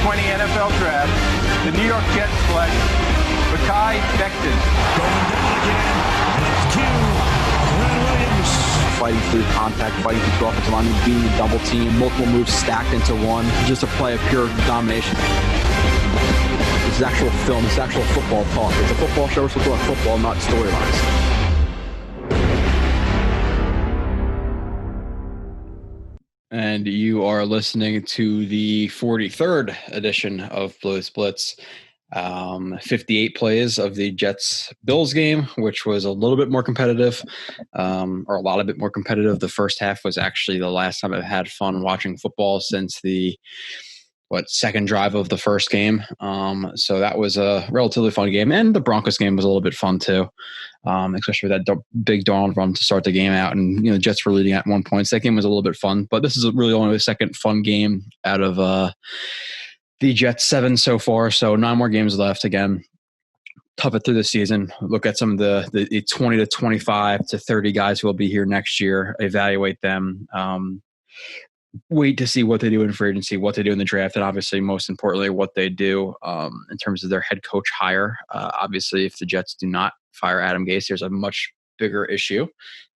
2020 NFL Draft, the New York Jets select Becton. Going down again. Quinnen Williams. Fighting through contact, fighting through offensive line, being double team, multiple moves stacked into one, just a play of pure domination. This is actual film, this is actual football talk. It's a football show, we're supposed to talk football, not storylines. And you are listening to the 43rd edition of Blitz. 58 plays of the Jets-Bills game, which was a little bit more competitive, or a lot of bit more competitive. The first half was actually the last time I've had fun watching football since the second drive of the first game. So that was a relatively fun game. And the Broncos game was a little bit fun too, especially with that big Darnold run to start the game out. And, the Jets were leading at 1 point. So that game was a little bit fun. But this is really only the second fun game out of the Jets 7 so far. So 9 more games left. Again, tough it through the season. Look at some of the 20 to 25 to 30 guys who will be here next year, evaluate them, wait to see what they do in free agency, what they do in the draft, and obviously, most importantly, what they do in terms of their head coach hire. Obviously, if the Jets do not fire Adam Gase, there's a much bigger issue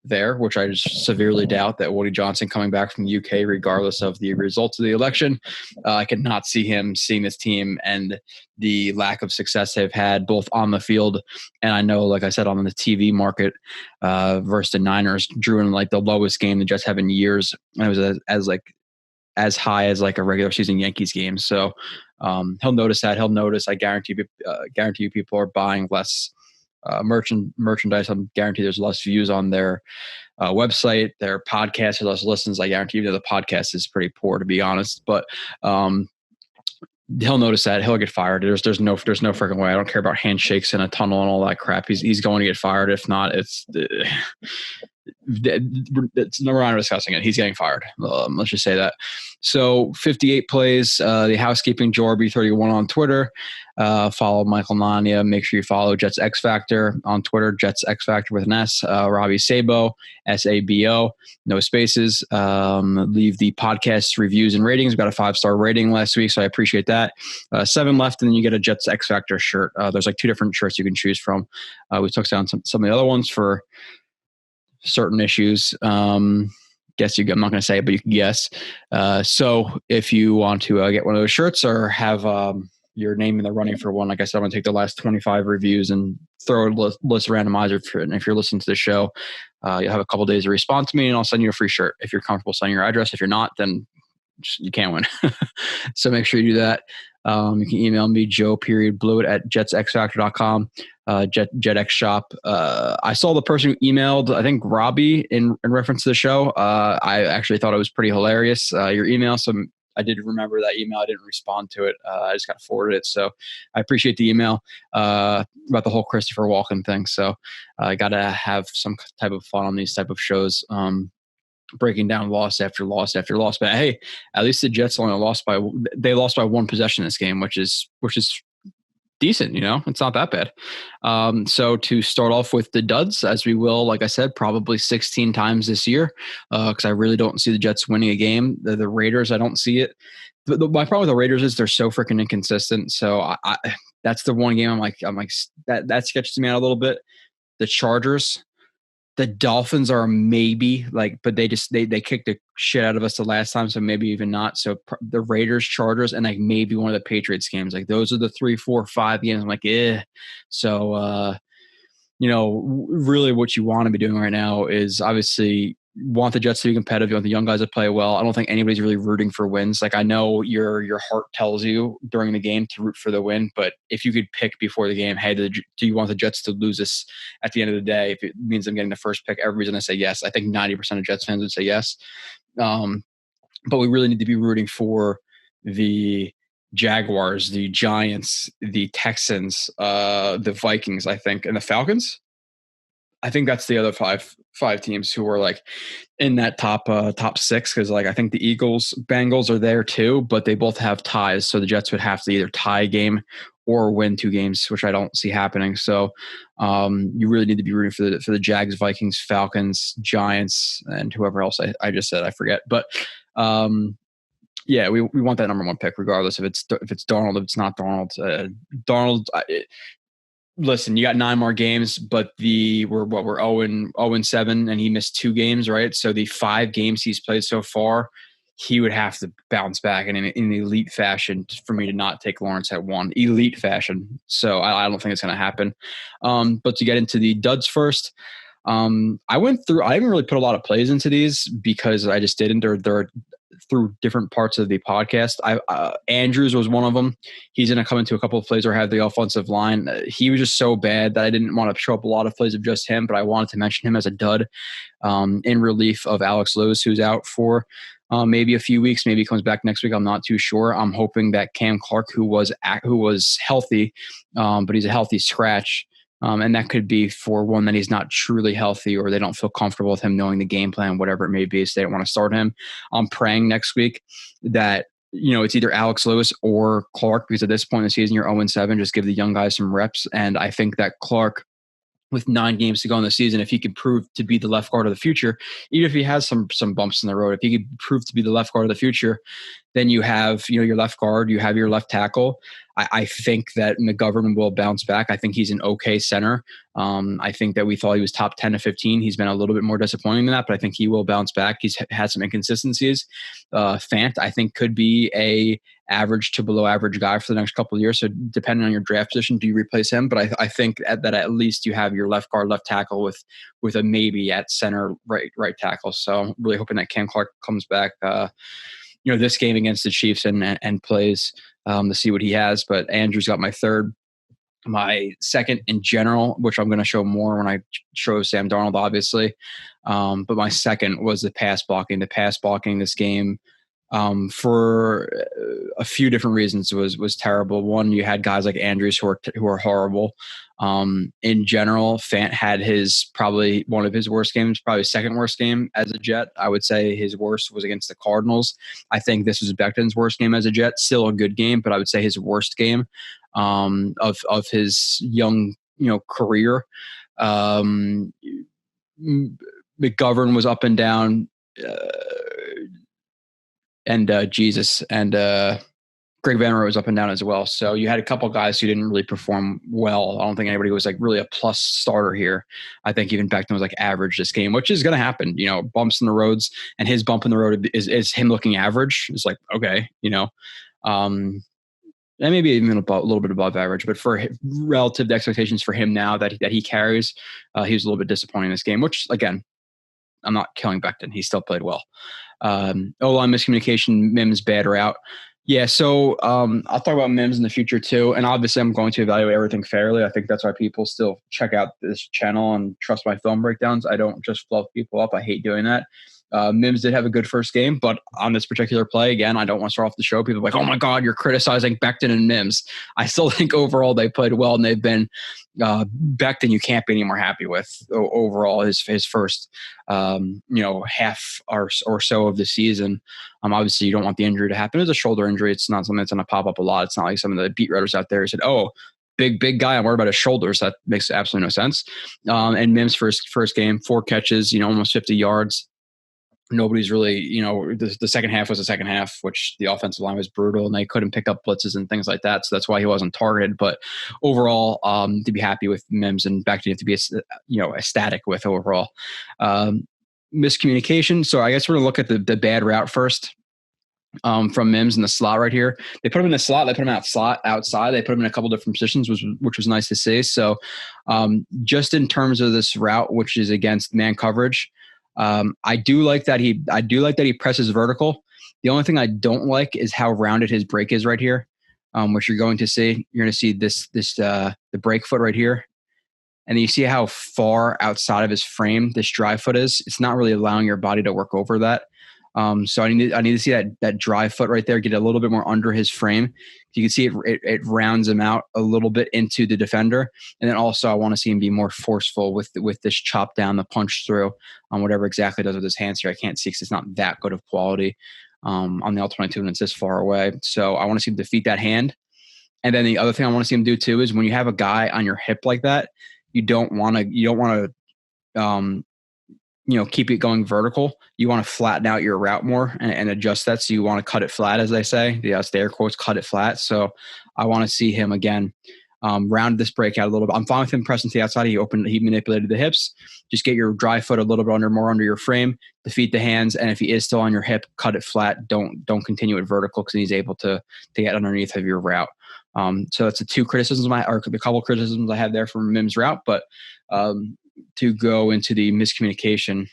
there, which I just severely doubt that Woody Johnson coming back from the UK, regardless of the results of the election, I could not see him seeing this team and the lack of success they've had both on the field. And I know, like I said, on the TV market versus the Niners, drew in the lowest game the Jets have in years. And it was as high as a regular season Yankees game. So he'll notice that. He'll notice. I guarantee you people are buying less merchandise. I'm guaranteed there's less views on their website, their podcast, or less listens. I guarantee you that the podcast is pretty poor, to be honest. But he'll notice that. He'll get fired. There's no freaking way. I don't care about handshakes in a tunnel and all that crap. He's going to get fired. If not, it's we're not discussing it. He's getting fired. Let's just say that. So 58 plays. The Housekeeping Jorby31 on Twitter. Follow Michael Nania. Make sure you follow Jets X Factor on Twitter. Jets X Factor with an S. Robbie Sabo, Sabo, no spaces. Leave the podcast reviews and ratings. We got a 5-star rating last week, so I appreciate that. 7 left, and then you get a Jets X Factor shirt. There's 2 different shirts you can choose from. We took down some of the other ones for certain issues. Guess I'm not going to say it, but you can guess. So if you want to get one of those shirts or have your name in the running for one, like I said, I'm going to take the last 25 reviews and throw a list randomizer. And if you're listening to the show, you'll have a couple days to respond to me, and I'll send you a free shirt. If you're comfortable sending your address, if you're not, then you can't win. So make sure you do that. You can email me, Joe.Blewett at jetsxfactor.com, JetX Shop. I saw the person who emailed, I think Robbie, in reference to the show. I actually thought it was pretty hilarious, your email. So I did remember that email. I didn't respond to it. I just got forwarded it. So I appreciate the email about the whole Christopher Walken thing. So I got to have some type of fun on these type of shows. Breaking down loss after loss after loss. But hey, at least the Jets only lost by 1 possession this game, which is decent. It's not that bad. So to start off with the duds, as we will, like I said, probably 16 times this year, because I really don't see the Jets winning a game. The Raiders, I don't see it. My problem with the Raiders is they're so freaking inconsistent. So I that's the one game I'm like that sketches me out a little bit. The Chargers. The Dolphins are maybe but they kicked the shit out of us the last time, so maybe even not. So the Raiders, Chargers, and maybe one of the Patriots games. Those are the 3, 4, 5 games. I'm eh. So really what you want to be doing right now is obviously want the Jets to be competitive. You want the young guys to play well. I don't think anybody's really rooting for wins. I know your heart tells you during the game to root for the win, but if you could pick before the game, hey, do you want the Jets to lose this at the end of the day? If it means I'm getting the first pick, everybody's going to say yes. I think 90% of Jets fans would say yes. But we really need to be rooting for the Jaguars, the Giants, the Texans, the Vikings, I think, and the Falcons. I think that's the other five teams who are in that top 6, because I think the Eagles, Bengals are there too, but they both have ties. So the Jets would have to either tie a game or win 2 games, which I don't see happening. So you really need to be rooting for the Jags, Vikings, Falcons, Giants, and whoever else I just said. I forget, but Yeah, we want that number one pick, regardless if it's Darnold, if it's not Darnold. Darnold, listen, you got 9 more games, but we're 0-7, and he missed 2 games, right? So the 5 games he's played so far, he would have to bounce back in an elite fashion for me to not take Lawrence at 1. Elite fashion. So I don't think it's going to happen. But to get into the duds first, I didn't really put a lot of plays into these because I just didn't. They're through different parts of the podcast. Andrews was one of them. He's going to come into a couple of plays or have the offensive line. He was just so bad that I didn't want to show up a lot of plays of just him, but I wanted to mention him as a dud in relief of Alex Lewis, who's out for maybe a few weeks. Maybe he comes back next week. I'm not too sure. I'm hoping that Cam Clark, who was healthy, but he's a healthy scratch, and that could be for one that he's not truly healthy or they don't feel comfortable with him knowing the game plan, whatever it may be, so they don't want to start him. I'm praying next week that it's either Alex Lewis or Clark, because at this point in the season, you're 0-7. Just give the young guys some reps. And I think that Clark, with 9 games to go in the season, if he could prove to be the left guard of the future, even if he has some bumps in the road, if he could prove to be the left guard of the future, then you have your left guard, you have your left tackle. I think that McGovern will bounce back. I think he's an okay center. I think that we thought he was top 10 to 15. He's been a little bit more disappointing than that, but I think he will bounce back. He's had some inconsistencies. Fant, I think, could be a average to below average guy for the next couple of years. So depending on your draft position, do you replace him? But I think that at least you have your left guard, left tackle with a maybe at center, right tackle. So I'm really hoping that Cam Clark comes back, this game against the Chiefs and plays to see what he has. But Andrew's got my third. My second in general, which I'm going to show more when I show Sam Darnold, obviously. But my second was the pass blocking. The pass blocking this game, for a few different reasons, was terrible. One, you had guys like Andrews who are horrible. In general, Fant had probably one of his worst games, probably second worst game as a Jet. I would say his worst was against the Cardinals. I think this was Becton's worst game as a Jet. Still a good game, but I would say his worst game of his young career. McGovern was up and down. And Jesus and Greg Van Roy was up and down as well. So you had a couple guys who didn't really perform well. I don't think anybody was like really a plus starter here. I think even Becton was like average this game, which is going to happen. Bumps in the roads, and his bump in the road is him looking average. It's like, okay, and maybe even a little bit above average. But for relative expectations for him now that he carries, he was a little bit disappointing in this game. Which again, I'm not killing Becton. He still played well. O-line miscommunication, Mims bad route. Yeah, so I'll talk about Mims in the future too. And obviously I'm going to evaluate everything fairly. I think that's why people still check out this channel and trust my film breakdowns. I don't just fluff people up. I hate doing that. Mims did have a good first game, but on this particular play, again, I don't want to start off the show. People are like, oh my God, you're criticizing Becton and Mims. I still think overall they played well, and they've been Becton you can't be any more happy with overall his first half or so of the season. Obviously you don't want the injury to happen. It's a shoulder injury. It's not something that's going to pop up a lot. It's not like some of the beat writers out there who said, oh, big guy, I'm worried about his shoulders. That makes absolutely no sense. And Mims first game, 4 catches, almost 50 yards. Nobody's really, the second half was the second half, which the offensive line was brutal and they couldn't pick up blitzes and things like that. So that's why he wasn't targeted. But overall, to be happy with Mims and Becton to be, ecstatic with overall. Miscommunication. So I guess we're going to look at the bad route first. From Mims in the slot right here. They put him in the slot. They put him outside. They put him in a couple different positions, which was nice to see. So just in terms of this route, which is against man coverage, I do like that he presses vertical. The only thing I don't like is how rounded his break is right here, which you're going to see. You're going to see the break foot right here. And you see how far outside of his frame this drive foot is. It's not really allowing your body to work over that. So I need to see that drive foot right there, get a little bit more under his frame. You can see it rounds him out a little bit into the defender. And then also I want to see him be more forceful with this chop down, the punch through, on whatever exactly does with his hands here. I can't see because it's not that good of quality on the L-22 and it's this far away. So I want to see him defeat that hand. And then the other thing I want to see him do too is when you have a guy on your hip like that, you don't want to keep it going vertical. You want to flatten out your route more and adjust that. So you want to cut it flat, as they say. The air quotes, cut it flat. So I want to see him again round this breakout a little bit. I'm fine with him pressing to the outside. He manipulated the hips. Just get your dry foot a little bit more under your frame, defeat the hands, and if he is still on your hip, cut it flat. Don't continue it vertical because he's able to get underneath of your route. So that's the two criticisms or a couple criticisms I have there from Mims' route, but to go into the miscommunication.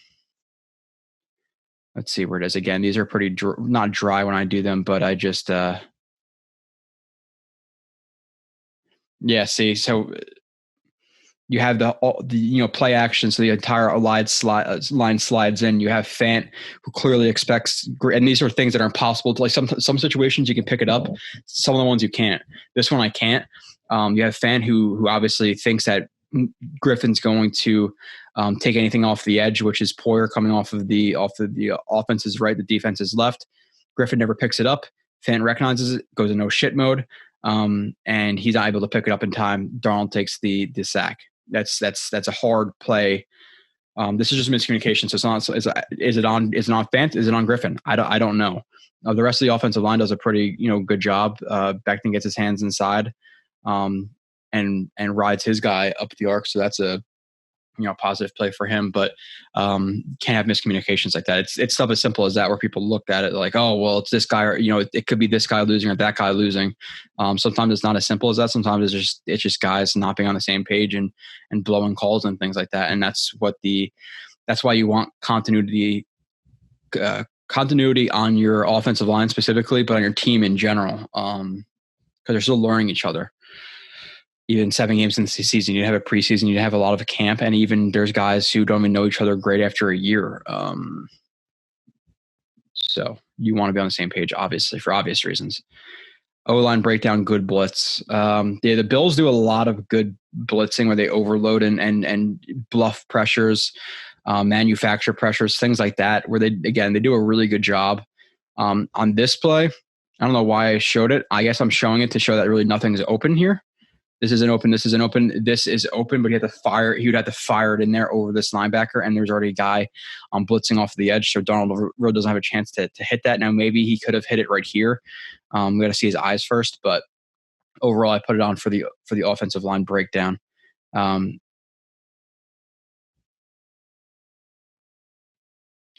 Let's see where it is again. These are pretty not dry when I do them, but I just see. So you have the play action, so the entire line slides in. You have Fant, who clearly expects, and these are things that are impossible to, like, some situations you can pick it up, some of the ones you can't. This one I can't. You have Fant who obviously thinks that Griffin's going to take anything off the edge, which is Poyer coming off of the offense's right, the defense's left. Griffin never picks it up. Fant recognizes it, goes in no shit mode, and he's not able to pick it up in time. Darnold takes the sack. That's a hard play. This is just miscommunication. So it's not. Is it on Fant? Is it on Griffin? I don't know. The rest of the offensive line does a pretty good job. Becton gets his hands inside, and rides his guy up the arc. So that's a positive play for him, but can't have miscommunications like that. It's stuff as simple as that, where people look at it like, oh, well, it's this guy, or it could be this guy losing or that guy losing. Sometimes it's not as simple as that. Sometimes it's just guys not being on the same page and blowing calls and things like that. And that's why you want continuity on your offensive line specifically, but on your team in general, because they're still learning each other. Even 7 games into the season, you have a preseason, you have a lot of a camp, and even there's guys who don't even know each other great after a year. So you want to be on the same page, obviously, for obvious reasons. O-line breakdown, good blitz. The Bills do a lot of good blitzing where they overload and bluff pressures, manufacture pressures, things like that, where they do a really good job. On this play, I don't know why I showed it. I guess I'm showing it to show that really nothing's open here. This isn't open. This isn't open. This is open, but he would have to fire it in there over this linebacker, and there's already a guy blitzing off the edge, so Darnold really doesn't have a chance to hit that. Now, maybe he could have hit it right here. We got to see his eyes first, but overall, I put it on for the offensive line breakdown.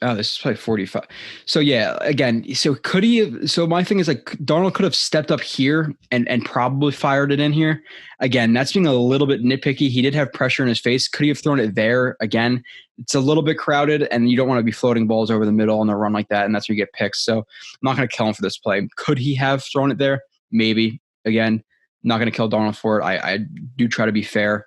This is probably 45. So yeah, again, so could he have, so my thing is, like, Darnold could have stepped up here and probably fired it in here. Again, that's being a little bit nitpicky. He did have pressure in his face. Could he have thrown it there? Again, it's a little bit crowded, and you don't want to be floating balls over the middle on a run like that, and that's where you get picks. So I'm not going to kill him for this play. Could he have thrown it there? Maybe. Again, not going to kill Darnold for it. I do try to be fair.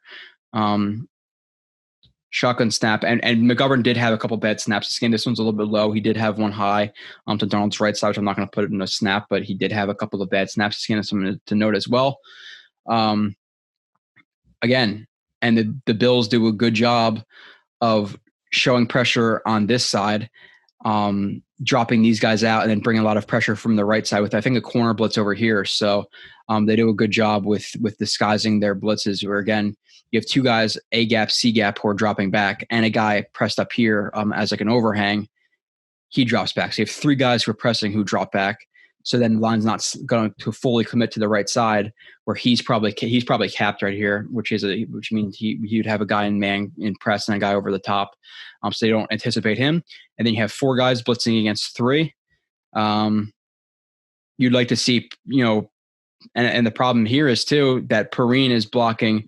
Shotgun snap, and McGovern did have a couple bad snaps this game. This one's a little bit low. He did have one high to Darnold's right side, which I'm not going to put it in a snap, but he did have a couple of bad snaps this game. That's something to note as well. Again, and the Bills do a good job of showing pressure on this side, dropping these guys out, and then bringing a lot of pressure from the right side with, I think, a corner blitz over here. So they do a good job with disguising their blitzes, where, again, you have two guys, A gap, C gap, who are dropping back, and a guy pressed up here as like an overhang. He drops back. So you have 3 guys who are pressing who drop back. So then the line's not going to fully commit to the right side, where he's probably capped right here, which means he'd have a guy in man in press and a guy over the top. So they don't anticipate him. And then you have 4 guys blitzing against 3. You'd like to see, and the problem here is too that Perine is blocking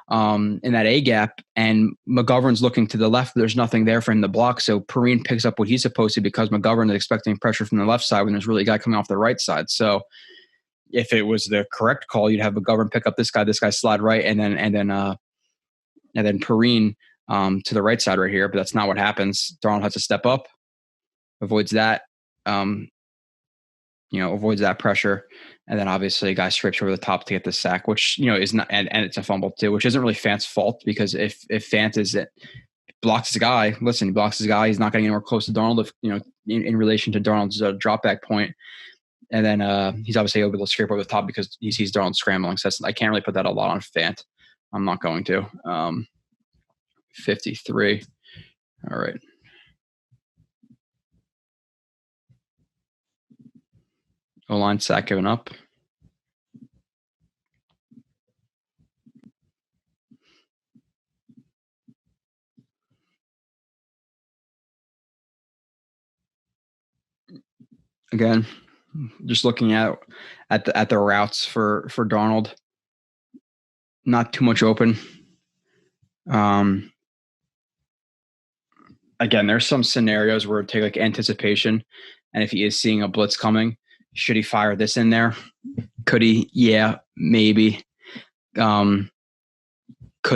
in that A gap, and McGovern's looking to the left. There's nothing there for him to block. So Perine picks up what he's supposed to, because McGovern is expecting pressure from the left side when there's really a guy coming off the right side. So if it was the correct call, you'd have McGovern pick up this guy slide right, and then Perine to the right side right here. But that's not what happens. Darnold has to step up, avoids that, avoids that pressure. And then obviously a guy scrapes over the top to get the sack, which, is not, and it's a fumble too, which isn't really Fant's fault, because if Fant blocks his guy, he blocks his guy, he's not getting anywhere close to Darnold, in relation to Darnold's drop back point. And then he's obviously able to scrape over the top because he sees Darnold scrambling. So I can't really put that a lot on Fant. I'm not going to. 53. All right. O-line sack given up. Again, just looking at the routes for Darnold, not too much open. Again, there's some scenarios where it take like anticipation, and if he is seeing a blitz coming, should he fire this in there? Could he? Yeah, maybe. Could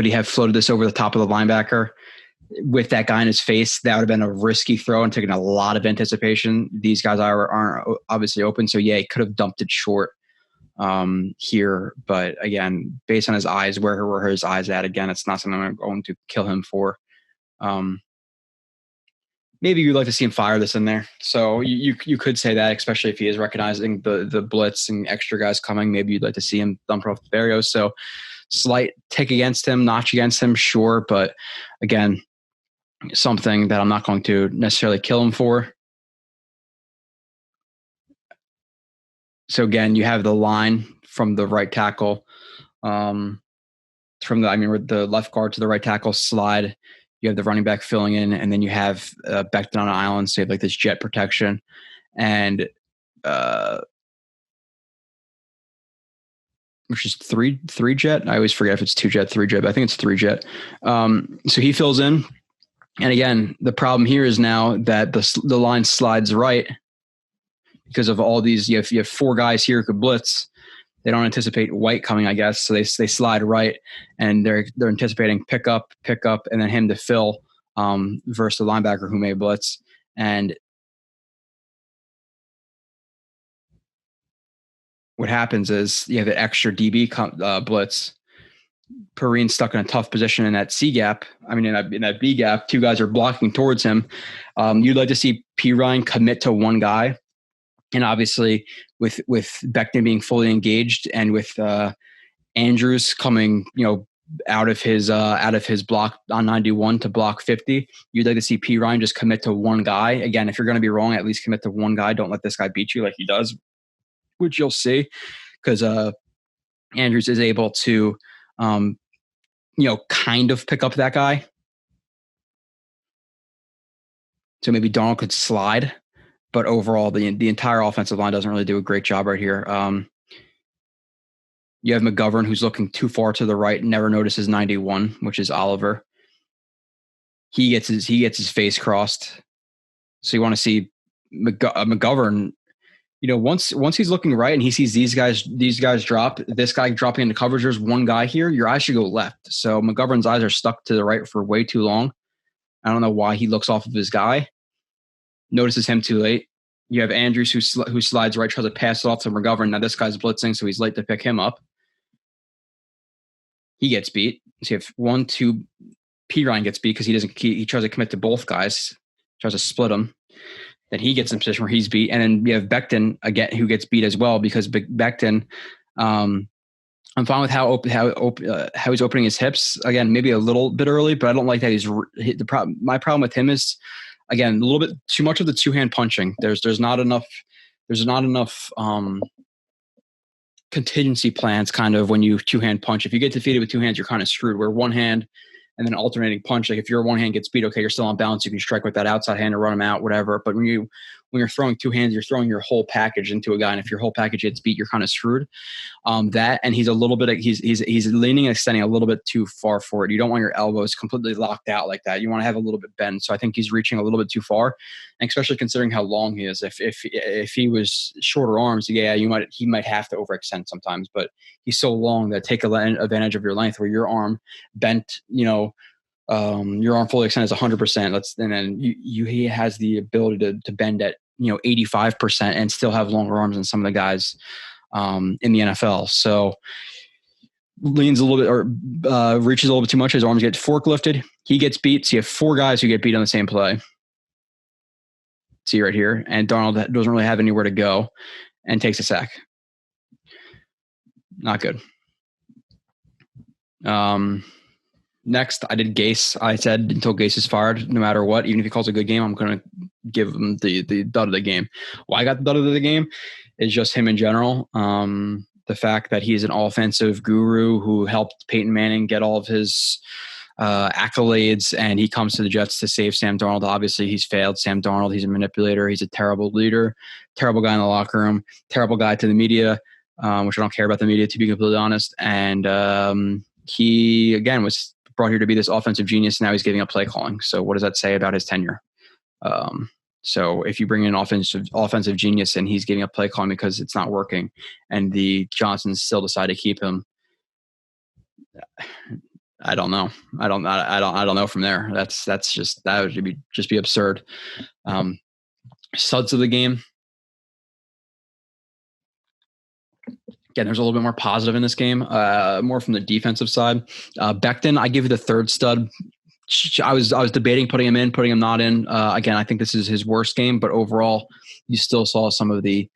he have floated this over the top of the linebacker with that guy in his face? That would have been a risky throw and taken a lot of anticipation. These guys aren't obviously open, so yeah, he could have dumped it short here. But again, based on his eyes, where were his eyes at? Again, it's not something I'm going to kill him for. Maybe you'd like to see him fire this in there. So you could say that, especially if he is recognizing the blitz and extra guys coming. Maybe you'd like to see him dump off the Barrios. So slight tick against him, notch against him, sure. But again, something that I'm not going to necessarily kill him for. So again, you have the line from the right tackle, the left guard to the right tackle slide. You have the running back filling in, and then you have Becton on an island, so you have like this jet protection, and which is three jet. I always forget if it's 2 jet, 3 jet, but I think it's 3 jet. So he fills in, and again, the problem here is now that the line slides right because of all these. You have 4 guys here who could blitz. They don't anticipate White coming, I guess, so they slide right, and they're anticipating pick up, and then him to fill versus the linebacker who may blitz. And what happens is you have an extra DB blitz. Perine stuck in a tough position in that C gap. In that B gap, 2 guys are blocking towards him. You'd like to see Perine commit to 1 guy. And obviously, with Becton being fully engaged, and with Andrews coming, out of his block on 91 to block 50, you'd like to see Perine just commit to 1 guy. Again, if you're going to be wrong, at least commit to 1 guy. Don't let this guy beat you like he does, which you'll see, because Andrews is able to, kind of pick up that guy. So maybe Darnold could slide. But overall, the entire offensive line doesn't really do a great job right here. You have McGovern, who's looking too far to the right, never notices 91, which is Oliver. He gets his face crossed. So you want to see McGovern. Once he's looking right and he sees these guys drop, this guy dropping into coverage. There's 1 guy here. Your eyes should go left. So McGovern's eyes are stuck to the right for way too long. I don't know why he looks off of his guy. Notices him too late. You have Andrews who slides right, tries to pass it off to McGovern. Now this guy's blitzing, so he's late to pick him up. He gets beat. So you have 1, 2. Perine gets beat because he tries to commit to both guys, tries to split them. Then he gets in a position where he's beat, and then you have Becton again who gets beat as well because Becton. I'm fine with how he's opening his hips. Again, maybe a little bit early, but I don't like that he's the problem. My problem with him is, again, a little bit too much of the 2-hand punching. There's not enough contingency plans kind of when you 2-hand punch. If you get defeated with 2 hands, you're kind of screwed. Where 1 hand and then alternating punch, like if your 1 hand gets beat, okay, you're still on balance. You can strike with that outside hand or run them out, whatever. But when you're throwing 2 hands, you're throwing your whole package into a guy, and if your whole package gets beat, you're kind of screwed. That, and he's a little bit, he's leaning and extending a little bit too far forward. You don't want your elbows completely locked out like that. You want to have a little bit bent. So I think he's reaching a little bit too far, and especially considering how long he is. If he was shorter arms, yeah, he might have to overextend sometimes, but he's so long that take advantage of your length, where your arm bent, your arm fully extended is 100%. And then he has the ability to bend at 85% and still have longer arms than some of the guys in the NFL. So leans a little bit or reaches a little bit too much. His arms get forklifted. He gets beat. So you have 4 guys who get beat on the same play. See right here, and Darnold doesn't really have anywhere to go and takes a sack. Not good. Next, I did Gase. I said until Gase is fired, no matter what, even if he calls a good game, I'm going to give him the dud of the game. Why I got the dud of the game is just him in general. The fact that he's an offensive guru who helped Peyton Manning get all of his accolades, and he comes to the Jets to save Sam Darnold. Obviously, he's failed Sam Darnold. He's a manipulator. He's a terrible leader, terrible guy in the locker room, terrible guy to the media, which I don't care about the media, to be completely honest. And he, again, was brought here to be this offensive genius. Now he's giving up play calling. So what does that say about his tenure? So if you bring in an offensive genius and he's giving up play calling because it's not working, and the Johnsons still decide to keep him, I don't know. I don't know from there. That would just be absurd. Studs of the game. Again, there's a little bit more positive in this game, more from the defensive side. Becton, I give you the third stud. I was debating putting him in, putting him not in. Again, I think this is his worst game, but overall, you still saw some of the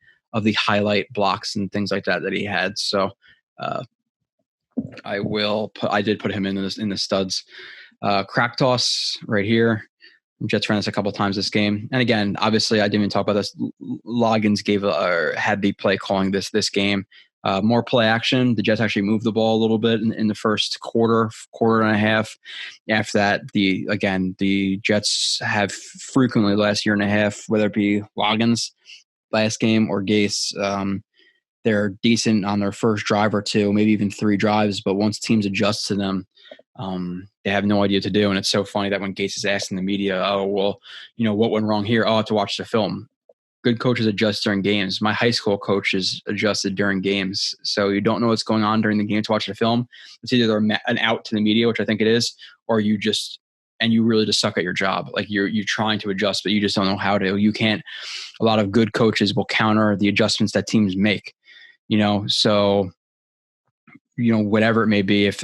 highlight blocks and things like that he had. So I did put him in the studs. Crack toss right here. Jets ran this a couple of times this game, and again, obviously, I didn't even talk about this. Loggins had the play calling this game. More play action. The Jets actually moved the ball a little bit in the first quarter and a half. After that, the Jets have frequently last year and a half, whether it be Loggins last game or Gase, they're decent on their first drive or two, maybe even 3 drives. But once teams adjust to them, they have no idea what to do. And it's so funny that when Gase is asking the media, oh, well, what went wrong here? I have to watch the film. Good coaches adjust during games. My high school coaches adjusted during games. So you don't know what's going on during the game to watch the film. It's either an out to the media, which I think it is, or you really just suck at your job. Like you're trying to adjust, but you just don't know how to. You can't. A lot of good coaches will counter the adjustments that teams make. So whatever it may be, if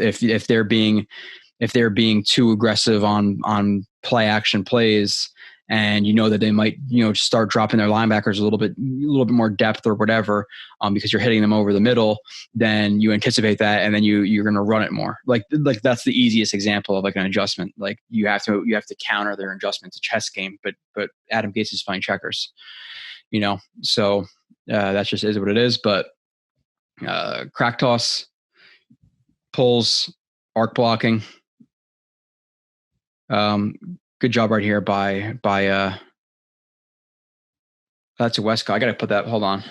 they're being too aggressive on play action plays, and that they might start dropping their linebackers a little bit more depth or whatever, because you're hitting them over the middle, then you anticipate that, and then you're going to run it more. Like that's the easiest example of like an adjustment. Like you have to counter their adjustment. It's a chess game, but Adam Gase is playing checkers. So that just is what it is. But crack toss, pulls, arc blocking. Good job right here by that's a Westco. I got to put that. Hold on.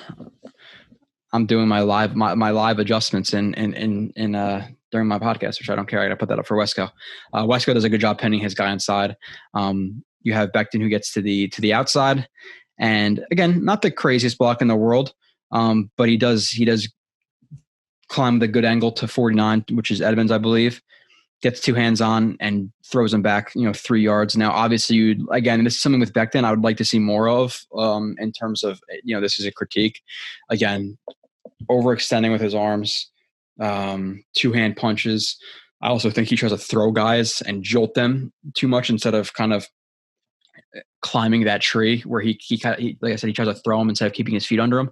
I'm doing my live adjustments in during my podcast, which I don't care. I got to put that up for Westco. Westco does a good job pinning his guy inside. You have Becton who gets to the outside, and again, not the craziest block in the world, but he does climb the good angle to 49, which is Edmonds, I believe. Gets 2 hands on and throws him back, 3 yards. Now, obviously, this is something with Becton I would like to see more of in terms of, this is a critique. Again, overextending with his arms, 2-hand punches. I also think he tries to throw guys and jolt them too much instead of kind of climbing that tree where he like I said, he tries to throw him instead of keeping his feet under him.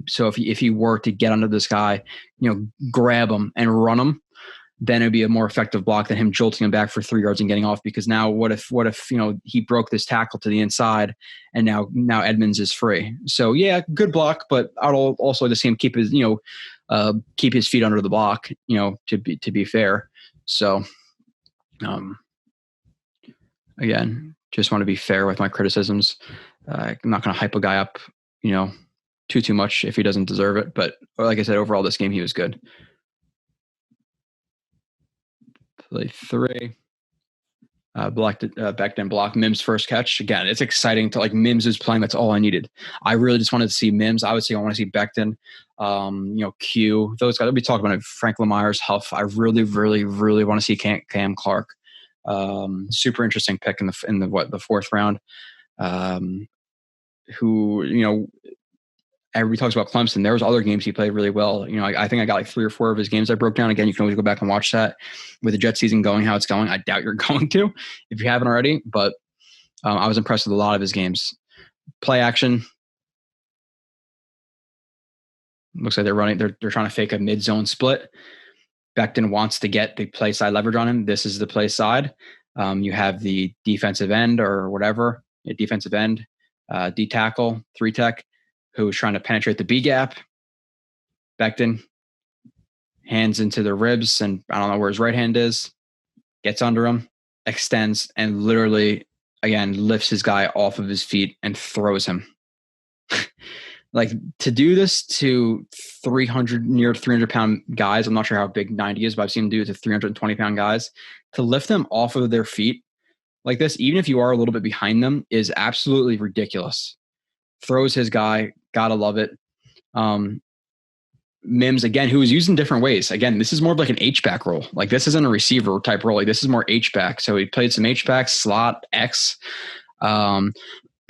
So if he were to get under this guy, grab him and run him, then it'd be a more effective block than him jolting him back for 3 yards and getting off. Because now what if he broke this tackle to the inside and now Edmonds is free. So yeah, good block, but I'd also like to see him keep his feet under the block, to be fair. So again, just want to be fair with my criticisms. I'm not going to hype a guy up, too much if he doesn't deserve it. But like I said, overall this game he was good. Play 3. Becton block Mims' first catch. Again, it's exciting to Mims is playing. That's all I needed. I really just wanted to see Mims. I would say I want to see Becton, Q. Those guys. We'll be talking about Frank Lemeyre's Huff. I really, really, really want to see Cam Clark. Super interesting pick in the 4th round. Who everybody talks about Clemson. There was other games he played really well. I think I got 3 or 4 of his games I broke down. Again, you can always go back and watch that with the Jet season going, how it's going. I doubt you're going to if you haven't already, but I was impressed with a lot of his games. Play action. Looks like they're trying to fake a mid-zone split. Becton wants to get the play side leverage on him. This is the play side. You have the defensive end or whatever, defensive end, D tackle, 3 tech. who was trying to penetrate the B gap. Becton hands into the ribs, and I don't know where his right hand is. Gets under him, extends, and literally, again, lifts his guy off of his feet and throws him. Like, to do this to 300-pound guys, I'm not sure how big 90 is, but I've seen him do it to 320-pound guys. To lift them off of their feet like this, even if you are a little bit behind them, is absolutely ridiculous. Throws his guy. Gotta love it. Mims, again, who is used in different ways. Again, this is more of like an H-back role. Like, this isn't a receiver type role. Like, this is more H-back. So he played some H-back, slot, X,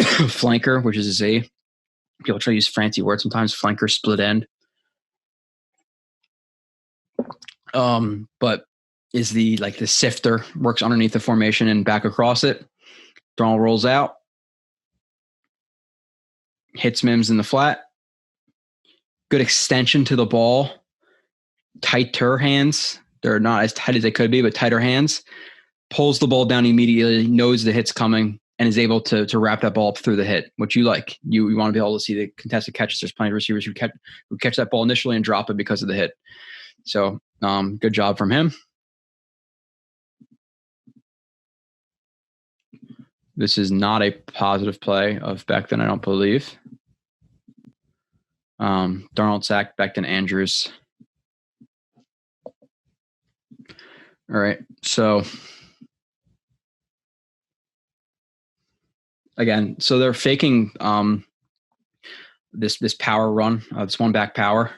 flanker, which is a Z. People try to use fancy words sometimes, flanker, split end. But is the sifter, works underneath the formation and back across it. Darnold rolls out, hits Mims in the flat. Good extension to the ball. Tighter hands. They're not as tight as they could be, but tighter hands. Pulls the ball down immediately, knows the hit's coming, and is able to wrap that ball up through the hit, which you like. You want to be able to see the contested catches. There's plenty of receivers who catch that ball initially and drop it because of the hit. So good job from him. This is not a positive play of Becton, I don't believe. Darnold sacked Becton Andrews. All right. So again, so they're faking this power run, this one back power,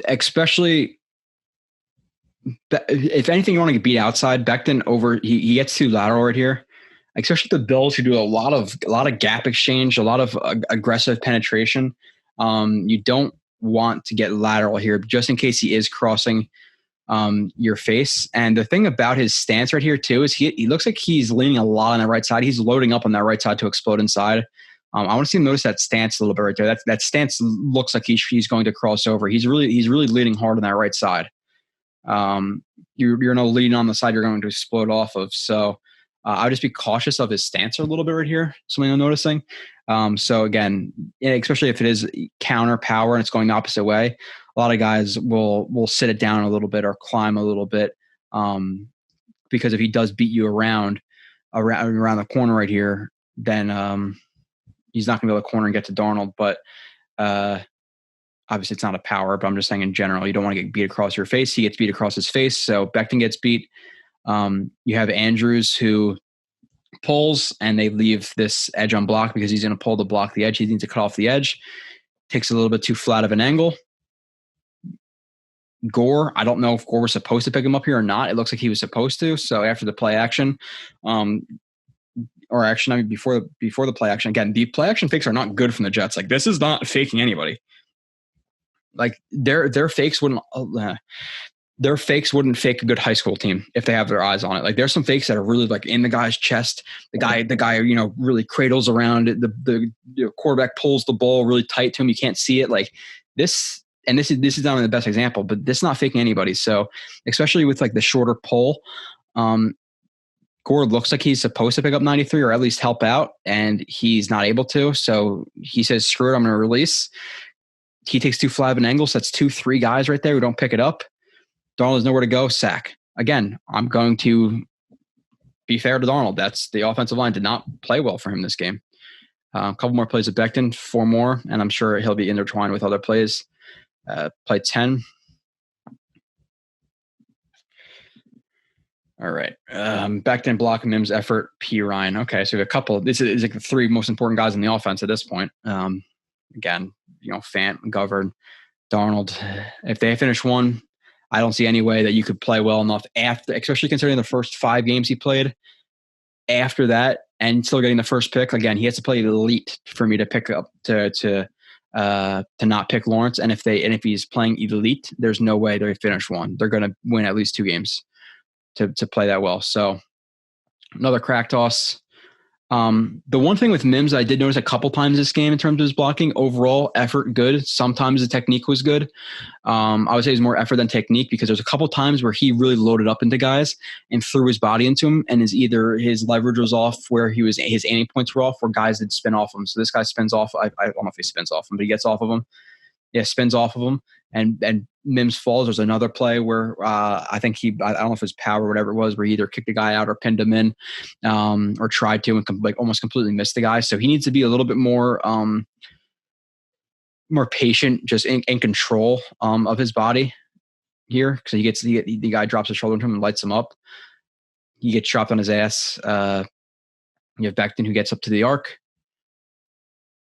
especially if anything you want to get beat outside. Becton he gets too lateral right here, especially the Bills who do a lot of gap exchange, a lot of aggressive penetration. You don't want to get lateral here just in case he is crossing your face. And the thing about his stance right here too is he looks like he's leaning a lot on the right side. He's loading up on that right side to explode inside. I want to see him notice that stance a little bit right there. That stance looks like he's going to cross over. He's really leaning hard on that right side. You're no leaning on the side you're going to explode off of. So I would just be cautious of his stance a little bit right here. Something I'm noticing. So again, especially if it is counter power and it's going the opposite way, a lot of guys will sit it down a little bit or climb a little bit, because if he does beat you around the corner right here, then he's not going to be able to corner and get to Darnold. But obviously it's not a power, but I'm just saying in general, you don't want to get beat across your face. He gets beat across his face, so Becton gets beat. You have Andrews who pulls, and they leave this edge unblocked because he's going to pull to block the edge. He needs to cut off the edge. Takes a little bit too flat of an angle. Gore, I don't know if Gore was supposed to pick him up here or not. It looks like he was supposed to. So after the play action, before the play action, again, the play action fakes are not good from the Jets. Like, this is not faking anybody. Like, their fakes wouldn't fake a good high school team if they have their eyes on it. Like, there's some fakes that are really like in the guy's chest. The guy, really cradles around it. The quarterback pulls the ball really tight to him. You can't see it. Like this. And this is not the best example, but this is not faking anybody. So especially with like the shorter pull, Gore looks like he's supposed to pick up 93 or at least help out, and he's not able to. So he says, screw it, I'm going to release. He takes too flat of an angle. So that's 2-3 guys right there who don't pick it up. Darnold has nowhere to go. Sack. Again, I'm going to be fair to Darnold. That's the offensive line did not play well for him this game. A couple more plays of Becton, 4 more, and I'm sure he'll be intertwined with other plays. Play 10. All right. Becton, block, Mims, effort, Perine. Okay, so we have a couple. This is like the 3 most important guys in the offense at this point. Again, Fant, Govern, Darnold. If they finish 1, I don't see any way that you could play well enough after, especially considering the first 5 games he played. After that, and still getting the first pick. Again, he has to play elite for me to pick up to not pick Lawrence. And if he's playing elite, there's no way they finish 1. They're going to win at least 2 games to play that well. So another crack toss. The one thing with Mims I did notice a couple times this game in terms of his blocking, overall effort good. Sometimes the technique was good. I would say it's more effort than technique because there's a couple times where he really loaded up into guys and threw his body into him, and either his leverage was off where his aiming points were off, or guys did spin off him. So this guy spins off. I don't know if he spins off him, but he gets off of him. Yeah, spins off of him, and Mims falls. There's another play where I think I don't know if it was power or whatever it was, where he either kicked the guy out or pinned him in, or tried to and almost completely missed the guy. So he needs to be a little bit more patient, just in control of his body here, because he gets the guy drops his shoulder into him and lights him up. He gets chopped on his ass. You have Becton who gets up to the arc.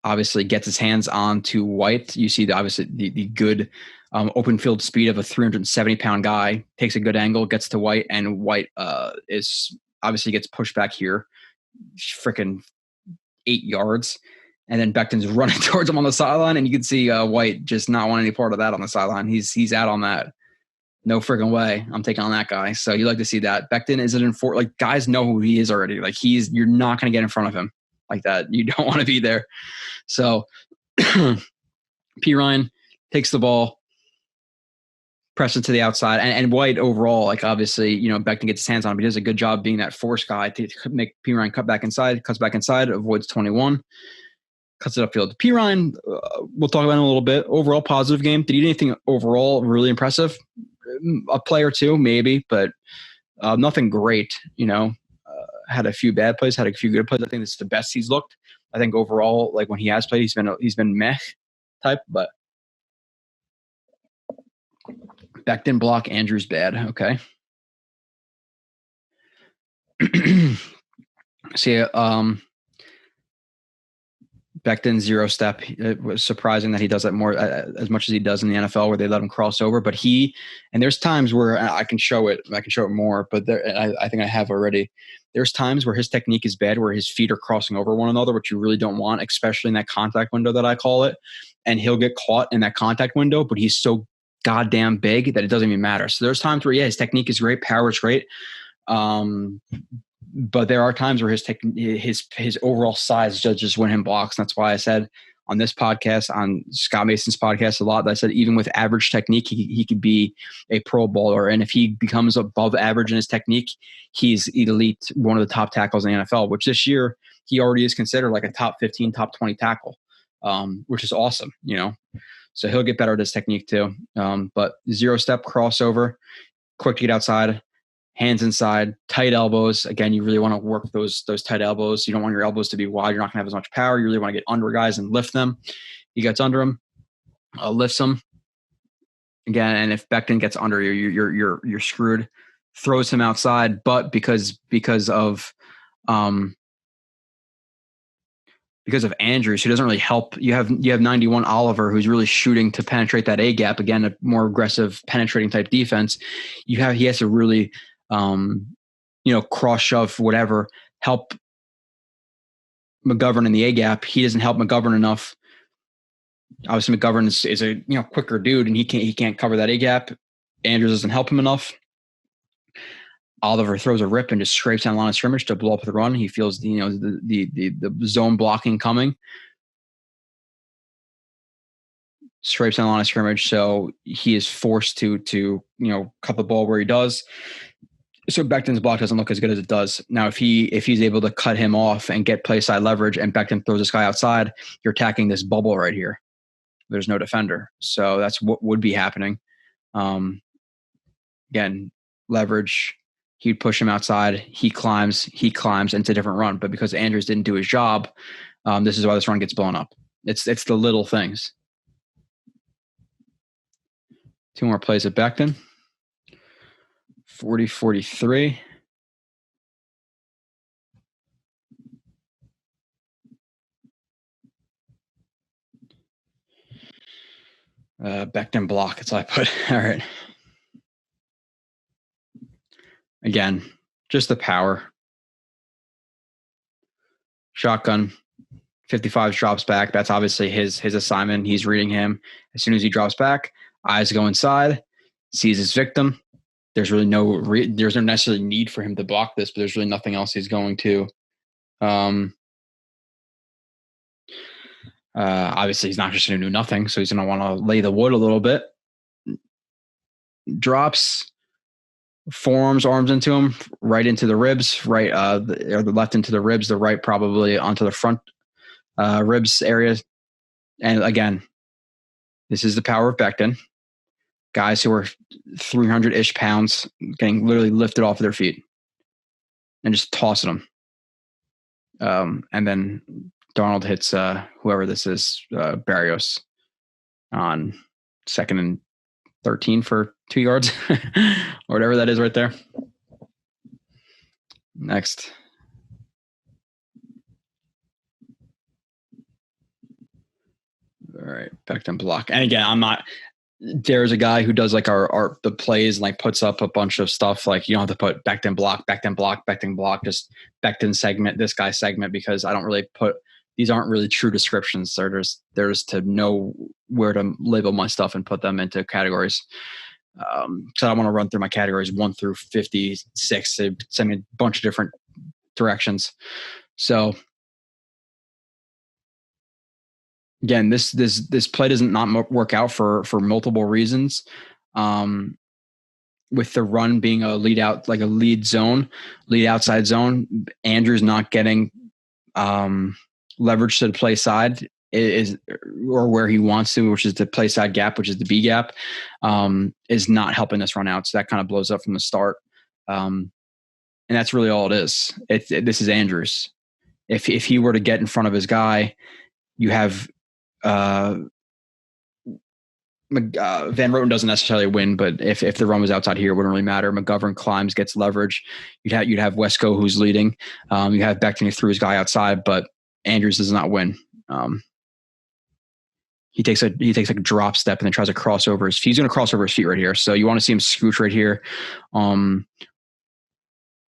Obviously gets his hands on to White. You see the good open field speed of a 370-pound guy, takes a good angle, gets to White, and White is obviously gets pushed back here, freaking 8 yards. And then Becton's running towards him on the sideline, and you can see White just not want any part of that on the sideline. He's out on that. No freaking way. I'm taking on that guy. So you like to see that. Becton is like guys know who he is already. Like you're not going to get in front of him like that. You don't want to be there. So Perine takes the ball, presses to the outside, and White overall, like obviously, Becton gets his hands on him. He does a good job being that force guy to make Perine cuts back inside, avoids 21, cuts it upfield. Perine, we'll talk about him a little bit. Overall, positive game. Did he do anything overall really impressive? A play or two, maybe, but nothing great, had a few bad plays, had a few good plays. I think this is the best he's looked. I think overall, like when he has played, he's been meh type, but Becton block, Andrews bad. Okay. See, Becton 0 step. It was surprising that he does that more as much as he does in the NFL, where they let him cross over. But there's times where I can show it. I can show it more, but I think I have already. There's times where his technique is bad, where his feet are crossing over one another, which you really don't want, especially in that contact window that I call it. And he'll get caught in that contact window, but he's so goddamn big that it doesn't even matter. So there's times where, his technique is great, power is great. But there are times where his overall size just win him blocks. And that's why I said on this podcast, on Scott Mason's podcast a lot, that I said even with average technique, he could be a Pro Bowler. And if he becomes above average in his technique, he's elite, one of the top tackles in the NFL, which this year he already is considered like a top 15, top 20 tackle, which is awesome, So he'll get better at his technique too. But 0 step crossover, quick to get outside, hands inside, tight elbows. Again, you really want to work those tight elbows. You don't want your elbows to be wide. You're not going to have as much power. You really want to get under guys and lift them. He gets under them, lifts them. Again, and if Becton gets under you, you're screwed. Throws him outside, but because of Andrews, who doesn't really help. You have 91 Oliver, who's really shooting to penetrate that A gap. Again, a more aggressive penetrating type defense. He has to really cross shove, whatever, help McGovern in the A gap. He doesn't help McGovern enough. Obviously, McGovern is a quicker dude, and he can't cover that A gap. Andrews doesn't help him enough. Oliver throws a rip and just scrapes down the line of scrimmage to blow up the run. He feels the zone blocking coming. Scrapes down the line of scrimmage, so he is forced to cut the ball where he does. So Becton's block doesn't look as good as it does. Now, if he's able to cut him off and get play side leverage, and Becton throws this guy outside, you're attacking this bubble right here. There's no defender, so that's what would be happening. Again, leverage. He'd push him outside. He climbs, and it's a different run. But because Andrews didn't do his job, this is why this run gets blown up. It's the little things. 2 more plays at Becton. 40-43. Becton block. That's all I put. All right. Again, just the power. Shotgun. 55 drops back. That's obviously his assignment. He's reading him. As soon as he drops back, eyes go inside, sees his victim. There's really no necessarily need for him to block this, but there's really nothing else he's going to Obviously, he's not just going to do nothing, so he's going to want to lay the wood a little bit. Drops, forearms, arms into him, right into the ribs, right, or the left into the ribs, the right probably onto the front ribs area. And again, this is the power of Becton. Guys who are 300-ish pounds getting literally lifted off of their feet and just tossing them. And then Darnold hits whoever this is, Barrios, on 2nd and 13 for 2 yards or whatever that is right there. Next. All right, Becton block. And again, there's a guy who does like the plays and like puts up a bunch of stuff. Like you don't have to put Becton block, just Becton segment, this guy segment, because I don't really these aren't really true descriptions. They're just to know where to label my stuff and put them into categories. So I want to run through my categories 1 through 56 to send me a bunch of different directions. So again, this play doesn't not work out for multiple reasons. With the run being a lead out, like a lead outside zone, Andrews not getting leverage to the play side or where he wants to, which is the play side gap, which is the B gap, is not helping us run out. So that kind of blows up from the start. And that's really all it is. This is Andrews. If he were to get in front of his guy, you have Van Roten doesn't necessarily win, but if the run was outside here, it wouldn't really matter. McGovern climbs, gets leverage. You'd have Wesco who's leading. You have Becton who threw his guy outside, but Andrews does not win. He takes a drop step and then tries to cross over his feet. He's going to cross over his feet right here. So you want to see him scooch right here. I want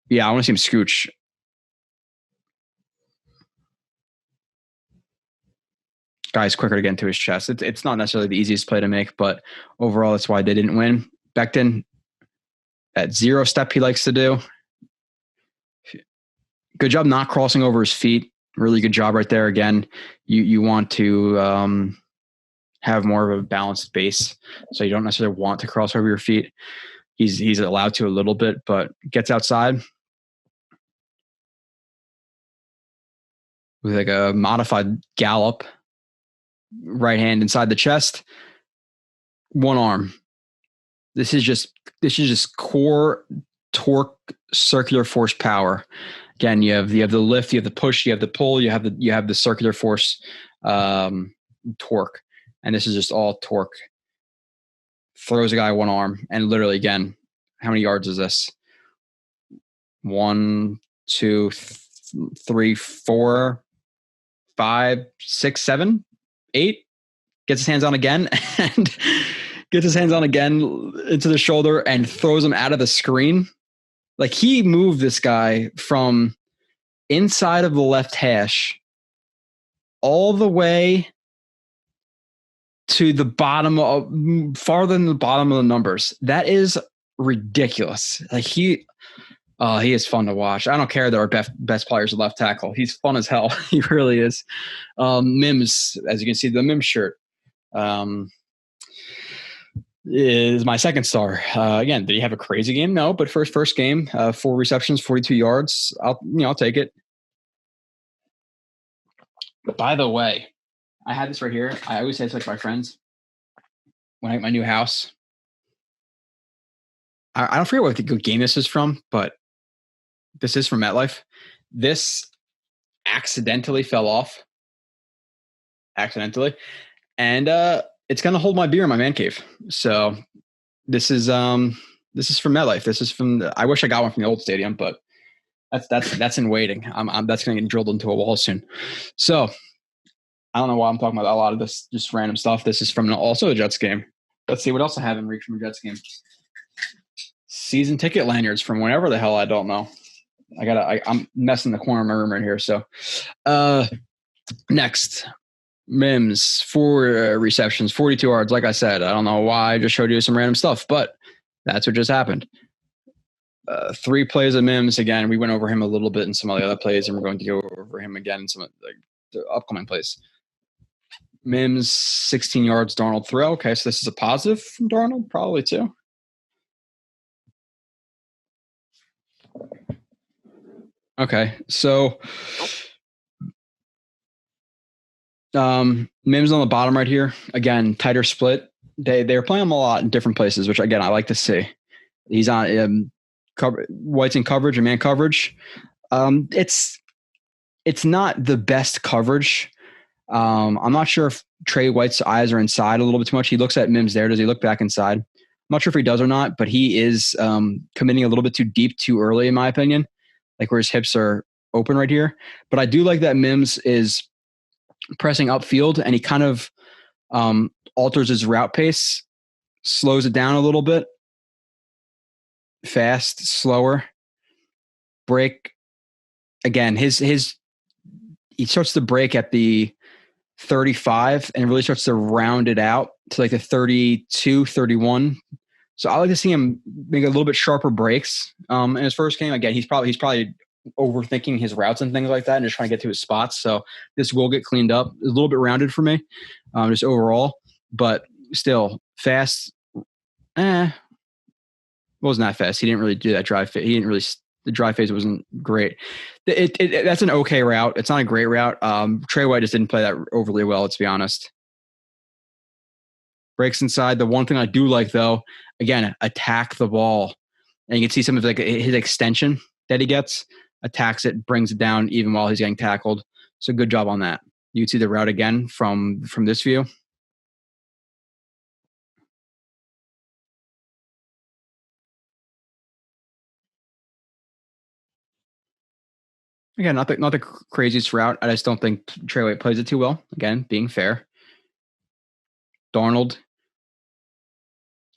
to see him scooch. Guy's quicker to get into his chest. It's not necessarily the easiest play to make, but overall, that's why they didn't win. Becton, that 0 step he likes to do. Good job not crossing over his feet. Really good job right there. Again, you want to have more of a balanced base, so you don't necessarily want to cross over your feet. He's allowed to a little bit, but gets outside with like a modified gallop. Right hand inside the chest, one arm. This is just core torque, circular force power. Again, you have the lift, you have the push, you have the pull, you have the circular force torque, and this is just all torque. Throws a guy one arm, and literally, again, how many yards is this? 1, 2, 3, 4, 5, 6, 7, 8. Gets his hands on again and into the shoulder and throws him out of the screen. Like he moved this guy from inside of the left hash all the way to the bottom farther than the bottom of the numbers. That is ridiculous. Like he is fun to watch. I don't care that our best players are left tackle. He's fun as hell. He really is. Mims, as you can see, the Mims shirt is my second star. Again, did he have a crazy game? No, but first game, 4 receptions, 42 yards. I'll take it. By the way, I had this right here. I always say this to my friends when I get my new house. I don't forget what game this is from, but this is from MetLife. This accidentally fell off. And it's going to hold my beer in my man cave. So this is from MetLife. This is I wish I got one from the old stadium, but that's in waiting. That's going to get drilled into a wall soon. So I don't know why I'm talking about a lot of this, just random stuff. This is from also a Jets game. Let's see what else I have in reach from a Jets game. Season ticket lanyards from whenever the hell, I don't know. I'm messing the corner of my room right here. So next, Mims, 4 receptions, 42 yards. Like I said, I don't know why I just showed you some random stuff, but that's what just happened. 3 plays of Mims. Again, we went over him a little bit in some of the other plays, and we're going to go over him again in some of the upcoming plays. Mims, 16 yards, Darnold throw. Okay, so this is a positive from Darnold, probably too. Okay, so Mims on the bottom right here. Again, tighter split. They're playing him a lot in different places, which again I like to see. He's on White's in coverage or man coverage. It's not the best coverage. I'm not sure if Trey White's eyes are inside a little bit too much. He looks at Mims there. Does he look back inside? I'm not sure if he does or not, but he is committing a little bit too deep too early, in my opinion, like where his hips are open right here. But I do like that Mims is pressing upfield, and he kind of alters his route pace, slows it down a little bit, fast, slower, break. Again, he starts to break at the 35 and really starts to round it out to like the 32, 31. So I like to see him make a little bit sharper breaks in his first game. Again, he's probably overthinking his routes and things like that and just trying to get to his spots. So this will get cleaned up. It's a little bit rounded for me, just overall, but still fast. Wasn't that fast. He didn't really do that drive. The drive phase wasn't great. That's an okay route. It's not a great route. Trey White just didn't play that overly well, let's be honest. Breaks inside. The one thing I do like, though, again, attack the ball. And you can see some of like his extension that he gets, attacks it, brings it down even while he's getting tackled. So good job on that. You can see the route again from this view. Again, not the craziest route. I just don't think Trey White plays it too well. Again, being fair. Darnold.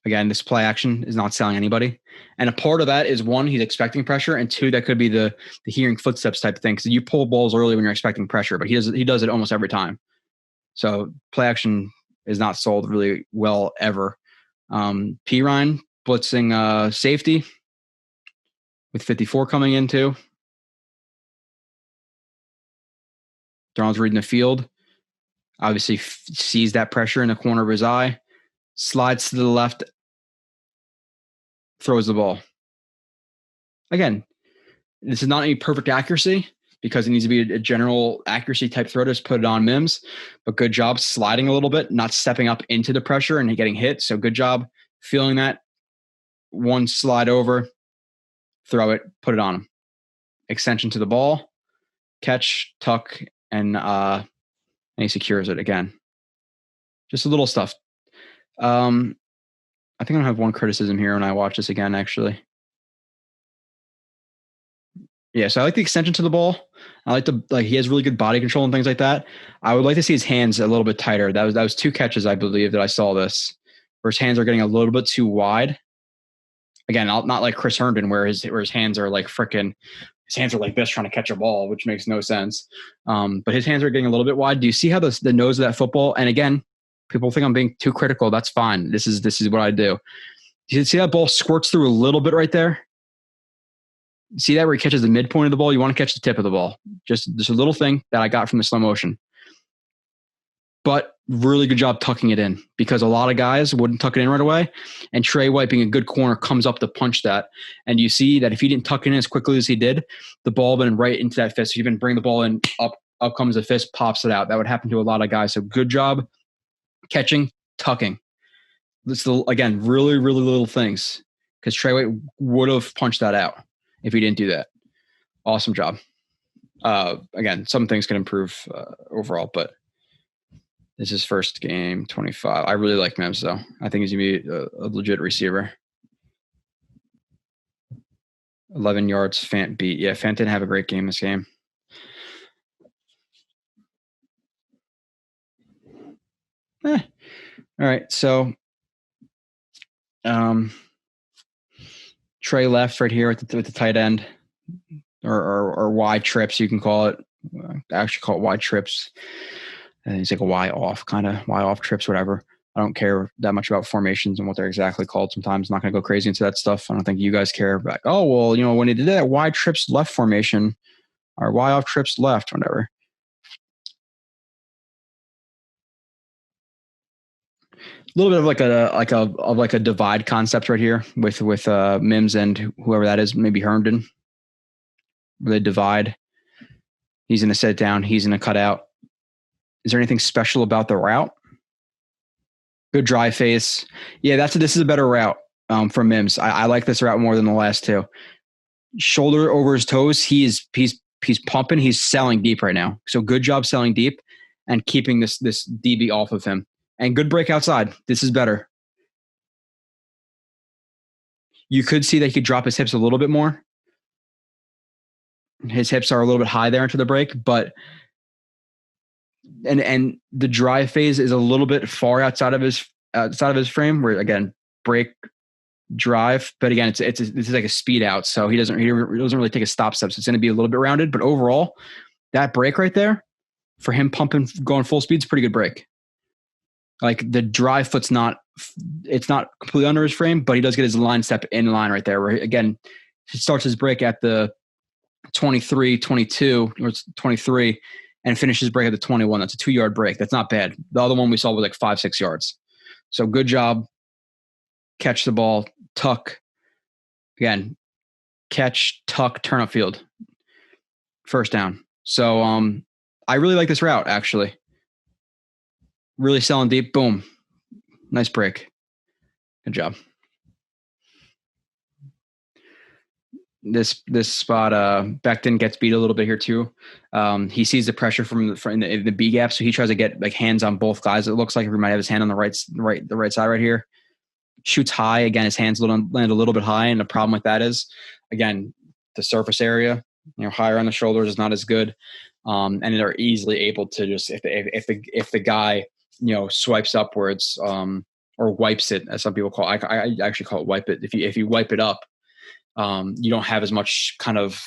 Again, this play action is not selling anybody. And a part of that is, one, he's expecting pressure, and two, that could be the hearing footsteps type of thing. Because you pull balls early when you're expecting pressure, but he does it almost every time. So play action is not sold really well ever. Perine blitzing safety with 54 coming in too. Darnold's reading the field. Obviously sees that pressure in the corner of his eye. Slides to the left. Throws the ball. Again, this is not any perfect accuracy because it needs to be a general accuracy type throw to just put it on Mims. But good job sliding a little bit, not stepping up into the pressure and getting hit. So good job feeling that. One slide over, throw it, put it on him. Extension to the ball, catch, tuck, and he secures it again. Just a little stuff. I think I'm going to have one criticism here when I watch this again, actually. Yeah, so I like the extension to the ball. I like he has really good body control and things like that. I would like to see his hands a little bit tighter. That was 2 catches, I believe, that I saw this, where his hands are getting a little bit too wide. Again, not like Chris Herndon, where his hands are like freaking, his hands are like this trying to catch a ball, which makes no sense. But his hands are getting a little bit wide. Do you see how the nose of that football? And again, people think I'm being too critical. That's fine. This is what I do. You see that ball squirts through a little bit right there? See that where he catches the midpoint of the ball? You want to catch the tip of the ball. Just a little thing that I got from the slow motion. But really good job tucking it in, because a lot of guys wouldn't tuck it in right away. And Trey White, being a good corner, comes up to punch that. And you see that if he didn't tuck it in as quickly as he did, the ball went right into that fist. If you even bring the ball in, up comes the fist, pops it out. That would happen to a lot of guys. So good job catching, tucking. This is, again, really, really little things, because Trey White would have punched that out if he didn't do that. Awesome job. Again, some things can improve overall, but this is first game 25. I really like Mims, though. I think he's going to be a legit receiver. 11 yards, Fant beat. Yeah, Fant didn't have a great game this game. All right, so Trey left right here with the tight end, or wide trips, you can call it. I actually call it wide trips. And he's like a Y off trips, whatever. I don't care that much about formations and what they're exactly called. Sometimes I'm not going to go crazy into that stuff. I don't think you guys care. Like, oh, well, when he did that, why trips left formation or why off trips left, whatever. A little bit of like a divide concept right here with Mims and whoever that is, maybe Herndon. Where they divide. He's going to sit down. He's going to cut out. Is there anything special about the route? Good drive face. Yeah, this is a better route from Mims. I like this route more than the last two. Shoulder over his toes. He's pumping. He's selling deep right now. So good job selling deep and keeping this DB off of him. And good break outside. This is better. You could see that he could drop his hips a little bit more. His hips are a little bit high there into the break, but and the drive phase is a little bit far outside of his frame. Where again, break, drive, but again, this is like a speed out, so he doesn't really take a stop step. So it's going to be a little bit rounded, but overall, that break right there for him pumping, going full speed is a pretty good break. Like the drive foot's not completely under his frame, but he does get his line step in line right there. Where again, he starts his break at the 23, 22, or it's 23, and finishes break at the 21. That's a 2-yard break. That's not bad. The other one we saw was like 5-6 yards. So good job. Catch the ball, tuck. Again, catch, tuck, turn upfield. First down. So I really like this route, actually. Really selling deep. Boom. Nice break. Good job. This spot, Becton gets beat a little bit here too. He sees the pressure from the B gap, so he tries to get like hands on both guys. It looks like he might have his hand on the right side right here. Shoots high again. His hands land a little bit high, and the problem with that is, again, the surface area, higher on the shoulders is not as good, and they're easily able to just if the guy swipes upwards or wipes it, as some people call it. I actually call it wipe it. If you wipe it up. You don't have as much kind of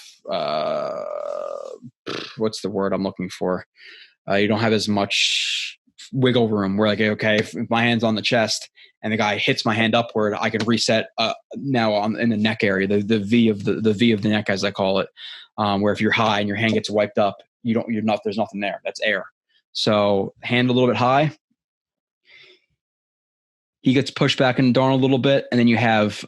what's the word I'm looking for? You don't have as much wiggle room where like, okay, if my hand's on the chest and the guy hits my hand upward, I can reset now in the neck area, the V of the V of the neck, as I call it, where if you're high and your hand gets wiped up, there's nothing there. That's air. So hand a little bit high. He gets pushed back in Darnold a little bit, and then you have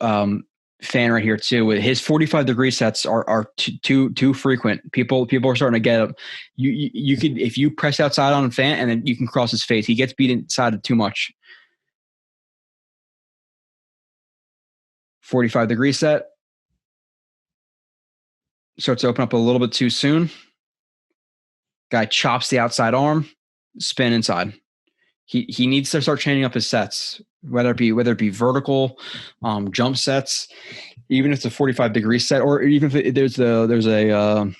Fan right here too. His 45-degree sets are too frequent. People are starting to get him. You could, if you press outside on Fan and then you can cross his face. He gets beat inside too much. 45-degree set. Starts to open up a little bit too soon. Guy chops the outside arm, spin inside. He needs to start changing up his sets, whether it be vertical, jump sets, even if it's a 45-degree set, or even if there's a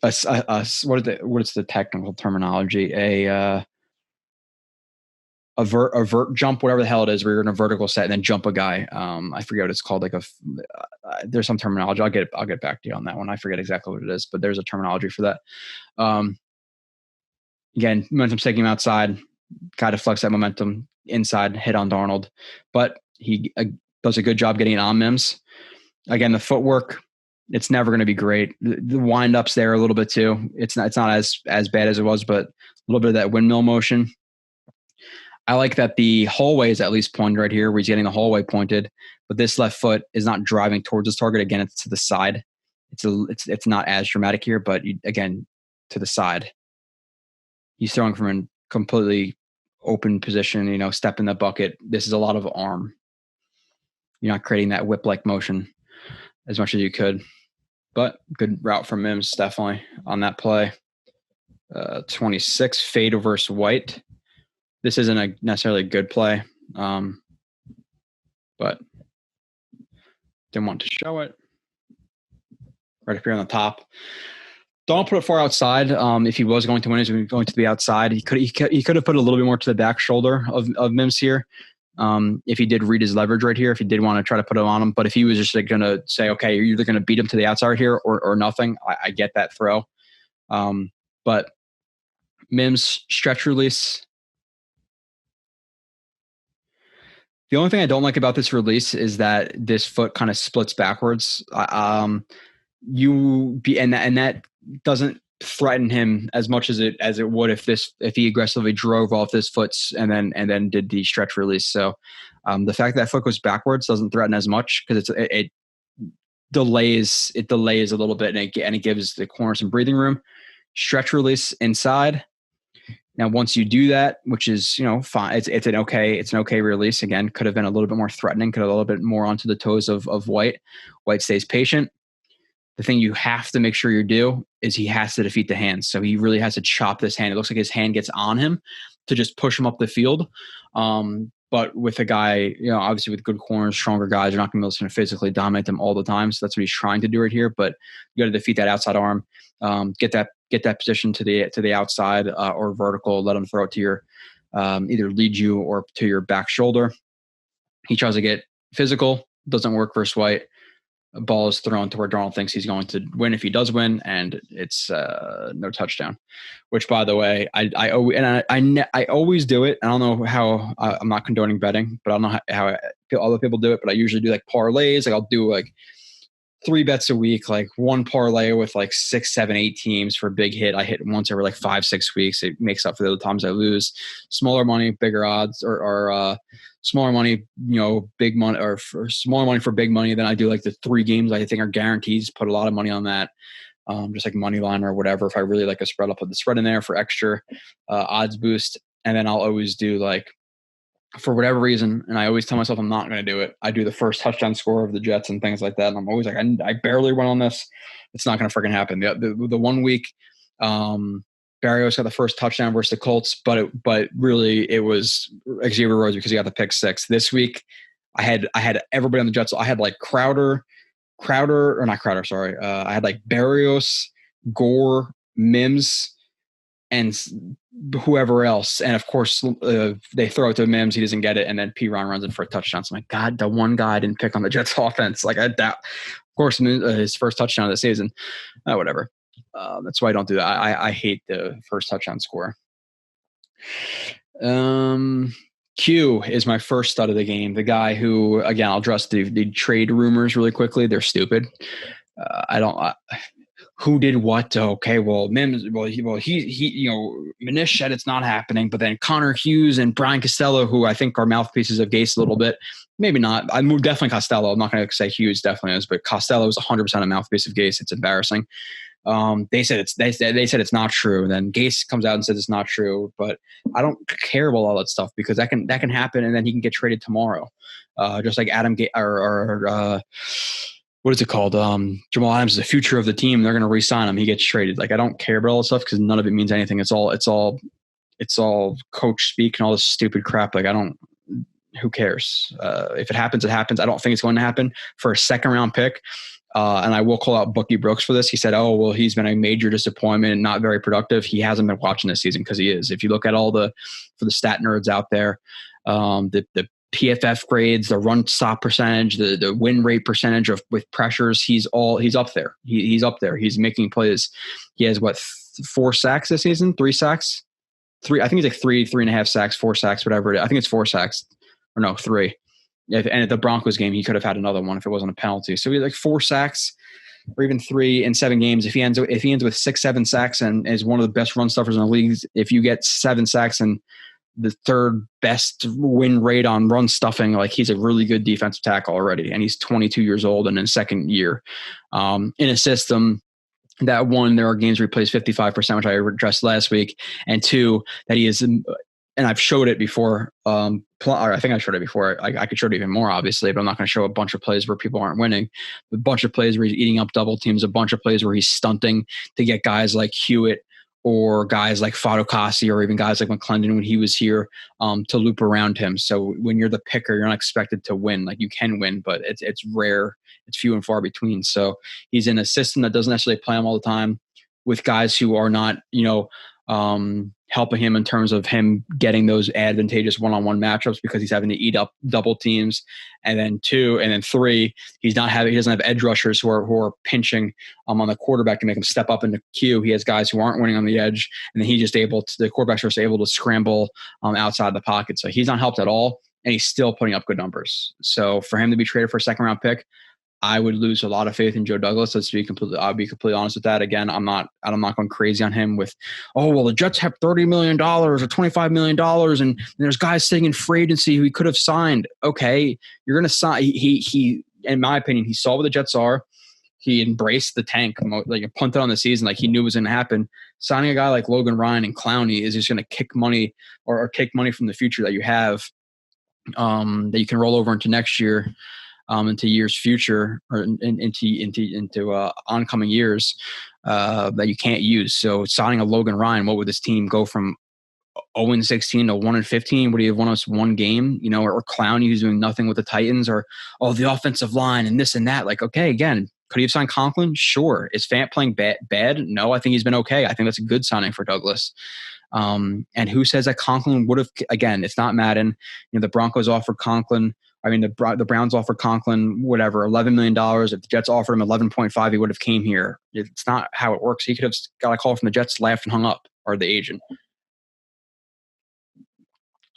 what is the technical terminology? A vert jump, whatever the hell it is, where you're in a vertical set and then jump a guy. I forget what it's called. Like there's some terminology. I'll get back to you on that one. I forget exactly what it is, but there's a terminology for that. Again, momentum's taking him outside. Guy deflects that momentum inside, hit on Darnold. But he does a good job getting it on Mims. Again, the footwork, it's never going to be great. The wind-up's there a little bit too. It's not as bad as it was, but a little bit of that windmill motion. I like that the hallway is at least pointed right here, where he's getting the hallway pointed. But this left foot is not driving towards his target. Again, it's to the side. It's not as dramatic here, but again, to the side. He's throwing from a completely open position, step in the bucket. This is a lot of arm. You're not creating that whip-like motion as much as you could. But good route from Mims, definitely, on that play. 26, fade versus White. This isn't necessarily a good play, but didn't want to show it. Right up here on the top. Don't put it far outside. If he was going to win, he's going to be outside. He could have put a little bit more to the back shoulder of Mims here. If he did read his leverage right here, if he did want to try to put it on him, but if he was just going to say, okay, you're either going to beat him to the outside here or nothing, I get that throw. But Mims stretch release. The only thing I don't like about this release is that this foot kind of splits backwards. And that doesn't threaten him as much as it would if he aggressively drove off this foot and then did the stretch release. So the fact that foot goes backwards doesn't threaten as much because it delays a little bit and it gives the corner some breathing room. Stretch release inside. Now, once you do that, which is, fine, it's an okay release. Again, could have been a little bit more threatening, could have a little bit more onto the toes of White. White stays patient. The thing you have to make sure you do is he has to defeat the hands. So he really has to chop this hand. It looks like his hand gets on him to just push him up the field. But with a guy, obviously with good corners, stronger guys, you're not going to be able to physically dominate them all the time. So that's what he's trying to do right here. But you got to defeat that outside arm, get that position to the outside or vertical. Let him throw it to your either lead you or to your back shoulder. He tries to get physical, doesn't work versus White. A ball is thrown to where Darnold thinks he's going to win if he does win, and it's no touchdown. Which, by the way, I always do it. I don't know how I'm not condoning betting, but I don't know how other people do it. But I usually do like parlays. Like I'll do like 3 bets a week, like one parlay with like 6, 7, 8 teams for a big hit. I hit once every like 5, 6 weeks. It makes up for the other times I lose. Smaller money, bigger odds, or smaller money, big money, or for smaller money for big money. Then I do like the 3 games I think are guarantees. Put a lot of money on that, just like money line or whatever. If I really like a spread, I'll put the spread in there for extra odds boost. And then I'll always do like, for whatever reason, and I always tell myself I'm not going to do it, I do the first touchdown score of the Jets and things like that. And I'm always like, I barely went on this. It's not going to freaking happen. The 1 week, Barrios got the first touchdown versus the Colts, but really it was Xavier Rhodes because he got the pick 6. This week, I had everybody on the Jets. I had like Crowder, or not Crowder, sorry. I had like Barrios, Gore, Mims, and whoever else. And of course, they throw it to Mims. He doesn't get it. And then Perine runs in for a touchdown. So I'm like, God, the one guy I didn't pick on the Jets offense. Like of course, his first touchdown of the season. Whatever. That's why I don't do that. I hate the first touchdown score. Q is my first stud of the game. The guy who, again, I'll address the trade rumors really quickly. They're stupid. Who did what? Okay, well, Mims, he Manish said it's not happening, but then Connor Hughes and Brian Costello, who I think are mouthpieces of Gase a little bit, maybe not. I moved definitely Costello. I'm not going to say Hughes definitely is, but Costello is 100% a mouthpiece of Gase. It's embarrassing. They said it's not true. Then Gase comes out and says it's not true, but I don't care about all that stuff because that can happen, and then he can get traded tomorrow, just like Adam what is it called? Jamal Adams is the future of the team. They're going to re-sign him. He gets traded. Like I don't care about all this stuff because none of it means anything. It's all coach speak and all this stupid crap. Like who cares? If it happens, it happens. I don't think it's going to happen for a 2nd round pick. And I will call out Bucky Brooks for this. He said, "Oh, well, he's been a major disappointment and not very productive." He hasn't been watching this season because he is. If you look at for the stat nerds out there, the PFF grades, the run stop percentage, the win rate percentage with pressures, he's up there. He's up there. He's making plays. He has 4 sacks this season, 3 sacks, 3. I think he's like 3.5 sacks, 4 sacks, whatever. I think it's 4 sacks, or no, 3. And at the Broncos game, he could have had another one if it wasn't a penalty. So he had like 4 sacks, or even 3 in 7 games. If he ends with 6, 7 sacks and is one of the best run stuffers in the league, if you get 7 sacks and the 3rd best win rate on run stuffing, like he's a really good defensive tackle already. And he's 22 years old and in 2nd year, in a system that, 1, there are games where he plays 55%, which I addressed last week. And 2, that he is, and I've showed it before. Or I think I showed it before. I could show it even more, obviously, but I'm not going to show a bunch of plays where people aren't winning. A bunch of plays where he's eating up double teams, a bunch of plays where he's stunting to get guys like Hewitt or guys like Fadokasi or even guys like McClendon when he was here to loop around him. So when you're the picker, you're not expected to win. Like you can win, but it's rare. It's few and far between. So he's in a system that doesn't necessarily play him all the time with guys who are not, helping him in terms of him getting those advantageous one-on-one matchups because he's having to eat up double teams. And then 2, and then 3, he doesn't have edge rushers who are pinching on the quarterback to make him step up into Q. He has guys who aren't winning on the edge, and then he's just the quarterbacks are just able to scramble outside the pocket. So he's not helped at all, and he's still putting up good numbers. So for him to be traded for a second round pick, I would lose a lot of faith in Joe Douglas. I'll be completely honest with that. Again, I'm not going crazy on him with, the Jets have $30 million or $25 million and there's guys sitting in free agency who he could have signed. Okay, you're going to sign. He, in my opinion, he saw what the Jets are. He embraced the tank, like punted on the season, like he knew it was going to happen. Signing a guy like Logan Ryan and Clowney is just going to kick money or take money from the future that you have that you can roll over into next year. Into years future or into oncoming years that you can't use. So signing a Logan Ryan, what would this team go from 0-16 to 1-15? Would he have won us one game? Or Clowney who's doing nothing with the Titans, or the offensive line and this and that. Like, okay, again, could he have signed Conklin? Sure. Is Fant playing bad? No, I think he's been okay. I think that's a good signing for Douglas. And who says that Conklin would have? Again, it's not Madden. The Broncos offered Conklin. The Browns offered Conklin, whatever, $11 million. If the Jets offered him 11.5, he would have came here. It's not how it works. He could have got a call from the Jets, laughed and hung up, or the agent.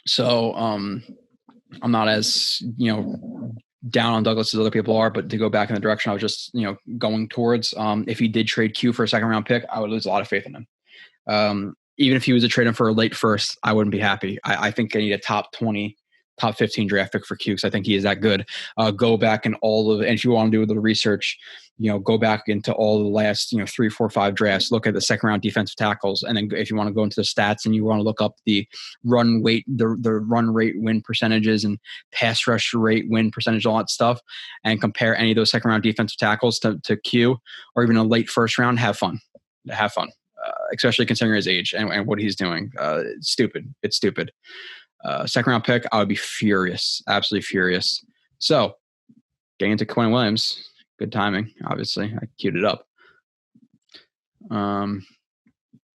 So I'm not as, down on Douglas as other people are, but to go back in the direction I was just, going towards, if he did trade Q for a second round pick, I would lose a lot of faith in him. Even if he was to trade him for a late first, I wouldn't be happy. I think I need a top 20, top 15 draft pick for Q because I think he is that good. Go back and if you want to do a little research, go back into all the last, 3, 4, 5 drafts, look at the second round defensive tackles. And then if you want to go into the stats and you want to look up the run rate win percentages and pass rush rate win percentage, all that stuff, and compare any of those second round defensive tackles to Q or even a late first round, have fun. Especially considering his age and what he's doing. It's stupid. Second round pick, I would be furious, absolutely furious. So, getting into Quinnen Williams, good timing. Obviously, I queued it up.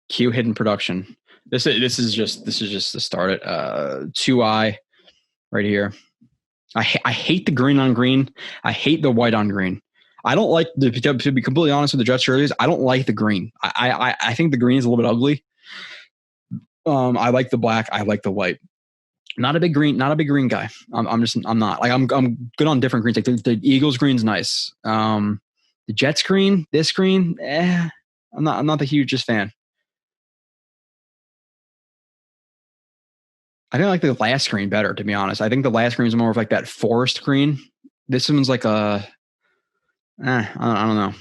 Q hidden production. This is just to start it. 2i right here. I hate the green on green. I hate the white on green. I don't like to be completely honest with the Jets jerseys. I don't like the green. I think the green is a little bit ugly. I like the black. I like the white. Not a big green guy. I'm not. Like I'm good on different greens. Like the Eagles green's nice. The Jets green, this green, I'm not the hugest fan. I think I like the last green better, to be honest. I think the last green is more of like that forest green. This one's like I don't know.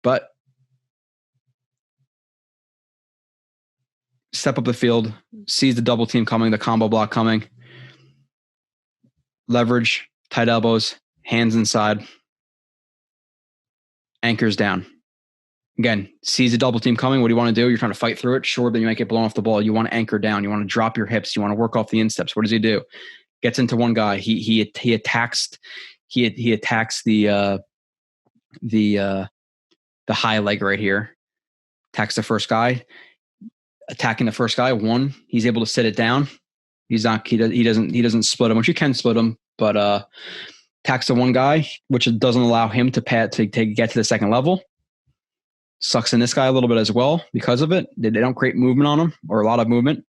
But step up the field, sees the double team coming, the combo block coming, leverage, tight elbows, hands inside, anchors down. Again, sees the double team coming. What do you want to do? You're trying to fight through it. Sure, then you might get blown off the ball. You want to anchor down. You want to drop your hips. You want to work off the insteps. What does he do? Gets into one guy. He attacks the high leg right here. Attacks the first guy. Attacking the first guy, one, he's able to sit it down. He doesn't split him, which you can split him, but attacks the one guy, which doesn't allow him to get to the second level. Sucks in this guy a little bit as well because of it. They don't create movement on him or a lot of movement.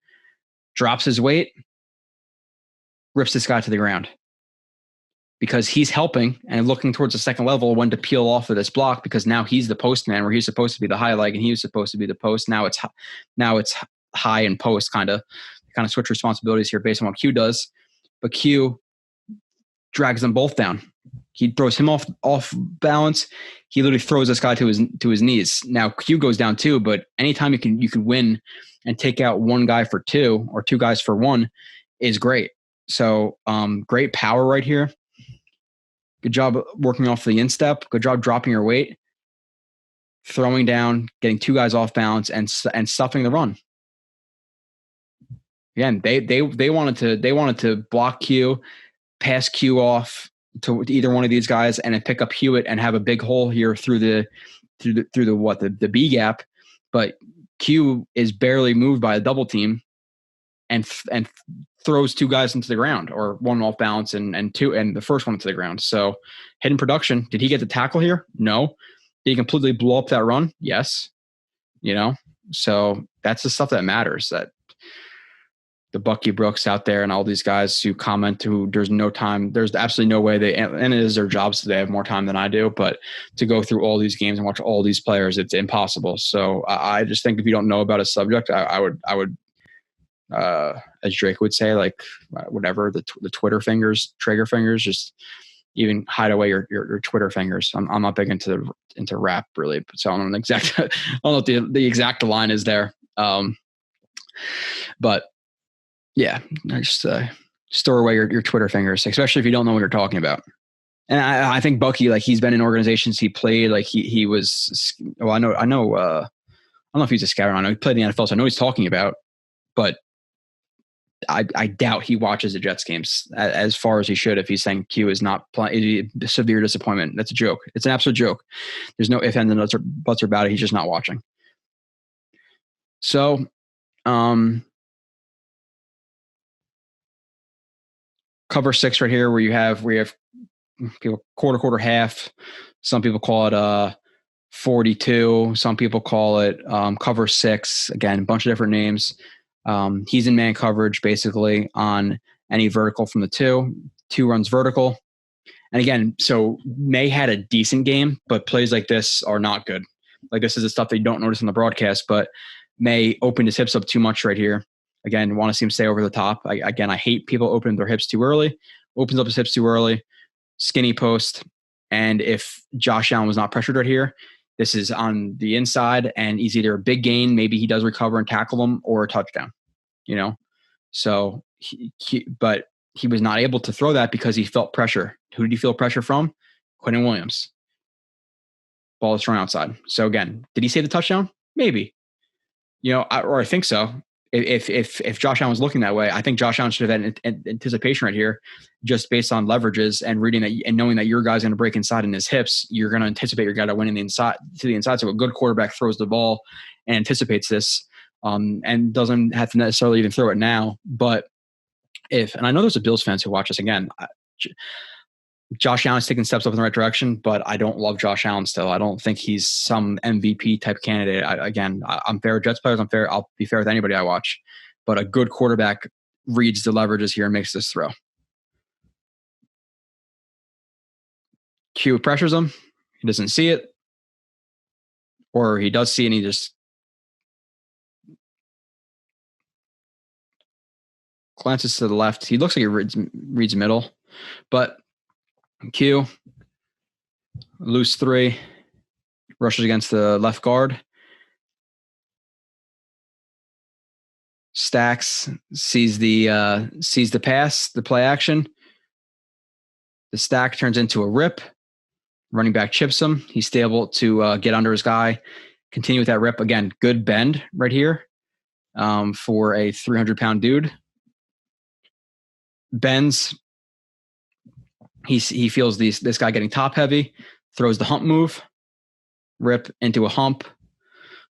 Drops his weight, rips this guy to the ground. Because he's helping and looking towards the second level when to peel off of this block, because now he's the post man where he's supposed to be the high leg and he was supposed to be the post. Now it's high and post kind of switch responsibilities here based on what Q does. But Q drags them both down. He throws him off balance. He literally throws this guy to his knees. Now Q goes down too, but anytime you can win and take out one guy for two or two guys for one is great. So great power right here. Good job working off the instep. Good job dropping your weight, throwing down, getting two guys off balance, and stuffing the run. Again, they wanted to block Q, pass Q off to either one of these guys, and then pick up Hewitt and have a big hole here through the B gap. But Q is barely moved by a double team and throws two guys into the ground, or one off balance and the first one into the ground. So hidden production. Did he get the tackle here? No. Did he completely blow up that run? Yes. So that's the stuff that matters, that the Bucky Brooks out there and all these guys who comment who there's absolutely no way and it is their jobs, so they have more time than I do, but to go through all these games and watch all these players, it's impossible. So I just think if you don't know about a subject, I would as Drake would say, like whatever, the Twitter fingers, trigger fingers, just even hide away your Twitter fingers. I'm not big into rap really, so I don't know I don't know what the exact line is there. But yeah, just store away your Twitter fingers, especially if you don't know what you're talking about. And I think Bucky, like, he's been in organizations he played, like he was. Well, I don't know if he's a scout. I know he played in the NFL, so I know he's talking about. But I doubt he watches the Jets games as far as he should if he's saying Q is not playing. Severe disappointment. That's a joke. It's an absolute joke. There's no ifs, ands, and buts about it. He's just not watching. So, cover 6 right here, where you have people quarter, half. Some people call it 42. Some people call it cover 6. Again, a bunch of different names. He's in man coverage basically on any vertical from the 2 runs vertical. And again, so May had a decent game, but plays like this are not good. Like, this is the stuff that you don't notice in the broadcast, but May opened his hips up too much right here. Again, want to see him stay over the top. I hate people opening their hips too early. Opens up his hips too early. Skinny post. And if Josh Allen was not pressured right here, this is on the inside, and he's either a big gain, maybe he does recover and tackle him, or a touchdown, So, but he was not able to throw that because he felt pressure. Who did he feel pressure from? Quinnen Williams. Ball is thrown outside. So again, did he save the touchdown? Maybe. I think so. If Josh Allen was looking that way, I think Josh Allen should have had an anticipation right here, just based on leverages and reading that and knowing that your guy's going to break inside in his hips. You're going to anticipate your guy to win in the inside to the inside. So a good quarterback throws the ball and anticipates this, and doesn't have to necessarily even throw it now. But and I know there's a Bills fans who watch this again. Josh Allen's taking steps up in the right direction, but I don't love Josh Allen still. I don't think he's some MVP type candidate. I'm fair with Jets players. I'll be fair with anybody I watch. But a good quarterback reads the leverages here and makes this throw. Q pressures him. He doesn't see it. Or he does see it and he just glances to the left. He looks like he reads middle. But Q, loose 3, rushes against the left guard. Stacks, sees the pass, the play action. The stack turns into a rip. Running back chips him. He's able to get under his guy. Continue with that rip. Again, good bend right here for a 300-pound dude. Bends. He feels this guy getting top heavy, throws the hump move, rip into a hump,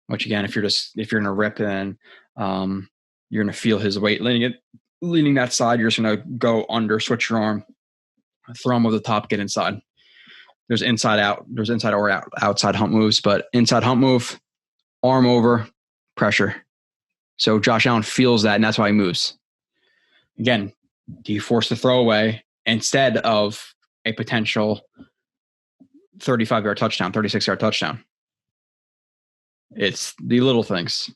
which again, if you're in a rip, then you're going to feel his weight leaning that side. You're just going to go under, switch your arm, throw him over the top, get inside. There's inside or outside hump moves, but inside hump move, arm over, pressure. So Josh Allen feels that, and that's why he moves. Again, do you force the throwaway instead of a potential 35-yard touchdown, 36-yard touchdown? It's the little things.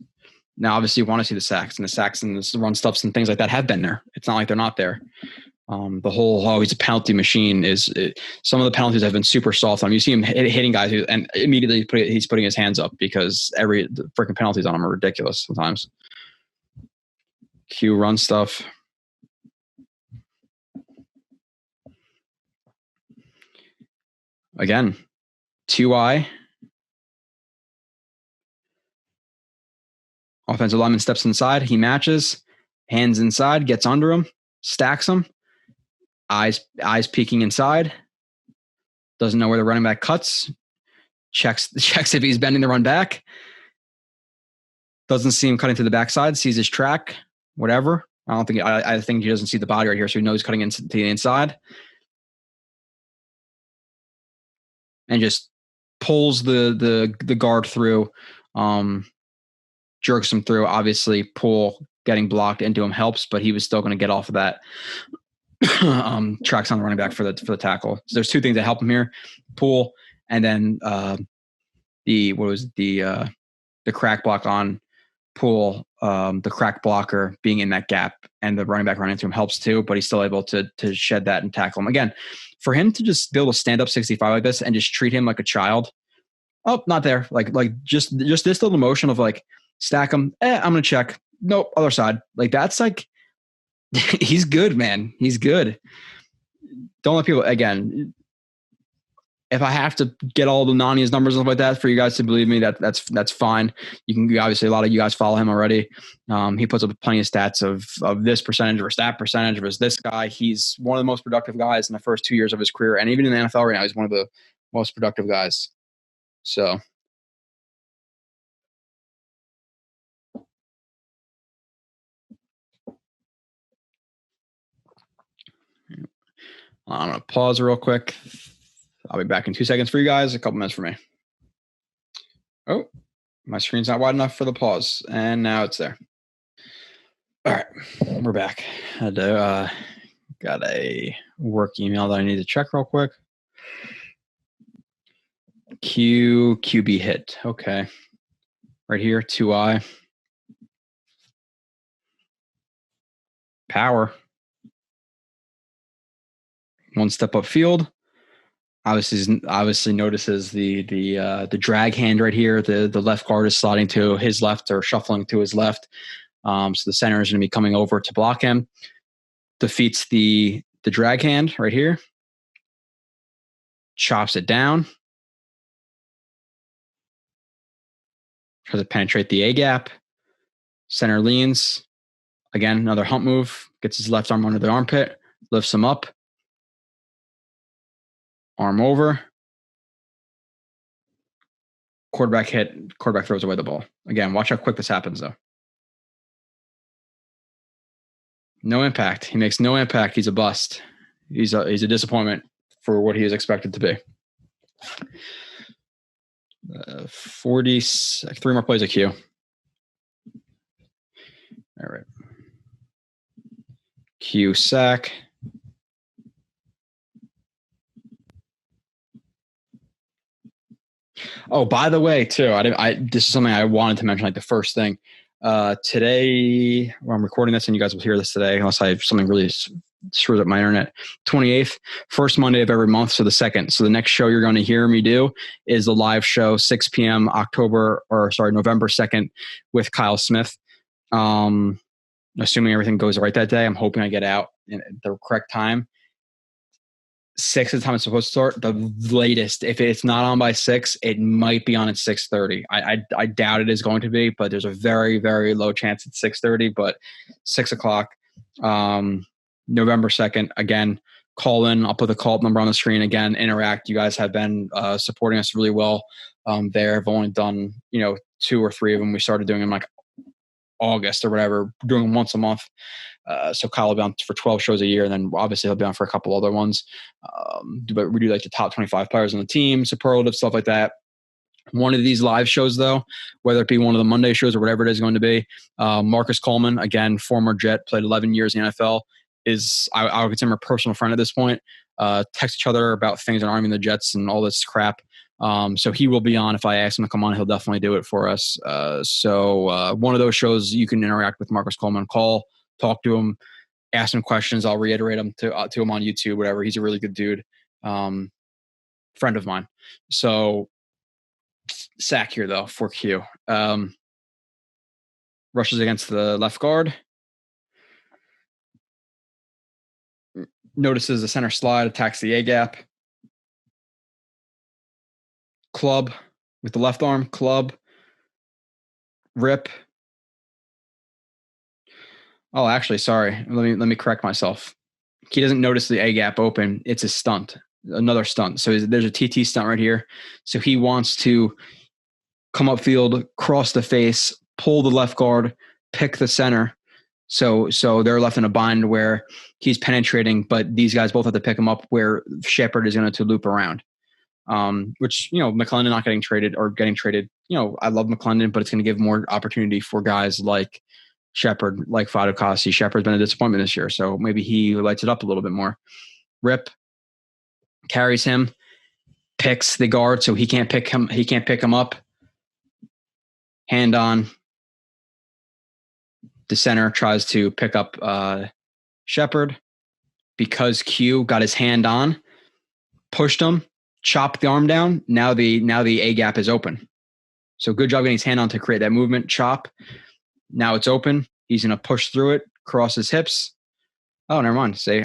Now, obviously, you want to see the sacks, and the run stuffs and things like that have been there. It's not like they're not there. The whole, he's a penalty machine some of the penalties have been super soft on him. You see him hitting guys and immediately he's putting his hands up because the freaking penalties on him are ridiculous sometimes. Q run stuff. Again, 2-eye. Offensive lineman steps inside. He matches. Hands inside. Gets under him. Stacks him. Eyes peeking inside. Doesn't know where the running back cuts. Checks if he's bending the run back. Doesn't see him cutting to the backside, sees his track, whatever. I think he doesn't see the body right here, so he knows he's cutting into the inside. And just pulls the guard through, jerks him through. Obviously, pull getting blocked into him helps, but he was still going to get off of that. Tracks on the running back for the tackle. So there's two things that help him here: pull, and then the crack block on pull. The crack blocker being in that gap, and the running back running into him helps too. But he's still able to shed that and tackle him again. For him to just be able to stand up 65 like this and just treat him like a child. Oh, not there. Like just this little motion of like stack him. I'm gonna check. Nope, other side. Like that's like he's good, man. He's good. Don't let people again. If I have to get all the Nania's numbers and stuff like that for you guys to believe me, that's fine. You can obviously a lot of you guys follow him already. He puts up plenty of stats of this percentage versus that percentage versus this guy. He's one of the most productive guys in the first 2 years of his career, and even in the NFL right now, he's one of the most productive guys. So. I'm going to pause real quick. I'll be back in 2 seconds for you guys, a couple minutes for me. Oh, my screen's not wide enough for the pause, and now it's there. All right, we're back. Got a work email that I need to check real quick. QB hit. Okay. Right here, 2I. Power. One step up field. Obviously notices the drag hand right here. The left guard is sliding to his left or shuffling to his left. So the center is going to be coming over to block him. Defeats the drag hand right here. Chops it down. Tries to penetrate the A gap. Center leans. Again, another hump move. Gets his left arm under the armpit. Lifts him up. Arm over. Quarterback hit. Quarterback throws away the ball. Again, watch how quick this happens, though. No impact. He makes no impact. He's a bust. He's a disappointment for what he is expected to be. 3 more plays of Q. All right. Q sack. Oh, by the way, too, this is something I wanted to mention, like the first thing. Today, when I'm recording this, and you guys will hear this today, unless I have something really screws up my internet, 28th, first Monday of every month, so the 2nd. So the next show you're going to hear me do is the live show, 6 p.m. November 2nd with Kyle Smith. Assuming everything goes right that day, I'm hoping I get out in the correct time. 6 is the time it's supposed to start. The latest, if it's not on by 6, it might be on at 6:30. I doubt it is going to be, but there's a very, very low chance it's 6:30. But 6 o'clock, November 2nd. Again, call in. I'll put the call number on the screen. Again, interact. You guys have been supporting us really well there. I've only done 2 or 3 of them. We started doing them like August or whatever, doing them once a month. So Kyle will be on for 12 shows a year, and then obviously he'll be on for a couple other ones. But we do like the top 25 players on the team, superlative, stuff like that. One of these live shows, though, whether it be one of the Monday shows or whatever it is going to be, Marcus Coleman, again, former Jet, played 11 years in the NFL, is I would consider him a personal friend at this point. Text each other about things that aren't even the Jets and all this crap. So he will be on. If I ask him to come on, he'll definitely do it for us. So one of those shows you can interact with Marcus Coleman, call, talk to him, ask him questions. I'll reiterate them to him on YouTube, whatever. He's a really good dude, friend of mine. So sack here though for Q. Rushes against the left guard. Notices the center slide, attacks the A gap. Club with the left arm, club, rip. Oh, actually, sorry. Let me correct myself. He doesn't notice the A gap open. It's a stunt, another stunt. So there's a TT stunt right here. So he wants to come upfield, cross the face, pull the left guard, pick the center. So they're left in a bind where he's penetrating, but these guys both have to pick him up where Shepard is going to loop around. Which, McClendon not getting traded or getting traded. I love McClendon, but it's going to give more opportunity for guys like Shepard, like Fadukasi. Shepard's been a disappointment this year, so maybe he lights it up a little bit more. Rip carries him, picks the guard, so he can't pick him. He can't pick him up. Hand on. The center tries to pick up Shepard because Q got his hand on, pushed him, chopped the arm down. Now the A gap is open. So good job getting his hand on to create that movement. Chop. Now it's open. He's going to push through it, cross his hips. Oh, never mind. Say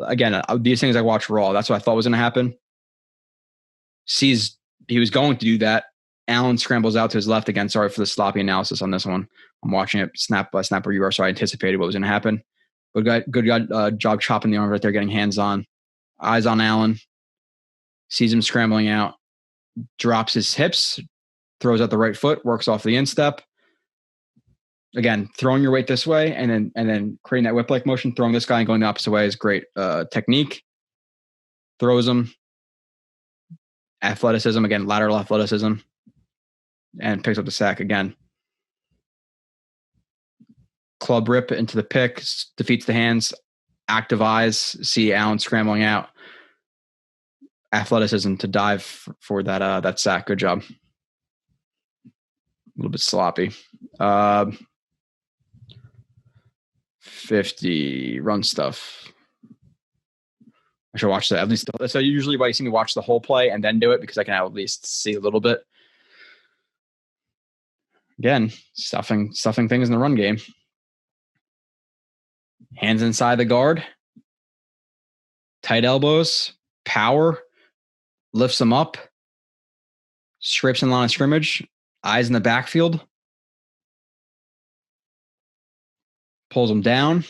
again, these things I watch raw. That's what I thought was going to happen. Sees he was going to do that. Allen scrambles out to his left again. Sorry for the sloppy analysis on this one. I'm watching it snap by snap where you are, so I anticipated what was going to happen. But good job chopping the arm right there, getting hands on. Eyes on Allen. Sees him scrambling out. Drops his hips. Throws out the right foot. Works off the instep. Again, throwing your weight this way and then creating that whip-like motion, throwing this guy and going the opposite way is great technique. Throws him. Athleticism, again, lateral athleticism. And picks up the sack again. Club rip into the pick, defeats the hands, active eyes, see Allen scrambling out. Athleticism to dive for that sack. Good job. A little bit sloppy. 50 run stuff. I should watch that at least. So usually why you see me watch the whole play and then do it because I can at least see a little bit. Again, stuffing things in the run game. Hands inside the guard. Tight elbows. Power. Lifts them up. Scrapes in line of scrimmage. Eyes in the backfield. Pulls them down.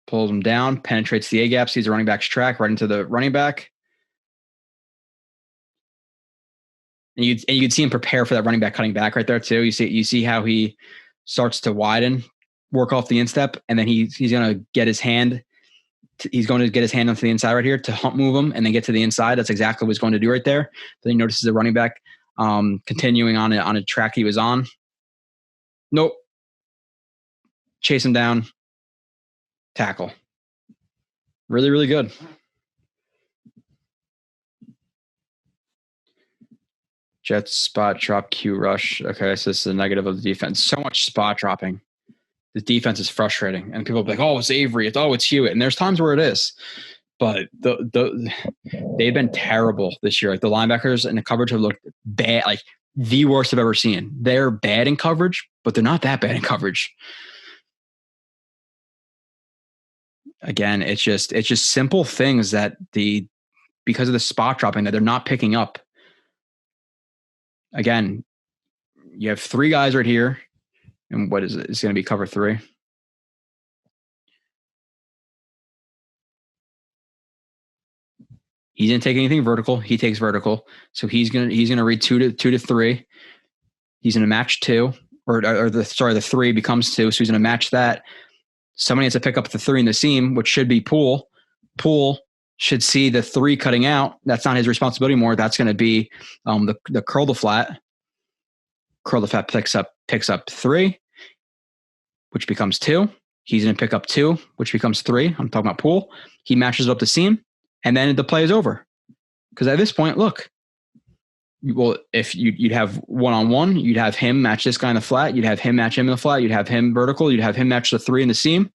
Pulls them down. Penetrates the A-gap. Sees the running back's track right into the running back. And you could see him prepare for that running back cutting back right there too. You see how he starts to widen, work off the instep, and then he's going to get his hand. He's going to get his hand onto the inside right here to hump move him and then get to the inside. That's exactly what he's going to do right there. Then he notices the running back continuing on a track he was on. Nope. Chase him down. Tackle. Really, really good. Jets spot drop Q rush. Okay, so this is a negative of the defense. So much spot dropping. The defense is frustrating, and people will be like, "Oh, it's Avery. It's Hewitt." And there's times where it is, but they've been terrible this year. Like the linebackers and the coverage have looked bad, like the worst I've ever seen. They're bad in coverage, but they're not that bad in coverage. Again, it's just simple things that because of the spot dropping that they're not picking up. Again, you have three guys right here. And what is it? It's going to be cover 3. He didn't take anything vertical. He takes vertical. So he's gonna read 2 to 3. He's going to match 2, the 3 becomes 2. So he's going to match that. Somebody has to pick up the 3 in the seam, which should be Poole. Poole should see the 3 cutting out. That's not his responsibility anymore. That's going to be the curl the flat. Curl the flat picks up 3, which becomes 2. He's going to pick up 2, which becomes 3. I'm talking about Poole. He matches up the seam, and then the play is over. Because at this point, look, well, if you'd have one-on-one, you'd have him match this guy in the flat. You'd have him match him in the flat. You'd have him vertical. You'd have him match the 3 in the seam.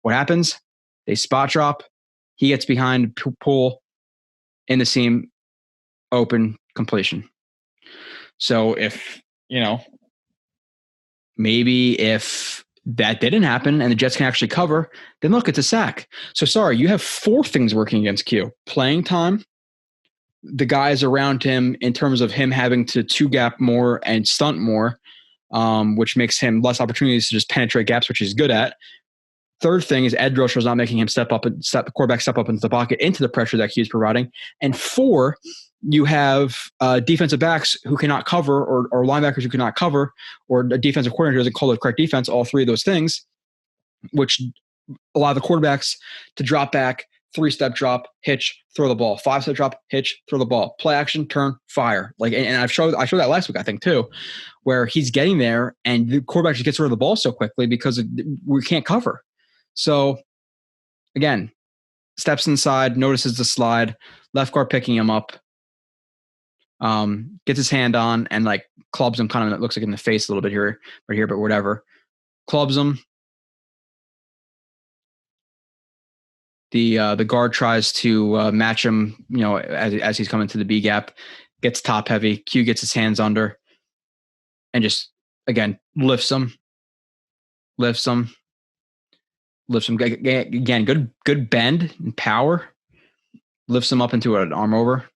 What happens? They spot drop. He gets behind Poole in the seam, open completion. So if maybe if that didn't happen and the Jets can actually cover, then look, it's a sack. So sorry, you have 4 things working against Q. Playing time, the guys around him in terms of him having to 2-gap more and stunt more, which makes him less opportunities to just penetrate gaps, which he's good at. Third thing is edge rushers not making him the quarterback step up into the pocket, into the pressure that Q's providing. And 4, you have defensive backs who cannot cover, or linebackers who cannot cover, or a defensive coordinator doesn't call the correct defense, all three of those things, which allow the quarterbacks to drop back, 3-step drop, hitch, throw the ball, 5-step drop, hitch, throw the ball, play action, turn, fire. Like, and I showed that last week, I think too, where he's getting there and the quarterback just gets rid of the ball so quickly because we can't cover. So again, steps inside, notices the slide, left guard picking him up, gets his hand on and like clubs him, kind of, it looks like in the face a little bit here, right here, but whatever. Clubs him. The guard tries to match him, as he's coming to the B gap, gets top heavy. Q gets his hands under and just, again, lifts him. Again, good bend and power. Lifts him up into an arm over.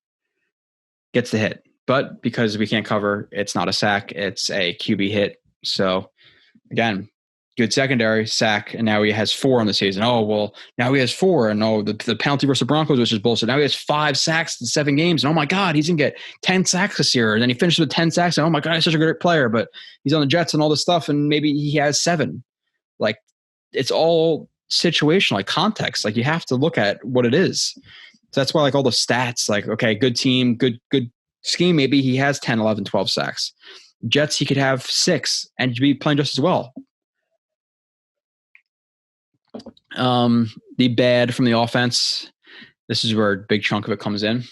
Gets the hit. But because we can't cover, it's not a sack. It's a QB hit. So, again, good secondary, sack, and now he has 4 on the season. Oh, well, now he has 4. And the penalty versus the Broncos, which is bullshit. Now he has 5 sacks in 7 games. And oh, my God, he's going to get 10 sacks this year. And then he finishes with 10 sacks. And oh, my God, he's such a great player. But he's on the Jets and all this stuff, and maybe he has 7. Like, it's all situational, like context. Like, you have to look at what it is. So that's why, like, all the stats, like, okay, good team, good scheme, maybe he has 10, 11, 12 sacks. Jets, he could have 6 and be playing just as well. The bad from the offense, this is where a big chunk of it comes in.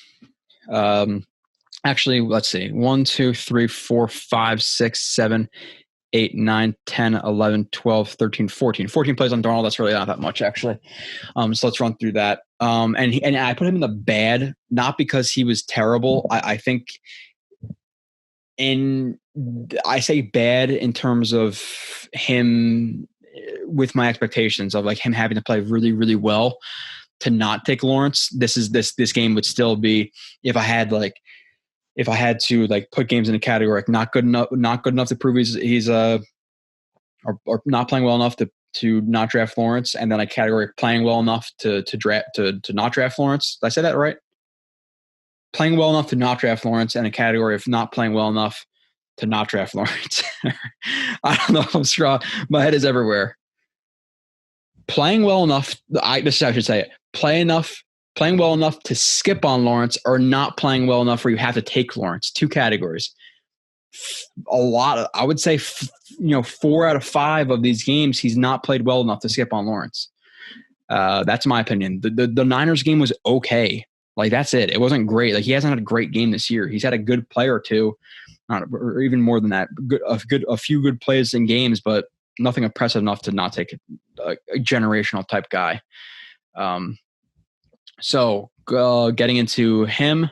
Actually, let's see. 1, 2, 3, 4, 5, 6, 7, 8, 9, 10, 11, 12, 13, 14. 14 plays on Darnold. That's really not that much, actually. So let's run through that. And I put him in the bad, not because he was terrible. I think I say bad in terms of him with my expectations of like him having to play really, really well to not take Lawrence. This game would still be, if I had to like put games in a category, like not good enough to prove he's or not playing well enough to not draft Lawrence, and then a category playing well enough to not draft Lawrence. Did I say that right? Playing well enough to not draft Lawrence, and a category of not playing well enough to not draft Lawrence. I don't know if I'm strong. My head is everywhere. Playing well enough, this is how I should say it. Playing well enough to skip on Lawrence, or not playing well enough where you have to take Lawrence. 2 categories. I would say 4 out of 5 of these games, he's not played well enough to skip on Lawrence. That's my opinion. The Niners game was okay. Like, that's it. It wasn't great. Like, he hasn't had a great game this year. He's had a good play or two, or even more than that. A few good plays in games, but nothing impressive enough to not take a generational type guy. So getting into him,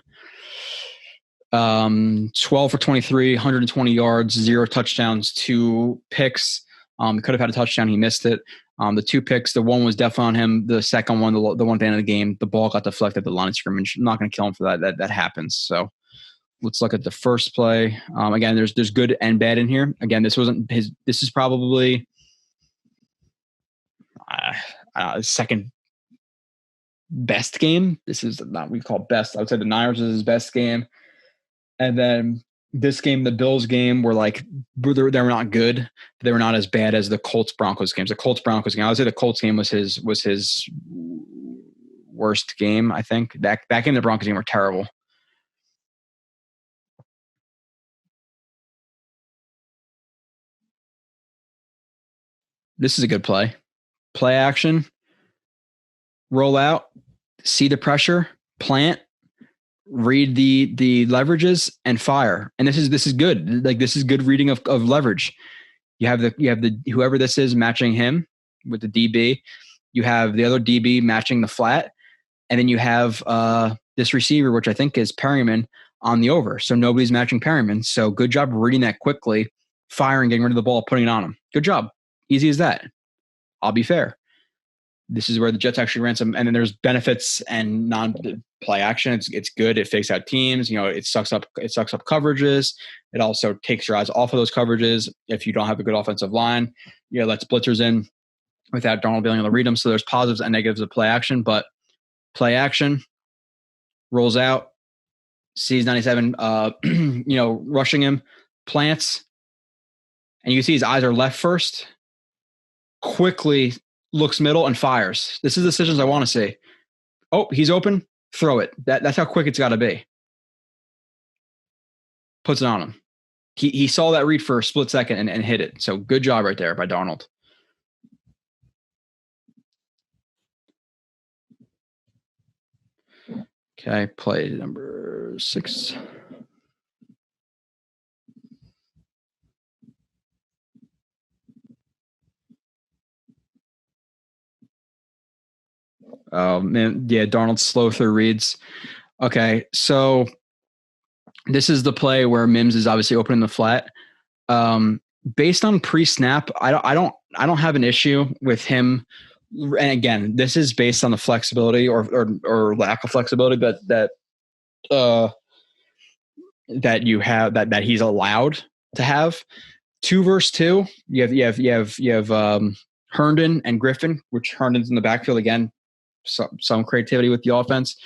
12 for 23, 120 yards, 0 touchdowns, 2 picks. He could have had a touchdown. He missed it. The 2 picks, the one was definitely on him. The second one, the one at the end of the game, the ball got deflected at the line of scrimmage. I'm not going to kill him for that. That happens. So let's look at the first play. Again, there's good and bad in here. Again, this is probably his second best game. This is not what we call best. I would say the Niners is his best game. And then this game, the Bills game, were like, they were not good. They were not as bad as the Colts-Broncos games. The Colts-Broncos game, I would say the Colts game was his worst game, I think. That game, the Broncos game, were terrible. This is a good play. Play action, roll out, see the pressure, plant, read the leverages, and fire. And this is good. Like, this is good reading of leverage. You have the whoever this is matching him with the DB. You have the other DB matching the flat, and then you have this receiver, which I think is Perine, on the over. So nobody's matching Perine. So good job reading that quickly, firing, getting rid of the ball, putting it on him. Good job. Easy as that. I'll be fair. This is where the Jets actually ran some, and then there's benefits and non-play action. It's good. It fakes out teams. It sucks up coverages. It also takes your eyes off of those coverages. If you don't have a good offensive line, lets blitzers in without Darnold being able to read them. So there's positives and negatives of play action, but play action rolls out, sees 97, rushing him, plants, and you can see his eyes are left first, quickly looks middle and fires. This is the decisions I want to see. Oh, he's open, throw it. That's how quick it's got to be. Puts it on him. He saw that read for a split second and hit it. So good job right there by Darnold. Okay, play number 6. Oh, man. Yeah, Darnold slow through reads. Okay, so this is the play where Mims is obviously opening the flat. Based on pre-snap, I don't have an issue with him. And again, this is based on the flexibility or lack of flexibility that you have that he's allowed to have. 2 versus 2. You have Herndon and Griffin, which Herndon's in the backfield again. Some creativity with the offense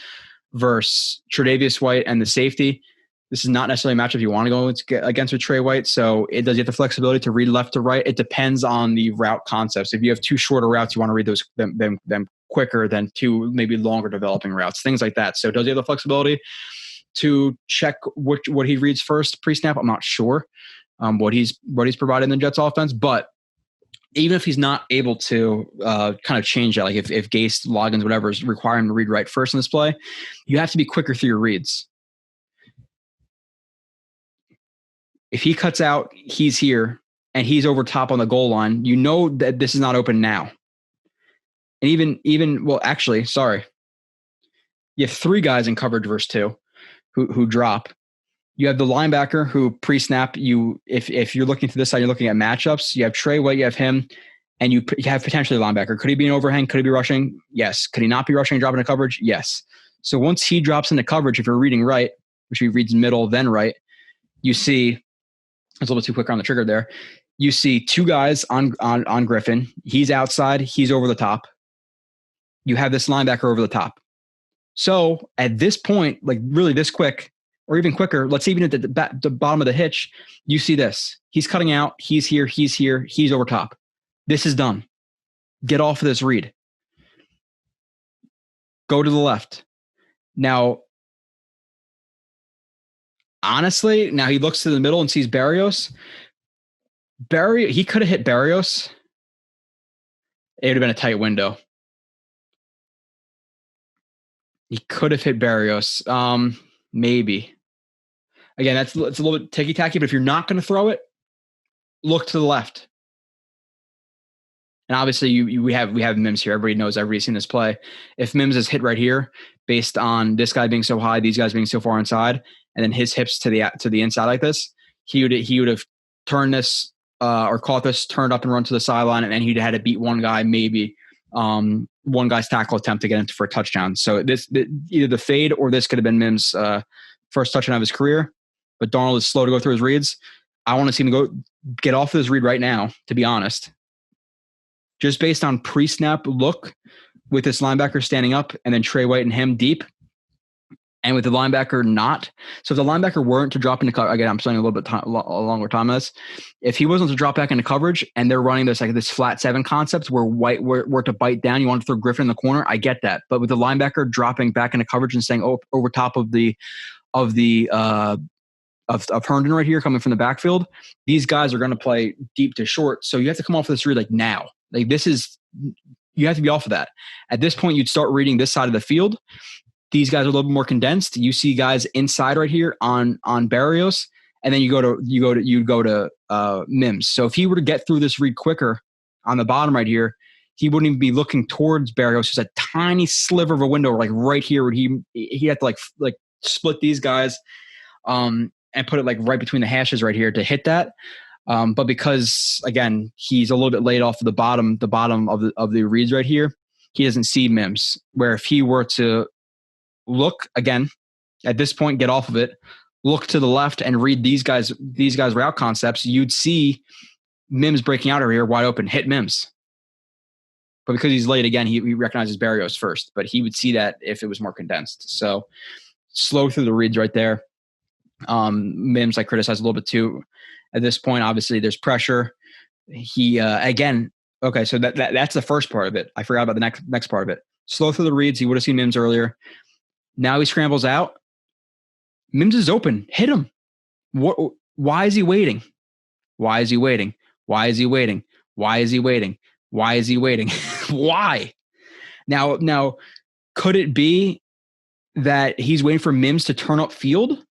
versus Tre'Davious White and the safety. This is not necessarily a matchup you want to go against with Trey White, so it does get the flexibility to read left to right. It depends on the route concepts. If you have 2 shorter routes, you want to read them quicker than 2 maybe longer developing routes, things like that. So does he have the flexibility to check what he reads first pre-snap? I'm not sure what he's provided in the Jets offense, but even if he's not able to kind of change that, like if Gase, logins, whatever is requiring him to read right first in this play, you have to be quicker through your reads. If he cuts out, he's here, and he's over top on the goal line, you know that this is not open now. And actually, you have 3 guys in coverage versus 2 who drop. You have the linebacker who pre-snap, if you're looking to this side, you're looking at matchups. You have Trey White, you have him, and you have potentially a linebacker. Could he be an overhang? Could he be rushing? Yes. Could he not be rushing and dropping into coverage? Yes. So once he drops into coverage, if you're reading right, which he reads middle, then right, you see – it's a little bit too quick on the trigger there. You see 2 guys on Griffin. He's outside. He's over the top. You have this linebacker over the top. So at this point, like really this quick or even quicker, let's even at the bottom of the hitch, you see this. He's cutting out. He's here. He's over top. This is done. Get off of this read. Go to the left. Now, honestly, now he looks to the middle and sees Berrios. He could have hit Berrios. It would have been a tight window. He could have hit Berrios. Maybe. Again, it's a little bit ticky-tacky, but if you're not going to throw it, look to the left. And obviously, we have Mims here. Everybody knows. Everybody's seen this play. If Mims is hit right here, based on this guy being so high, these guys being so far inside, and then his hips to the inside like this, he would have turned this or caught this, turned up and run to the sideline, and then he'd had to beat one guy, maybe one guy's tackle attempt to get into for a touchdown. So either the fade or this could have been Mims' first touchdown of his career. But Darnold is slow to go through his reads. I want to see him get off of his read right now, to be honest. Just based on pre-snap look with this linebacker standing up and then Trey White and him deep, and with the linebacker not. So if the linebacker weren't to drop into coverage, again, I'm spending a little bit longer time on this. If he wasn't to drop back into coverage and they're running this flat 7 concept where White were to bite down, you want to throw Griffin in the corner, I get that. But with the linebacker dropping back into coverage and staying over top of Herndon right here coming from the backfield, these guys are going to play deep to short. So you have to come off of this read like now. Like you have to be off of that. At this point, you'd start reading this side of the field. These guys are a little bit more condensed. You see guys inside right here on Berrios, and then you go to Mims. So if he were to get through this read quicker on the bottom right here, he wouldn't even be looking towards Berrios. There's a tiny sliver of a window, like right here, where he had to like split these guys, and put it like right between the hashes right here to hit that. But because again, he's a little bit laid off of the bottom of the reads right here, he doesn't see Mims. Where if he were to look again at this point, get off of it, look to the left and read these guys route concepts, you'd see Mims breaking out over here wide open, hit Mims. But because he's late again, he recognizes Berrios first, but he would see that if it was more condensed. So slow through the reads right there. Mims I criticized a little bit too. At this point, obviously there's pressure. He again, okay, so that's the first part of it. I forgot about the next part of it. Slow through the reads. He would have seen Mims earlier. Now he scrambles out. Mims is open. Hit him. What? Why is he waiting? Why is he waiting? Why is he waiting? Why is he waiting? Why is he waiting? Why? Now, could it be that he's waiting for Mims to turn up field?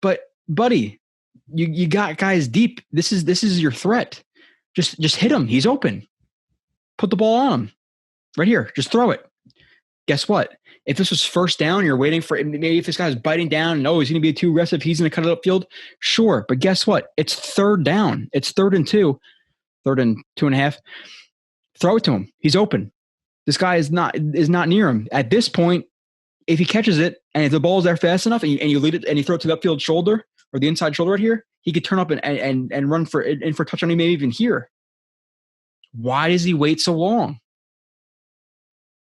But buddy, you got guys deep. This is your threat. Just hit him. He's open. Put the ball on him. Right here. Just throw it. Guess what? If this was first down, you're waiting for maybe if this guy's biting down and he's going to be too aggressive, he's going to cut it upfield. Sure. But guess what? It's third down. It's 3rd and 2, 3rd and 2.5. Throw it to him. He's open. This guy is not near him. At this point, if he catches it and if the ball is there fast enough and you lead it and you throw it to the upfield shoulder or the inside shoulder right here, he could turn up and run for a touchdown. He may even here. Why does he wait so long?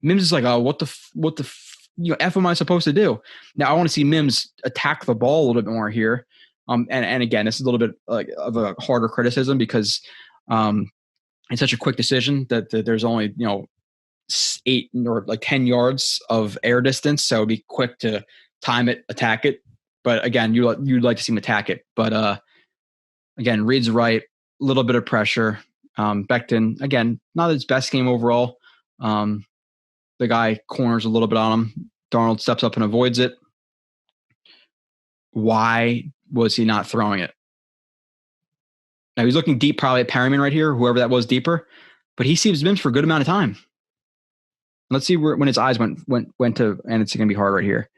Mims is like, oh, what the F am I supposed to do? Now I want to see Mims attack the ball a little bit more here. And again, this is a little bit like of a harder criticism because it's such a quick decision that there's only 8 or like 10 yards of air distance, so it'd be quick to time it, attack it. But again, you'd like to see him attack it. But again, reads right, a little bit of pressure. Becton, again, not his best game overall. The guy corners a little bit on him. Darnold steps up and avoids it. Why was he not throwing it? Now he's looking deep probably at Perine right here, whoever that was deeper. But he sees Mims for a good amount of time. Let's see when his eyes went to, and it's going to be hard right here.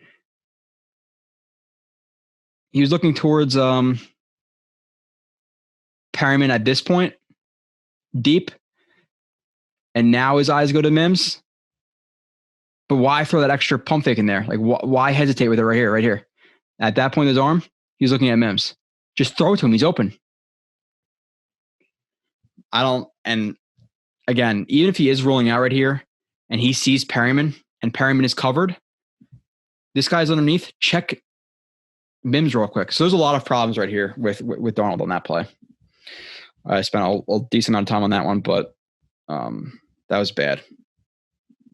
He was looking towards Perine at this point, deep. And now his eyes go to Mims. But why throw that extra pump fake in there? Like, why hesitate with it right here, right here? At that point, his arm, he's looking at Mims. Just throw it to him. He's open. And again, even if he is rolling out right here and he sees Perine and Perine is covered, this guy's underneath, check Mims real quick. So there's a lot of problems right here with Darnold on that play. I spent a decent amount of time on that one, but that was bad.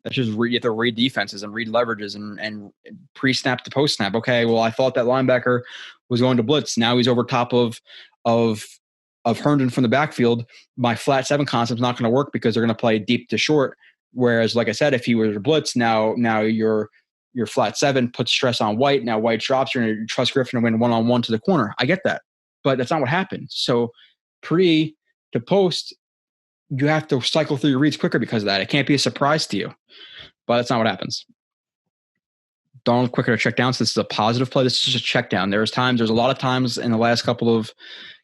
That's just you have to read defenses and read leverages and pre-snap to post-snap. Okay, well, I thought that linebacker was going to blitz. Now he's over top of Herndon from the backfield. My flat 7 concept's not going to work because they're going to play deep to short. Whereas, like I said, if he was a blitz, now your flat 7 puts stress on White. Now White drops. You're going to trust Griffin to win one-on-one to the corner. I get that, but that's not what happened. So pre to post, you have to cycle through your reads quicker because of that. It can't be a surprise to you, but that's not what happens. Darnold quicker to check down. So this is a positive play. This is just a check down. There's a lot of times in the last couple of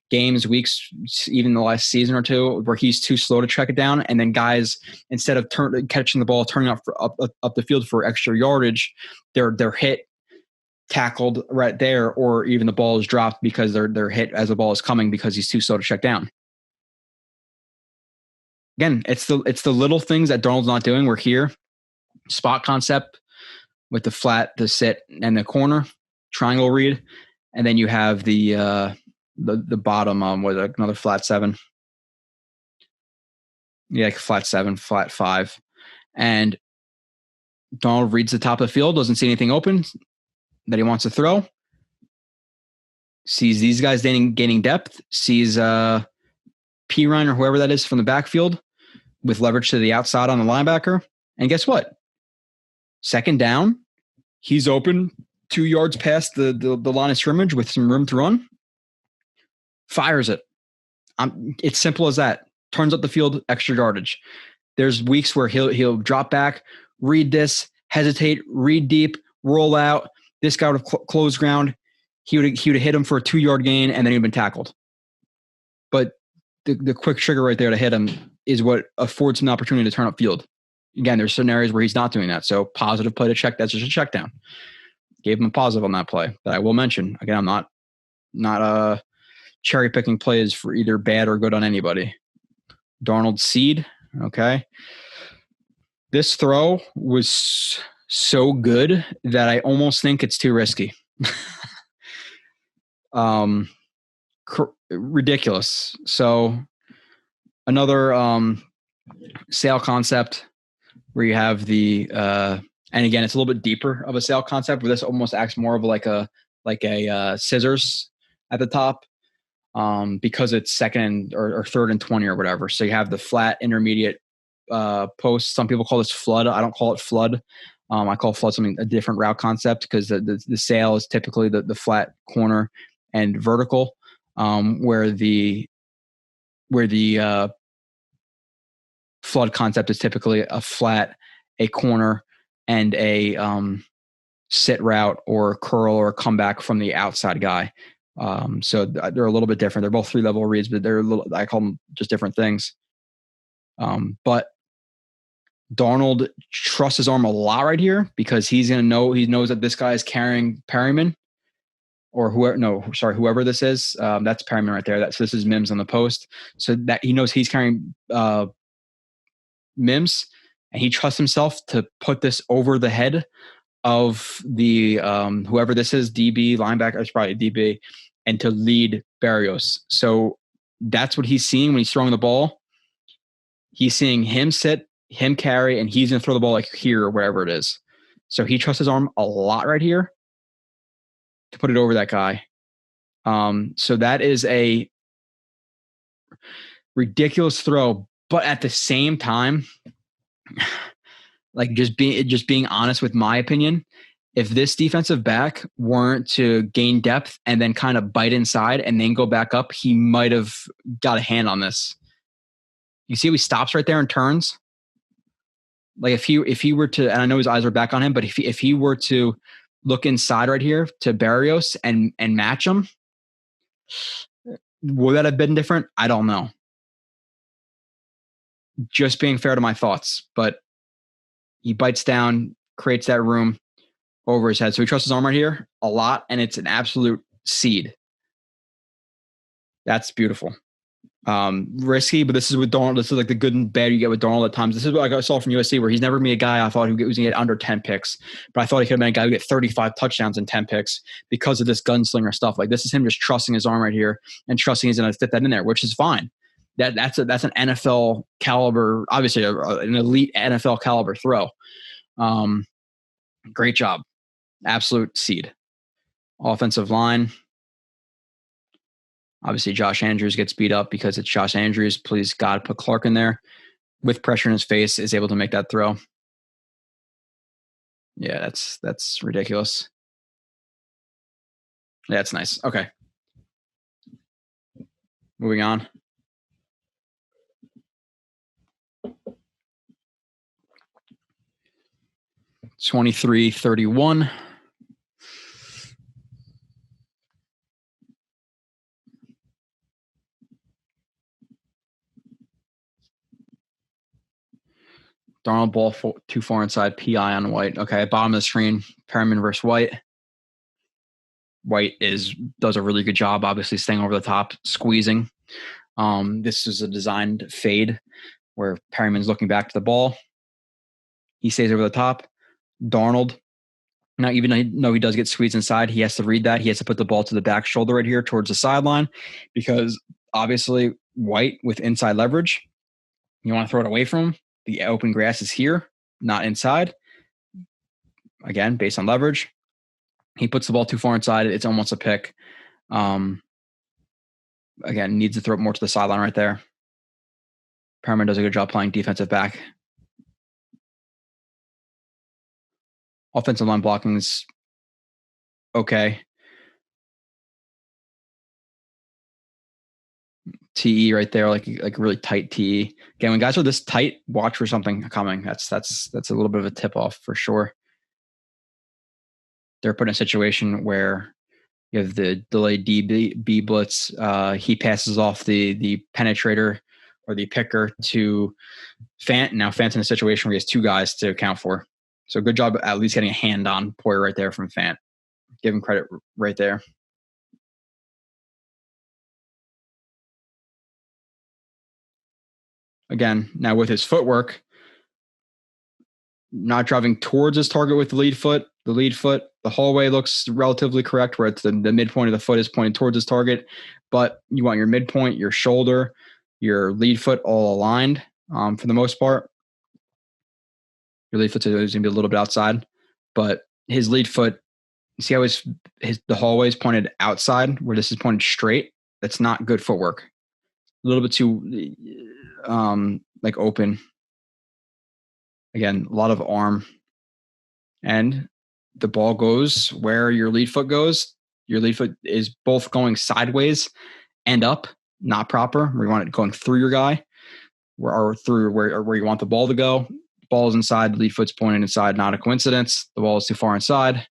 games, weeks, even the last season or two, where he's too slow to check it down. And then guys, instead of catching the ball, turning up the field for extra yardage, they're hit, tackled right there, or even the ball is dropped because they're hit as the ball is coming because he's too slow to check down. Again, it's the little things that Darnold's not doing. We're here, spot concept with the flat, the sit, and the corner triangle read, and then you have the bottom with another flat 7. Yeah, like flat 7, flat 5, and Darnold reads the top of the field, doesn't see anything open that he wants to throw. Sees these guys gaining depth. Sees Perine or whoever that is from the backfield with leverage to the outside on the linebacker. And guess what? Second down, he's open 2 yards past the line of scrimmage with some room to run. Fires it. It's simple as that. Turns up the field, extra yardage. There's weeks where he'll drop back, read this, hesitate, read deep, roll out. This guy would have closed ground. He would have hit him for a 2-yard gain, and then he'd been tackled. But the quick trigger right there to hit him is what affords him the opportunity to turn up field. Again, there's scenarios where he's not doing that. So positive play to check. That's just a check down. Gave him a positive on that play that I will mention. Again, I'm not cherry picking plays for either bad or good on anybody. Darnold seed. Okay. This throw was so good that I almost think it's too risky. Ridiculous. So another sale concept where you have the and again, it's a little bit deeper of a sale concept where this almost acts more of like a scissors at the top, because it's second or third and 20 or whatever. So you have the flat intermediate post. Some people call this flood. I don't call it flood. I call flood something a different route concept because the sale is typically the flat corner and vertical, where the flood concept is typically a flat, a corner, and a sit route or curl or comeback from the outside guy. So they're a little bit different. They're both 3-level reads, but they're I call them just different things. But Darnold trusts his arm a lot right here because he knows that this guy is carrying Perine or whoever this is. That's Perine right there. So this is Mims on the post. So that he knows he's carrying Mims, and he trusts himself to put this over the head of the whoever this is, DB, linebacker, it's probably DB, and to lead Berrios. So that's what he's seeing when he's throwing the ball. He's seeing him sit, him carry, and he's going to throw the ball like here or wherever it is. So he trusts his arm a lot right here to put it over that guy. So that is a ridiculous throw, but at the same time, like just being honest with my opinion, if this defensive back weren't to gain depth and then kind of bite inside and then go back up, he might have got a hand on this. You see how he stops right there and turns? Like if he were to, and I know his eyes are back on him, but if he were to look inside right here to Berrios and match him, would that have been different? I don't know. Just being fair to my thoughts, but he bites down, creates that room over his head. So he trusts his arm right here a lot, and it's an absolute seed. That's beautiful. Risky, but this is with Darnold. This is like the good and bad you get with Darnold at times. This is what I saw from USC, where he's never been a guy I thought he was going to get under 10 picks, but I thought he could have been a guy who get 35 touchdowns and 10 picks because of this gunslinger stuff. Like this is him just trusting his arm right here and trusting he's going to fit that in there, which is fine. That's an NFL caliber, obviously an elite NFL caliber throw. Great job. Absolute seed. Offensive line. Obviously, Josh Andrews gets beat up because it's Josh Andrews. Please, God, put Clark in there. With pressure in his face, is able to make that throw. Yeah, that's ridiculous. Yeah, that's nice. Okay. Moving on. (23-31). Darnold ball too far inside. PI on White. Okay, bottom of the screen. Perine versus White. White does a really good job, obviously staying over the top, squeezing. This is a designed fade where Perriman's looking back to the ball. He stays over the top. Darnold, now even though he does get squeezed inside, he has to read that. He has to put the ball to the back shoulder right here towards the sideline because obviously White with inside leverage, you want to throw it away from him. The open grass is here, not inside. Again, based on leverage. He puts the ball too far inside. It's almost a pick. Again, needs to throw it more to the sideline right there. Perine does a good job playing defensive back. Offensive line blocking is okay. TE right there, like really tight TE. Again, when guys are this tight, watch for something coming. That's a little bit of a tip off for sure. They're put in a situation where you have the delayed DB blitz. He passes off the penetrator or the picker to Fant. Now Fant's in a situation where he has two guys to account for. So good job at least getting a hand on Poyer right there from Fant. Give him credit right there. Again, now with his footwork, not driving towards his target with the lead foot. The hallway looks relatively correct, where it's the midpoint of the foot is pointed towards his target, but you want your midpoint, your shoulder, your lead foot all aligned for the most part. Your lead foot's going to be a little bit outside, but his lead foot, see how the hallway is pointed outside, where this is pointed straight? That's not good footwork. A little bit too like open. Again, a lot of arm. And the ball goes where your lead foot goes. Your lead foot is both going sideways and up, not proper. Where you want it going through your guy, or through where you want the ball to go. Ball's inside, the lead foot's pointing inside, not a coincidence. The ball is too far inside.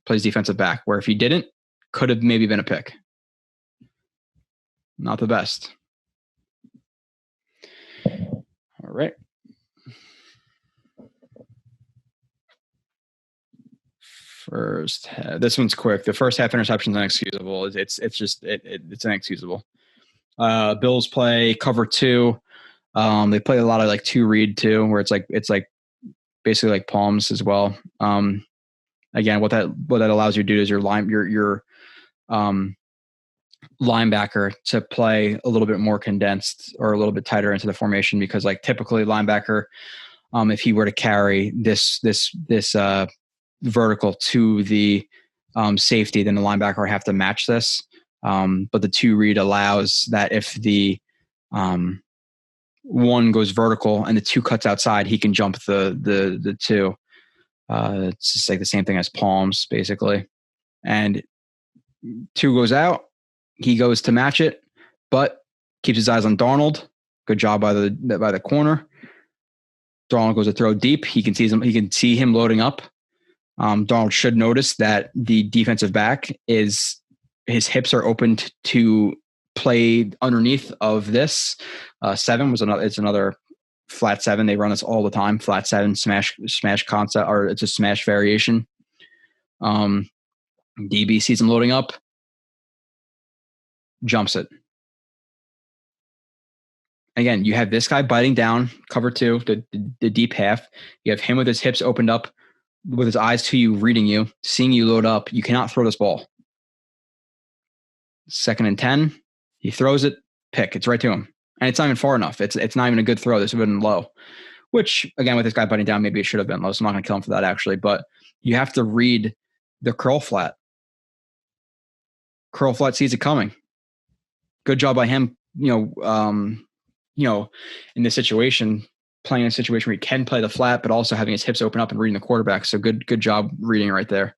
Plays defensive back, where if he didn't, could have maybe been a pick. Not the best. All right. First, this one's quick. The first half interception is inexcusable. It's inexcusable. Bills play cover 2. They play a lot of like 2 read too, where it's like basically like palms as well. Again, what that allows you to do is your linebacker to play a little bit more condensed or a little bit tighter into the formation, because like typically linebacker, if he were to carry this vertical to the safety, then the linebacker would have to match this. But the 2 read allows that if the 1 goes vertical and the 2 cuts outside, he can jump the 2. It's just like the same thing as palms, basically. And 2 goes out, he goes to match it, but keeps his eyes on Darnold. Good job by the corner. Darnold goes to throw deep. He can see him loading up. Darnold should notice that the defensive back his hips are open to play underneath of this. 7 it's another flat 7. They run this all the time. Flat 7 smash concept, or it's a smash variation. DB sees him loading up, jumps it. Again, you have this guy biting down, cover 2, the deep half. You have him with his hips opened up, with his eyes to you, reading you, seeing you load up. You cannot throw this ball. 2nd and 10, he throws it, pick. It's right to him. And it's not even far enough. It's not even a good throw. This would have been low, which, again, with this guy biting down, maybe it should have been low. So I'm not going to kill him for that, actually. But you have to read the curl flat. Curl flat sees it coming. Good job by him, in this situation, playing in a situation where he can play the flat, but also having his hips open up and reading the quarterback. So good job reading it right there.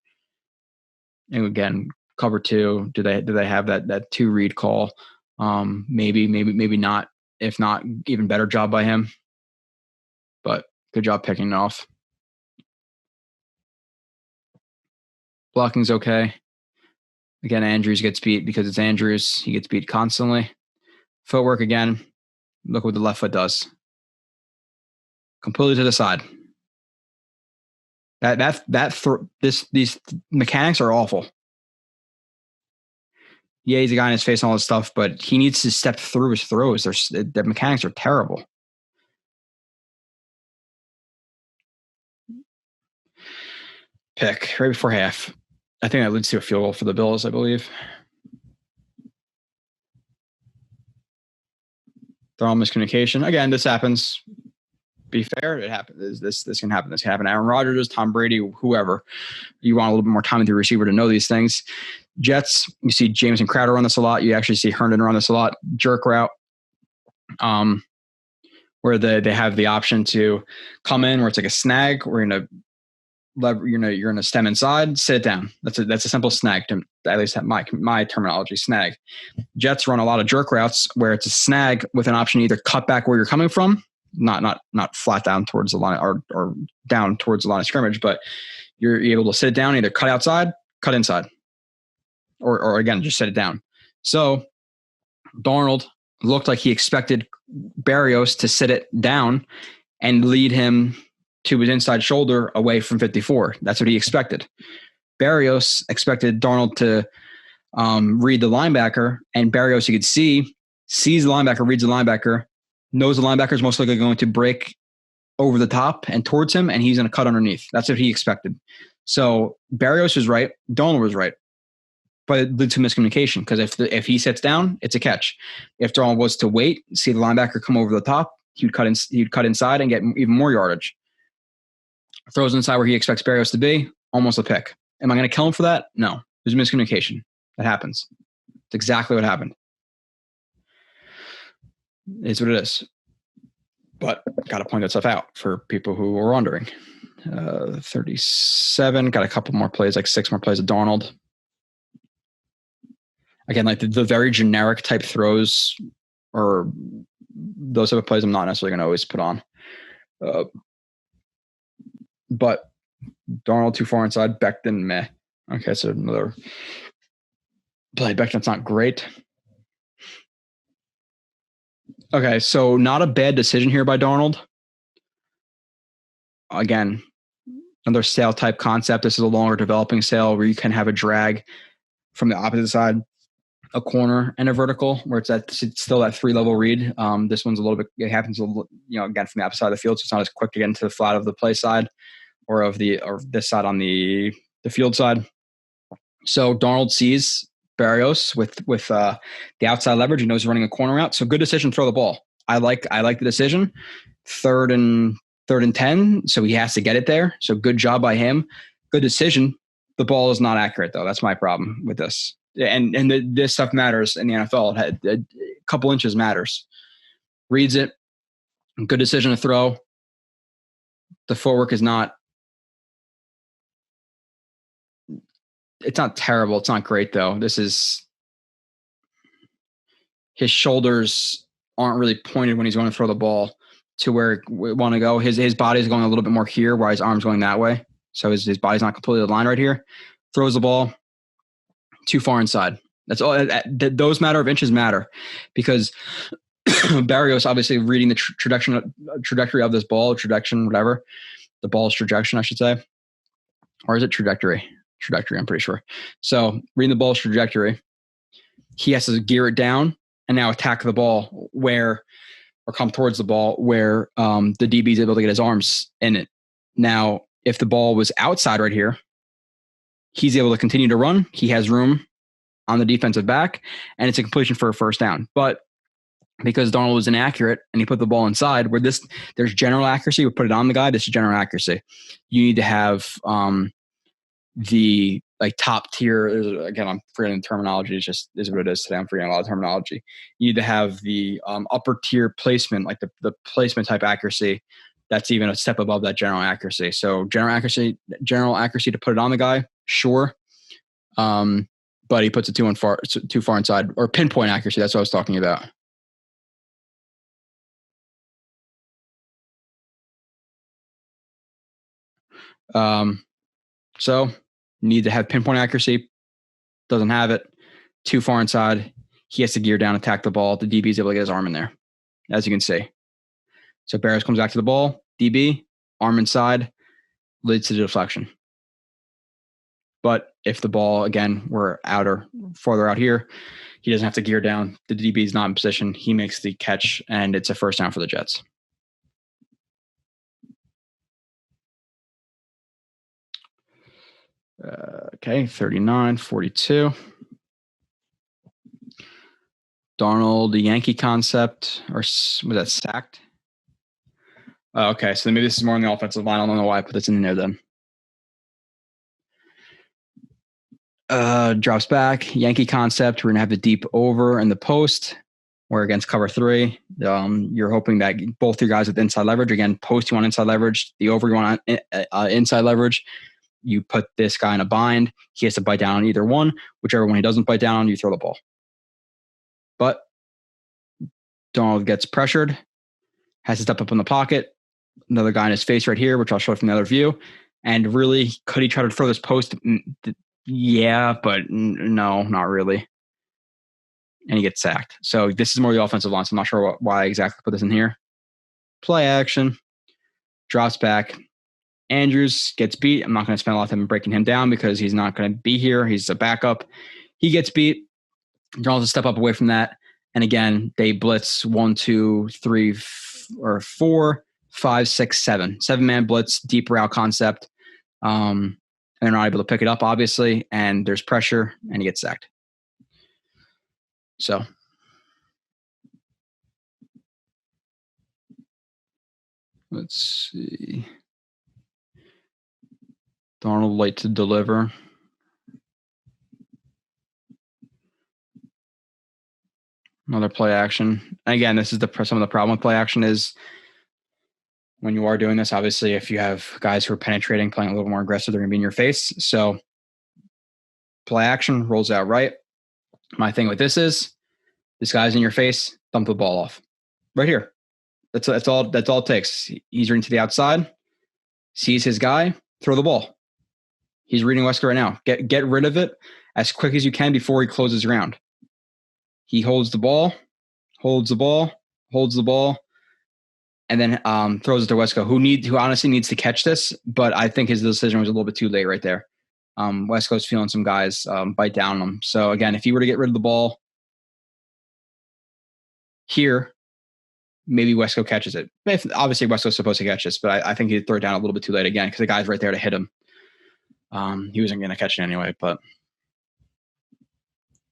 And again, cover 2. Do they have that 2 read call? Maybe not. If not, even better job by him. But good job picking it off. Blocking's okay. Again, Andrews gets beat because it's Andrews. He gets beat constantly. Footwork again. Look what the left foot does. Completely to the side. These mechanics are awful. Yeah, he's a guy in his face and all this stuff, but he needs to step through his throws. The mechanics are terrible. Pick right before half. I think that leads to a field goal for the Bills, I believe. They're all miscommunication. Again, this happens. Be fair, it happens. This can happen. This can happen. Aaron Rodgers, Tom Brady, whoever. You want a little bit more time with your receiver to know these things. Jets, you see Jameson Crowder run this a lot. You actually see Herndon run this a lot. Jerk route, where they have the option to come in where it's like a snag. We're gonna you're gonna stem inside, sit it down. That's a simple snag. To at least my terminology, snag. Jets run a lot of jerk routes where it's a snag with an option to either cut back where you're coming from, not flat down towards the line or down towards the line of scrimmage, but you're able to sit it down, either cut outside, cut inside. Or again, just set it down. So Darnold looked like he expected Berrios to sit it down and lead him to his inside shoulder away from 54. That's what he expected. Berrios expected Darnold to read the linebacker, and Berrios, you could sees the linebacker, reads the linebacker, knows the linebacker is most likely going to break over the top and towards him, and he's going to cut underneath. That's what he expected. So Barrios was right. Darnold was right. But it led to miscommunication because if he sits down, it's a catch. If Darnold was to wait, see the linebacker come over the top, he'd cut inside and get even more yardage. Throws inside where he expects Barrios to be, almost a pick. Am I going to kill him for that? No. There's miscommunication. That happens. It's exactly what happened. It's what it is. But got to point that stuff out for people who are wondering. 37, got a couple more plays, like 6 more plays of Darnold. Again, like the very generic type throws or those type of plays I'm not necessarily going to always put on. But Darnold too far inside, Becton, meh. Okay, so another play. Becton's not great. Okay, so not a bad decision here by Darnold. Again, another sail type concept. This is a longer developing sail where you can have a drag from the opposite side, a corner and a vertical, where it's still that 3-level read. This one's a little bit, it happens, again, from the opposite side of the field, so it's not as quick to get into the flat of the play side or this side on the field side. So Darnold sees Barrios with the outside leverage. He knows he's running a corner route. So good decision, throw the ball. I like the decision. Third and 10. So he has to get it there. So good job by him. Good decision. The ball is not accurate though. That's my problem with this. And this stuff matters in the NFL. A couple inches matters. Reads it. Good decision to throw. The footwork is not. It's not terrible. It's not great though. His shoulders aren't really pointed when he's going to throw the ball to where we want to go. His body is going a little bit more here, while his arm's going that way. So his body's not completely aligned right here. Throws the ball too far inside. That's all. Those matter of inches matter because Barrios obviously reading the trajectory of this ball, whatever. The ball's trajectory, I should say. Or is it trajectory? Trajectory, I'm pretty sure. So reading the ball's trajectory, he has to gear it down and now attack the ball or come towards the ball where the DB is able to get his arms in it. Now, if the ball was outside right here, he's able to continue to run. He has room on the defensive back, and it's a completion for a first down. But because Darnold was inaccurate and he put the ball inside, where there's general accuracy, we put it on the guy. This is general accuracy. You need to have the top tier. Again, I'm forgetting the terminology. It's just is what it is today. I'm forgetting a lot of terminology. You need to have the upper tier placement, like the placement type accuracy. That's even a step above that general accuracy. So general accuracy to put it on the guy, sure. But he puts it too far inside, or pinpoint accuracy. That's what I was talking about. So need to have pinpoint accuracy. Doesn't have it. Too far inside. He has to gear down, attack the ball. The DB is able to get his arm in there, as you can see. So Barrios comes back to the ball. DB, arm inside, leads to the deflection. But if the ball, again, were farther out here, he doesn't have to gear down. The DB is not in position. He makes the catch, and it's a first down for the Jets. Okay, 39-42. Darnold, the Yankee concept, or was that sacked? Okay, so maybe this is more on the offensive line. I don't know why I put this in there then. Drops back, Yankee concept. We're going to have the deep over and the post. We're against cover 3. You're hoping that both your guys with inside leverage. Again, post, you want inside leverage. The over, you want inside leverage. You put this guy in a bind. He has to bite down on either one. Whichever one he doesn't bite down on, you throw the ball. But Darnold gets pressured, has to step up in the pocket. Another guy in his face right here, which I'll show from the other view. And really, could he try to throw this post? Yeah, but no, not really. And he gets sacked. So this is more the offensive line. So I'm not sure why I exactly put this in here. Play action. Drops back. Andrews gets beat. I'm not going to spend a lot of time breaking him down because he's not going to be here. He's a backup. He gets beat. Darnold to step up away from that. And again, they blitz 1, 2, 3, or 4, 5, 6, 7. 7-man blitz, deep route concept. And they're not able to pick it up, obviously, and there's pressure, and he gets sacked. So let's see. Darnold late to deliver. Another play action. And again, this is some of the problem with play action is when you are doing this, obviously, if you have guys who are penetrating, playing a little more aggressive, they're going to be in your face. So play action rolls out right. My thing with this is this guy's in your face, dump the ball off. Right here. That's all it takes. He's reading to the outside, sees his guy, throw the ball. He's reading Wesker right now. Get rid of it as quick as you can before he closes ground. He holds the ball, and then throws it to Wesco, who honestly needs to catch this, but I think his decision was a little bit too late right there. Wesco's feeling some guys bite down on him. So again, if he were to get rid of the ball here, maybe Wesco catches it. Obviously, Wesco's supposed to catch this, but I think he'd throw it down a little bit too late again because the guy's right there to hit him. He wasn't going to catch it anyway, but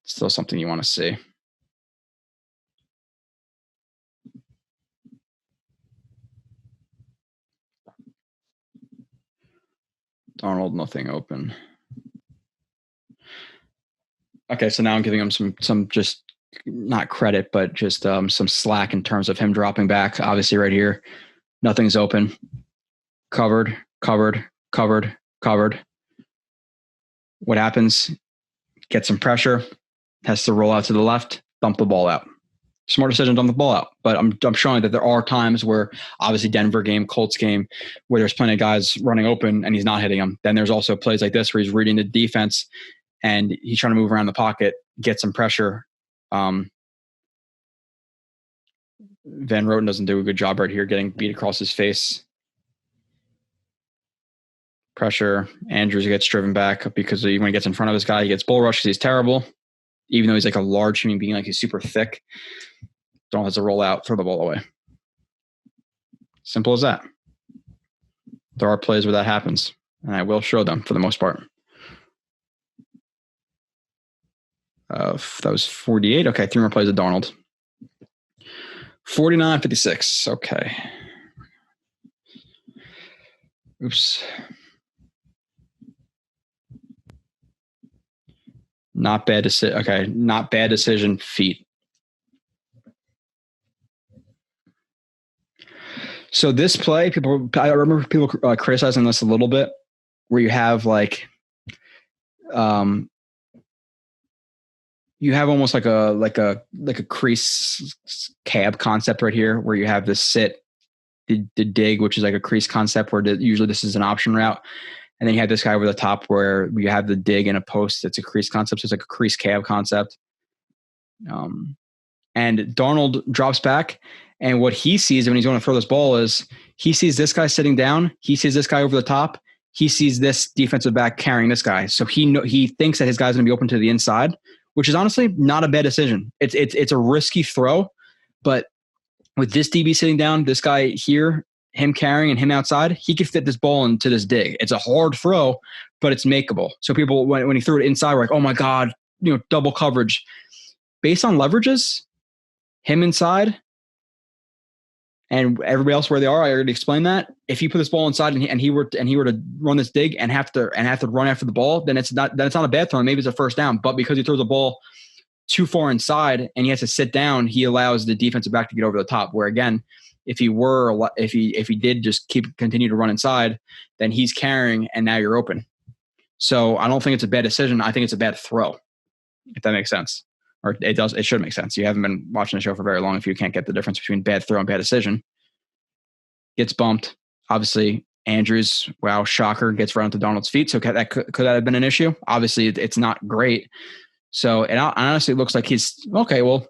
still something you want to see. Darnold, nothing open. Okay, so now I'm giving him some just not credit, but just some slack in terms of him dropping back. Obviously, right here, nothing's open. Covered. What happens? Get some pressure. Has to roll out to the left. Dump the ball out. Smart decision, dump the ball out. But I'm showing that there are times where, obviously Denver game, Colts game, where there's plenty of guys running open and he's not hitting them. Then there's also plays like this where he's reading the defense and he's trying to move around the pocket, get some pressure. Van Roten doesn't do a good job right here, getting beat across his face. Pressure. Andrews gets driven back because when he gets in front of this guy, he gets bull rushed because he's terrible. Even though he's like a large human being, like he's super thick. Darnold has to roll out, throw the ball away. Simple as that. There are plays where that happens, and I will show them for the most part. That was 48. Okay, 3 more plays of Darnold. 49-56. Okay. Oops. Not bad decision. Okay, not bad decision. Feet. So this play, I remember people criticizing this a little bit, where you have like, you have almost like a crease cab concept right here, where you have the sit, the dig, which is like a crease concept where usually this is an option route. And then you have this guy over the top where you have the dig and a post. It's a crease concept. So it's like a crease cab concept. And Darnold drops back. And what he sees when he's going to throw this ball is he sees this guy sitting down. He sees this guy over the top. He sees this defensive back carrying this guy. So he thinks that his guy's going to be open to the inside, which is honestly not a bad decision. It's a risky throw, but with this DB sitting down, this guy here, him carrying and him outside, he could fit this ball into this dig. It's a hard throw, but it's makeable. So people, when he threw it inside, were like, oh my God, double coverage. Based on leverages, him inside and everybody else where they are, I already explained that. If you put this ball inside and he were to run this dig and have to run after the ball, then it's not a bad throw. Maybe it's a first down. But because he throws the ball too far inside and he has to sit down, he allows the defensive back to get over the top. Where again, if he did just continue to run inside, then he's carrying and now you're open. So I don't think it's a bad decision. I think it's a bad throw, if that makes sense. Or it does. It should make sense. You haven't been watching the show for very long if you can't get the difference between bad throw and bad decision. Gets bumped. Obviously, Andrews, wow, shocker, gets right onto Darnold's feet. So could that have been an issue? Obviously, it's not great. So it honestly looks like he's okay. Well,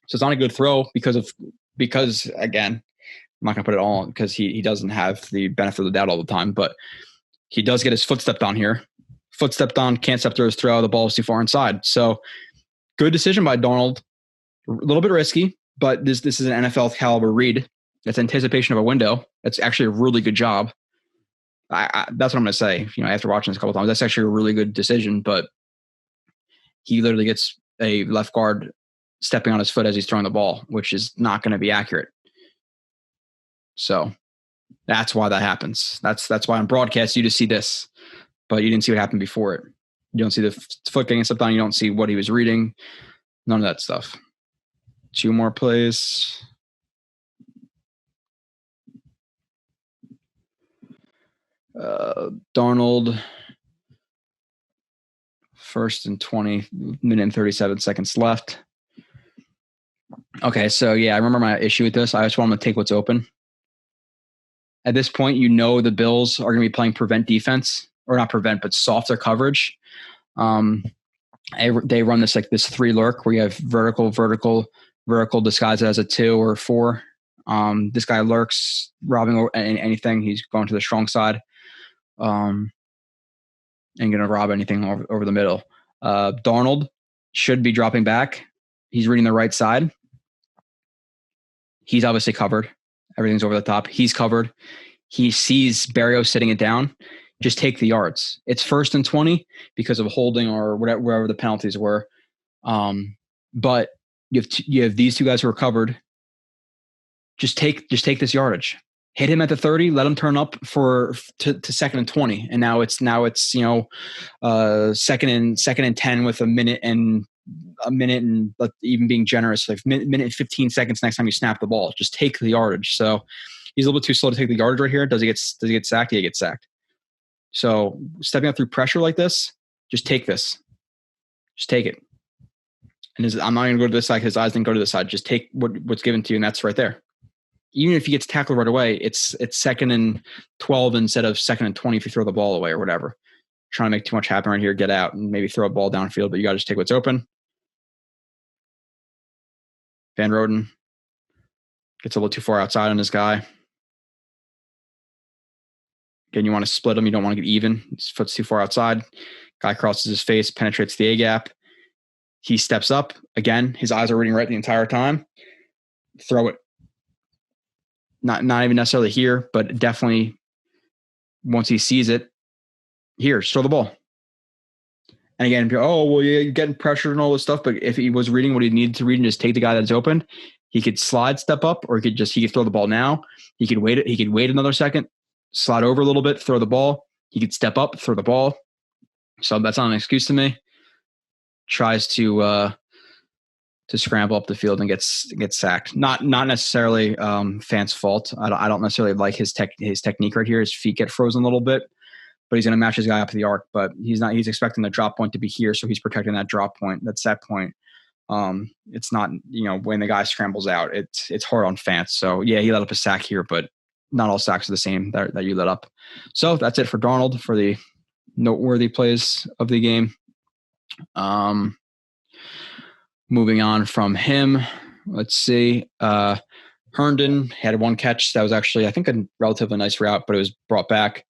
so it's not a good throw because again, I'm not gonna put it all on because he doesn't have the benefit of the doubt all the time, but he does get his foot stepped on here. Foot stepped on, can't step through his throw. The ball is too far inside. So good decision by Darnold. A little bit risky, but this is an NFL caliber read. That's anticipation of a window. That's actually a really good job. That's what I'm going to say. After watching this a couple times, that's actually a really good decision. But he literally gets a left guard stepping on his foot as he's throwing the ball, which is not going to be accurate. So that's why that happens. That's why on broadcast you just see this, but you didn't see what happened before it. You don't see the foot getting stepped on. You don't see what he was reading. None of that stuff. 2 more plays. Darnold, 1st and 20, minute and 37 seconds left. Okay, so I remember my issue with this. I just want them to take what's open. At this point, the Bills are going to be playing prevent defense, or not prevent, but softer coverage. They run this 3 lurk where you have vertical disguised as a 2 or 4. This guy lurks, robbing anything. He's going to the strong side. And going to rob anything over the middle. Darnold should be dropping back. He's reading the right side. He's obviously covered. Everything's over the top. He's covered. He sees Barrio sitting it down. Just take the yards. It's 1st and 20 because of holding or wherever the penalties were. But you have these 2 guys who are covered. Just take this yardage. Hit him at the 30. Let him turn up to 2nd and 20. And now it's 2nd and 10 with a minute and even being generous, minute and 15 seconds next time you snap the ball. Just take the yardage. So he's a little bit too slow to take the yardage right here. Does he get sacked? Yeah, he gets sacked. So stepping up through pressure like this, just take this. Just take it. And I'm not going to go to this side. His eyes didn't go to this side. Just take what's given to you, and that's right there. Even if he gets tackled right away, it's 2nd and 12 instead of 2nd and 20 if you throw the ball away or whatever. Trying to make too much happen right here, get out, and maybe throw a ball downfield, but you got to just take what's open. Van Roden gets a little too far outside on this guy. Again, you want to split him. You don't want to get even. His foot's too far outside. Guy crosses his face, penetrates the A-gap. He steps up. Again, his eyes are reading right the entire time. Throw it. Not even necessarily here, but definitely once he sees it, here, just throw the ball. And again, you're getting pressured and all this stuff, but if he was reading what he needed to read and just take the guy that's open, he could slide, step up, or he could throw the ball now. He could wait another second, slide over a little bit, throw the ball. He could step up, throw the ball. So that's not an excuse to me. Tries to scramble up the field and gets sacked. Not necessarily Fant's fault. I don't necessarily like his technique right here. His feet get frozen a little bit, but he's going to match his guy up to the arc. But he's not. He's expecting the drop point to be here, so he's protecting that drop point, that set point. It's not when the guy scrambles out. It's hard on Fant. So yeah, he let up a sack here, but not all sacks are the same that you let up. So that's it for Darnold for the noteworthy plays of the game. Moving on from him, let's see. Herndon had 1 catch. That was actually, I think, a relatively nice route, but it was brought back.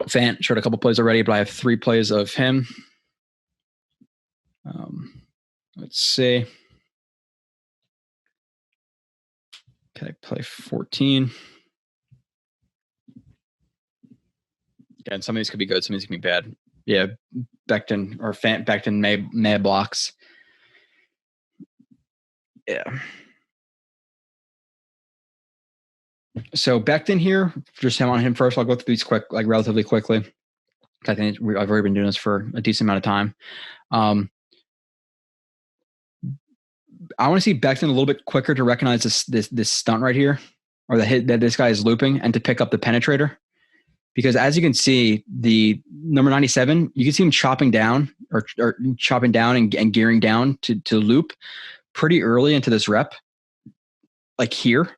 Fant showed a couple plays already, but I have 3 plays of him. Let's see. Okay, play 14. Again, some of these could be good, some of these could be bad. Yeah, Becton may blocks. Yeah. So Becton here, just on him first. I'll go through these relatively quickly. I think I've already been doing this for a decent amount of time. I want to see Becton a little bit quicker to recognize this stunt right here, or the hit that this guy is looping, and to pick up the penetrator. Because as you can see, the number 97, you can see him chopping down and gearing down to loop pretty early into this rep, like here.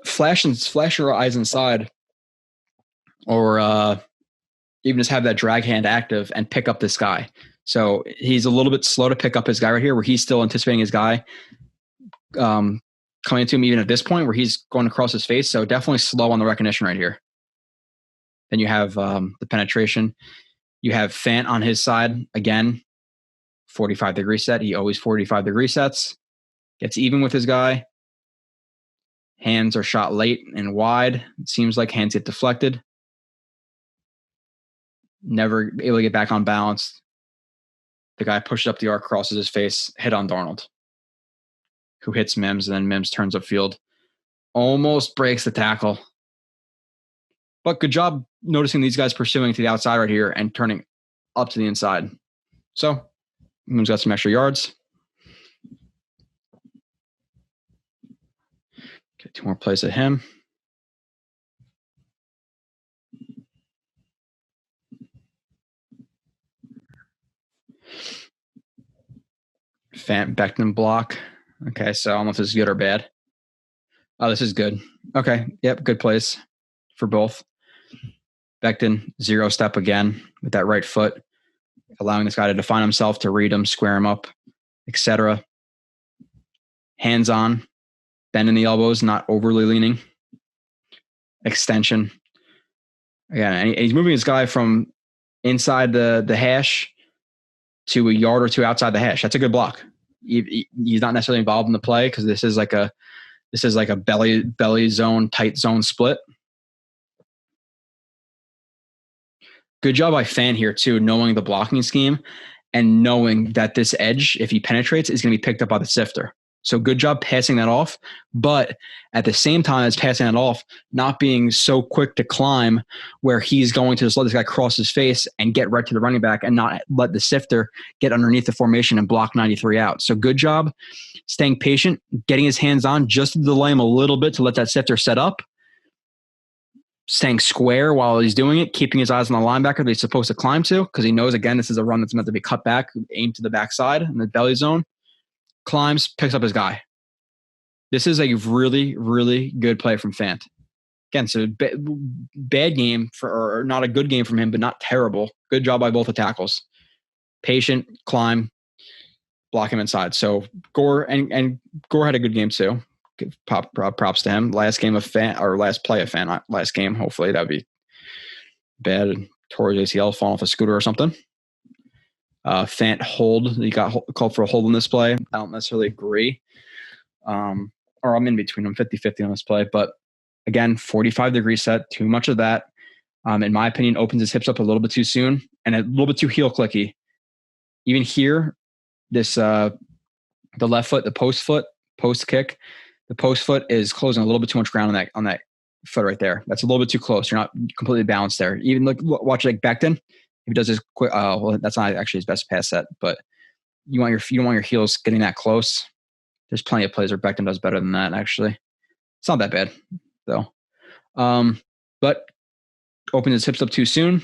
Flash your eyes inside, or even just have that drag hand active and pick up this guy. So he's a little bit slow to pick up his guy right here, where he's still anticipating his guy coming to him even at this point where he's going across his face. So definitely slow on the recognition right here. Then you have the penetration. You have Fant on his side. Again, 45-degree set. He always 45-degree sets. Gets even with his guy. Hands are shot late and wide. It seems like hands get deflected. Never able to get back on balance. The guy pushes up the arc, crosses his face, hit on Darnold, who hits Mims, and then Mims turns upfield. Almost breaks the tackle. But good job noticing these guys pursuing to the outside right here and turning up to the inside. So, Mims got some extra yards. Get 2 more plays at him. Becton block. Okay, so I don't know if this is good or bad. Oh, this is good. Okay, yep, good plays for both. Becton, 0 step again with that right foot, allowing this guy to define himself, to read him, square him up, etc. Hands on, bending the elbows, not overly leaning. Extension. Again, and he's moving his guy from inside the hash to a yard or 2 outside the hash. That's a good block. He's not necessarily involved in the play because this is like a belly zone, tight zone split. Good job by Fant here too, knowing the blocking scheme and knowing that this edge, if he penetrates, is going to be picked up by the sifter. So good job passing that off, but at the same time as passing it off, not being so quick to climb where he's going to just let this guy cross his face and get right to the running back and not let the sifter get underneath the formation and block 93 out. So good job staying patient, getting his hands on just to delay him a little bit to let that sifter set up, staying square while he's doing it, keeping his eyes on the linebacker that he's supposed to climb to because he knows, again, this is a run that's meant to be cut back, aimed to the backside in the belly zone. Climbs, picks up his guy. This is a really, really good play from Fant. Again, so bad game or not a good game from him, but not terrible. Good job by both the tackles. Patient, climb, block him inside. So Gore and Gore had a good game too. Give props to him. Last game of Fant, or last play of Fant, not last game. Hopefully that'd be bad. Tore his ACL, falling off a scooter or something. Fant hold. He got called for a hold in this play. I don't necessarily agree. Or I'm in between them, 50-50 on this play. But again, 45-degree set, too much of that. In my opinion, opens his hips up a little bit too soon and a little bit too heel clicky. Even here, this the left foot, the post kick, the post foot is closing a little bit too much ground on that foot right there. That's a little bit too close. You're not completely balanced there. Even watch like Becton. If he does this quick, well, that's not actually his best pass set, but you don't want your heels getting that close. There's plenty of plays where Becton does better than that. Actually, it's not that bad though. But opens his hips up too soon.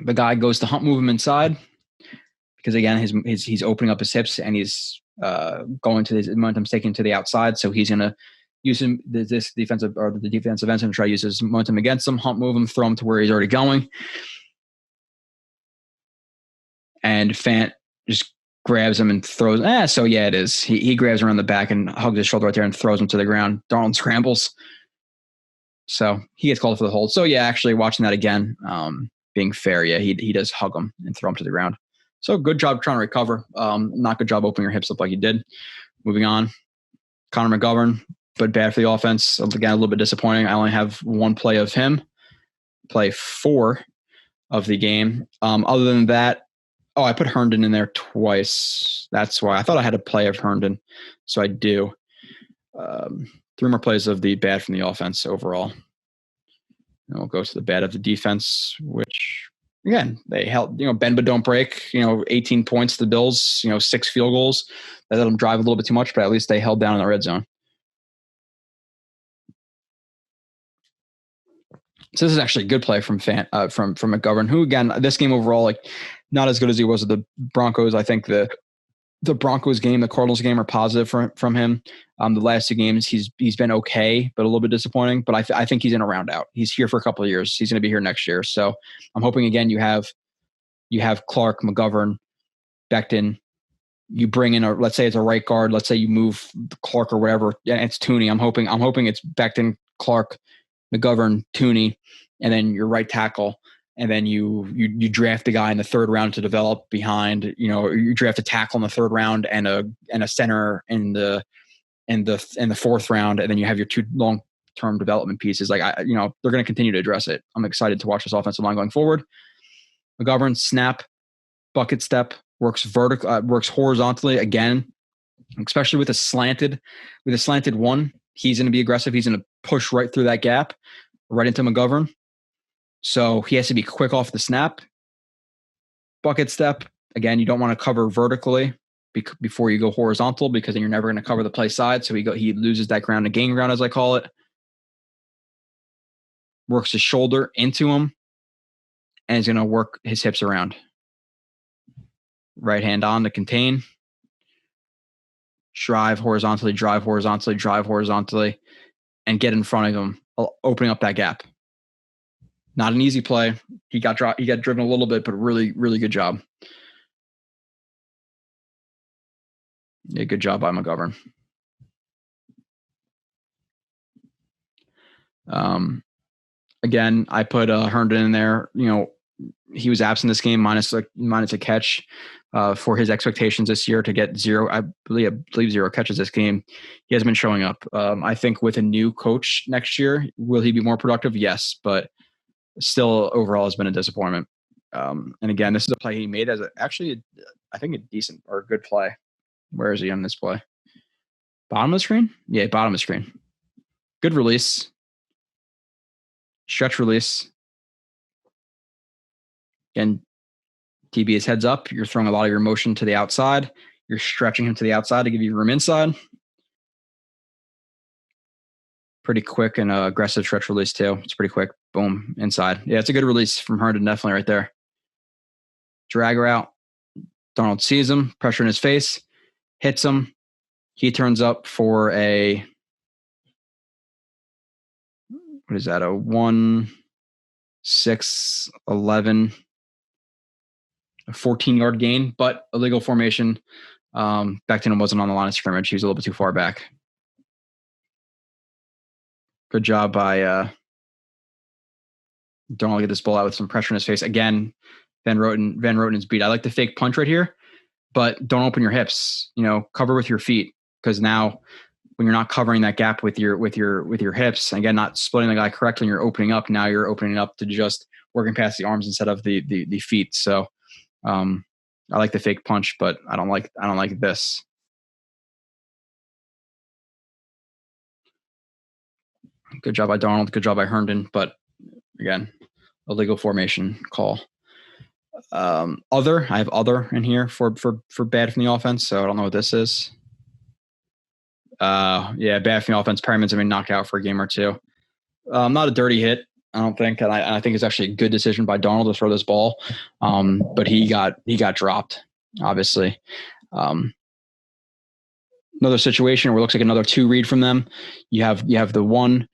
The guy goes to hump move him inside because again, he's opening up his hips and he's going to his momentum's taken to the outside. So he's going to use the defensive end and try to use his momentum against him, hump move him, throw him to where he's already going. And Fant just grabs him and throws. So yeah, it is. He grabs him around the back and hugs his shoulder right there and throws him to the ground. Darnold scrambles. So he gets called for the hold. So yeah, actually watching that again, being fair, yeah, he does hug him and throw him to the ground. So good job trying to recover. Not good job opening your hips up like you did. Moving on. Connor McGovern, but bad for the offense. Again, a little bit disappointing. I only have one play of him. Play 4 of the game. Other than that, I put Herndon in there twice. That's why I thought I had a play of Herndon. So I do. 3 more plays of the bad from the offense overall. And we'll go to the bad of the defense, which again, they held, bend but don't break, 18 points to the Bills, 6 field goals. They let them drive a little bit too much, but at least they held down in the red zone. So this is actually a good play from from McGovern, who again, this game overall, not as good as he was with the Broncos. I think the Broncos game, the Cardinals game are positive from him. The last 2 games, he's been okay, but a little bit disappointing. But I think he's in a round out. He's here for a couple of years. He's going to be here next year. So I'm hoping again you have Clark, McGovern, Becton. You bring in let's say it's a right guard. Let's say you move Clark or whatever. And it's Tooney. I'm hoping it's Becton, Clark, McGovern, Tooney, and then your right tackle. and then you draft a guy in the third round to develop behind, you draft a tackle in the third round and a center in the fourth round, and then you have your two long-term development pieces. Like, they're going to continue to address it. I'm excited to watch this offensive line going forward. McGovern, snap, bucket step, works horizontally again, especially with a slanted one. He's going to be aggressive. He's going to push right through that gap, right into McGovern. So he has to be quick off the snap. Bucket step, again, you don't want to cover vertically before you go horizontal, because then you're never going to cover the play side. So he loses that ground to gain ground, as I call it. Works his shoulder into him, and he's going to work his hips around. Right hand on to contain. Drive horizontally, and get in front of him, opening up that gap. Not an easy play. He got driven a little bit, but really, really good job. Yeah, good job by McGovern. Again, I put Herndon in there. He was absent this game, minus a catch for his expectations this year to get zero. I believe 0 catches this game. He hasn't been showing up. I think with a new coach next year, will he be more productive? Yes, but still overall has been a disappointment. And again, this is a play he made as I think a decent or a good play. Where is he on this play? Bottom of the screen? Yeah, bottom of the screen. Good release. Stretch release. Again, TB is heads up. You're throwing a lot of your motion to the outside. You're stretching him to the outside to give you room inside. Pretty quick and aggressive stretch release too. It's pretty quick. Boom, inside. Yeah, it's a good release from Herndon, definitely right there. Drag route. Darnold sees him, pressure in his face, hits him. He turns up for a 1-6-11, a 14-yard gain, but illegal formation. Becton wasn't on the line of scrimmage. He was a little bit too far back. Good job by Darnold, get this ball out with some pressure in his face. Again, Van Roten's beat. I like the fake punch right here, but don't open your hips. Cover with your feet, because now when you're not covering that gap with your hips, again, not splitting the guy correctly, and you're opening up. Now you're opening up to just working past the arms instead of the feet. So I like the fake punch, but I don't like this. Good job by Darnold. Good job by Herndon. But again, illegal formation call. I have other in here for bad from the offense. So I don't know what this is. Bad from the offense. Perine's been knocked out for a game or two. Not a dirty hit, I don't think. And I think it's actually a good decision by Darnold to throw this ball. But he got dropped, obviously. Another situation where it looks like another 2 read from them. You have the one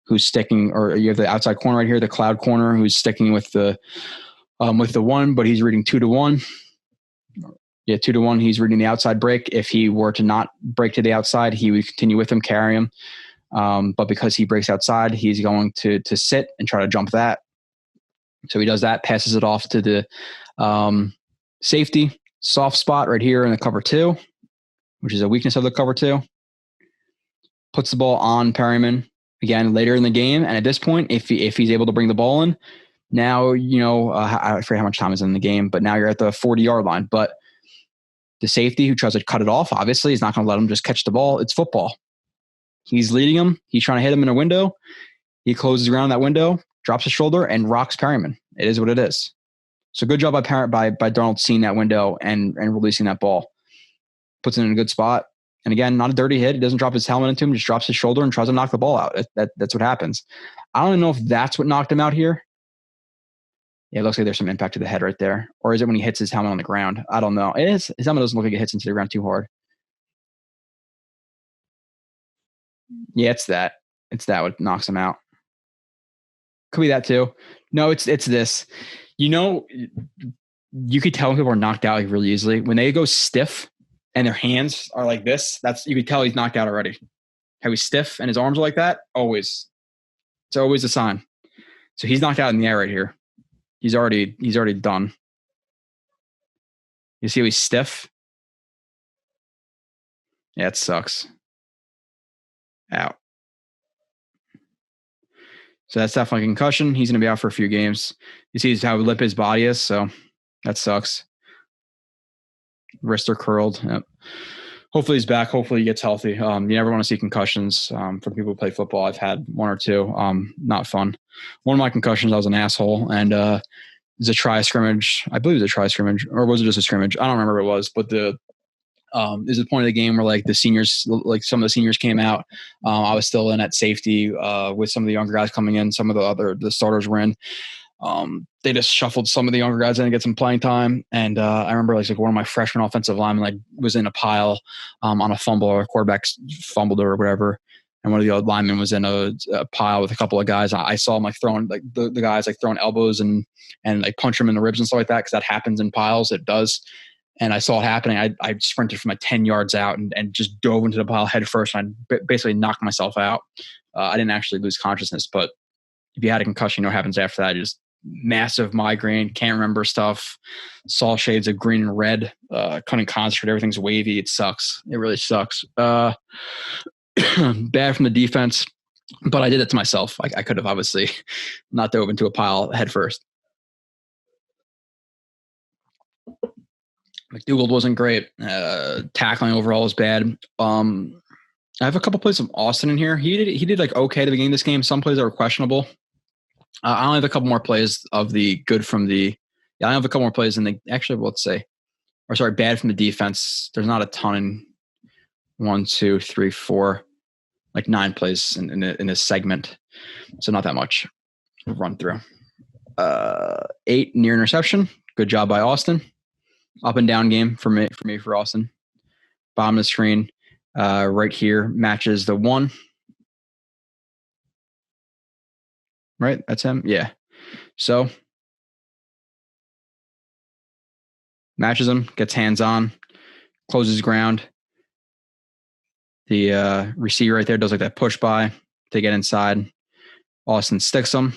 who's sticking, or you have the outside corner right here, the cloud corner, who's sticking with the one, but he's reading 2-1. Yeah, 2-1. He's reading the outside break. If he were to not break to the outside, he would continue with him, carry him. But because he breaks outside, he's going to sit and try to jump that. So he does that, passes it off to the safety, soft spot right here in the cover 2, which is a weakness of the cover 2. Puts the ball on Perine again later in the game. And at this point, if he's able to bring the ball in, now, I forget how much time is in the game, but now you're at the 40-yard line. But the safety who tries to cut it off, obviously, is not going to let him just catch the ball. It's football. He's leading him. He's trying to hit him in a window. He closes around that window, drops his shoulder, and rocks Perine. It is what it is. So good job by Darnold seeing that window and releasing that ball. Puts it in a good spot. And again, not a dirty hit. He doesn't drop his helmet into him, just drops his shoulder and tries to knock the ball out. That's what happens. I don't even know if that's what knocked him out here. Yeah, it looks like there's some impact to the head right there. Or is it when he hits his helmet on the ground? I don't know. It is. His helmet doesn't look like it hits into the ground too hard. Yeah, it's that. It's that what knocks him out. Could be that too. No, it's this. You could tell when people are knocked out like really easily. When they go stiff and their hands are like this, you could tell he's knocked out already. How he's stiff and his arms are like that, always. It's always a sign. So he's knocked out in the air right here. He's already done. You see how he's stiff? Yeah, it sucks. Out. So that's definitely a concussion. He's going to be out for a few games. You see how limp his body is, so that sucks. Wrists are curled. Yep. Hopefully he's back. Hopefully he gets healthy. You never want to see concussions. For the people who play football, I've had one or two. Not fun. One of my concussions, I was an asshole, and it was a try scrimmage. I believe it was a try scrimmage, or was it just a scrimmage? I don't remember what it was, but there's a point of the game where like the seniors, like some of the seniors came out. I was still in at safety with some of the younger guys coming in. Some of the starters were in. They just shuffled some of the younger guys in to get some playing time. And I remember like one of my freshman offensive linemen like was in a pile on a fumble, or a quarterback fumbled or whatever. And one of the old linemen was in a pile with a couple of guys. I saw them like throwing like the guys like throwing elbows and like punch them in the ribs and stuff like that, because that happens in piles. It does. And I saw it happening. I sprinted from like 10 yards out and just dove into the pile head first. And I basically knocked myself out. I didn't actually lose consciousness, but if you had a concussion, you know what happens after that. Just massive migraine, can't remember stuff, saw shades of green and red, couldn't concentrate, everything's wavy. It sucks. It really sucks. Bad from the defense, but I did it to myself. I could have obviously not dove into a pile head first. McDougald wasn't great. Tackling overall was bad. I have a couple plays of Austin in here. He did like okay at the beginning of this game. Some plays that were questionable. I only have a couple more plays of the good from the. Yeah, I have a couple more plays in the. Actually, let's say, or sorry, bad from the defense. There's not a ton in 1, 2, 3, 4, like 9 plays in this segment, so not that much. We'll run through. 8 near interception. Good job by Austin. Up and down game for Austin. Bottom of the screen, right here matches the 1. Right, that's him. Yeah. So matches him, gets hands on, closes ground. The receiver right there does like that push by to get inside. Austin sticks him.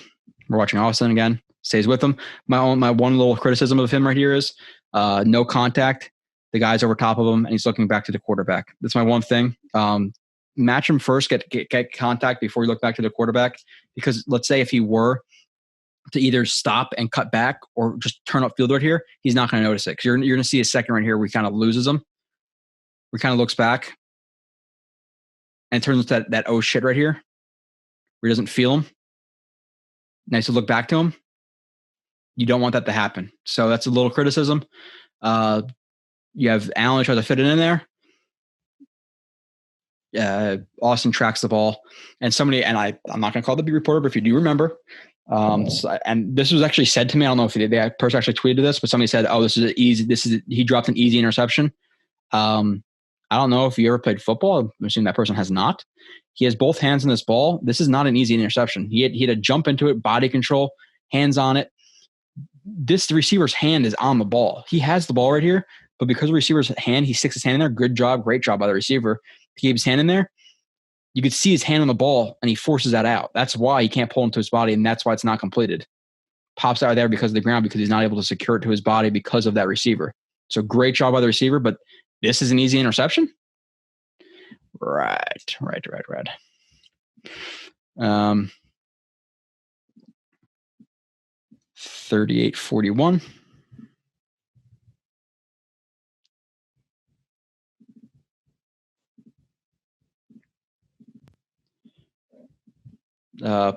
We're watching Austin again. Stays with him. My one little criticism of him right here is no contact. The guy's over top of him, and he's looking back to the quarterback. That's my one thing. Match him first. Get contact before you look back to the quarterback. Because let's say if he were to either stop and cut back or just turn up field right here, he's not going to notice it. Because you're going to see a second right here where he kind of loses him. Where he kind of looks back and turns into that oh shit right here where he doesn't feel him. Nice to look back to him. You don't want that to happen. So that's a little criticism. You have Allen try to fit it in there. Austin tracks the ball, and somebody, and I'm not going to call the beat reporter, but if you do remember, and this was actually said to me, I don't know if the person actually tweeted this, but somebody said, "Oh, he dropped an easy interception." I don't know if you ever played football. I'm assuming that person has not. He has both hands on this ball. This is not an easy interception. He had to jump into it, body control, hands on it. This receiver's hand is on the ball. He has the ball right here, but because the receiver's hand, he sticks his hand in there. Good job, great job by the receiver. He gave his hand in there. You could see his hand on the ball, and he forces that out. That's why he can't pull into his body, and that's why it's not completed. Pops out there because of the ground, because he's not able to secure it to his body because of that receiver. So great job by the receiver, but this is an easy interception? Right. 38-41.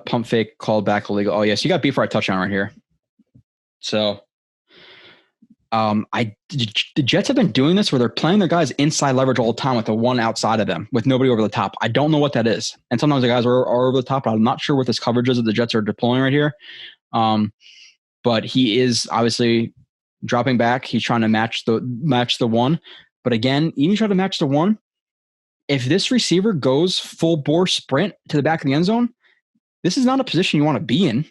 Pump fake called back illegal. Oh yes, you got beat for a touchdown right here. So the Jets have been doing this where they're playing their guys inside leverage all the time with the one outside of them with nobody over the top. I don't know what that is. And sometimes the guys are over the top, but I'm not sure what this coverage is that the Jets are deploying right here. But he is obviously dropping back. He's trying to match the 1. But again, even trying to match the 1, if this receiver goes full bore sprint to the back of the end zone, this is not a position you want to be in.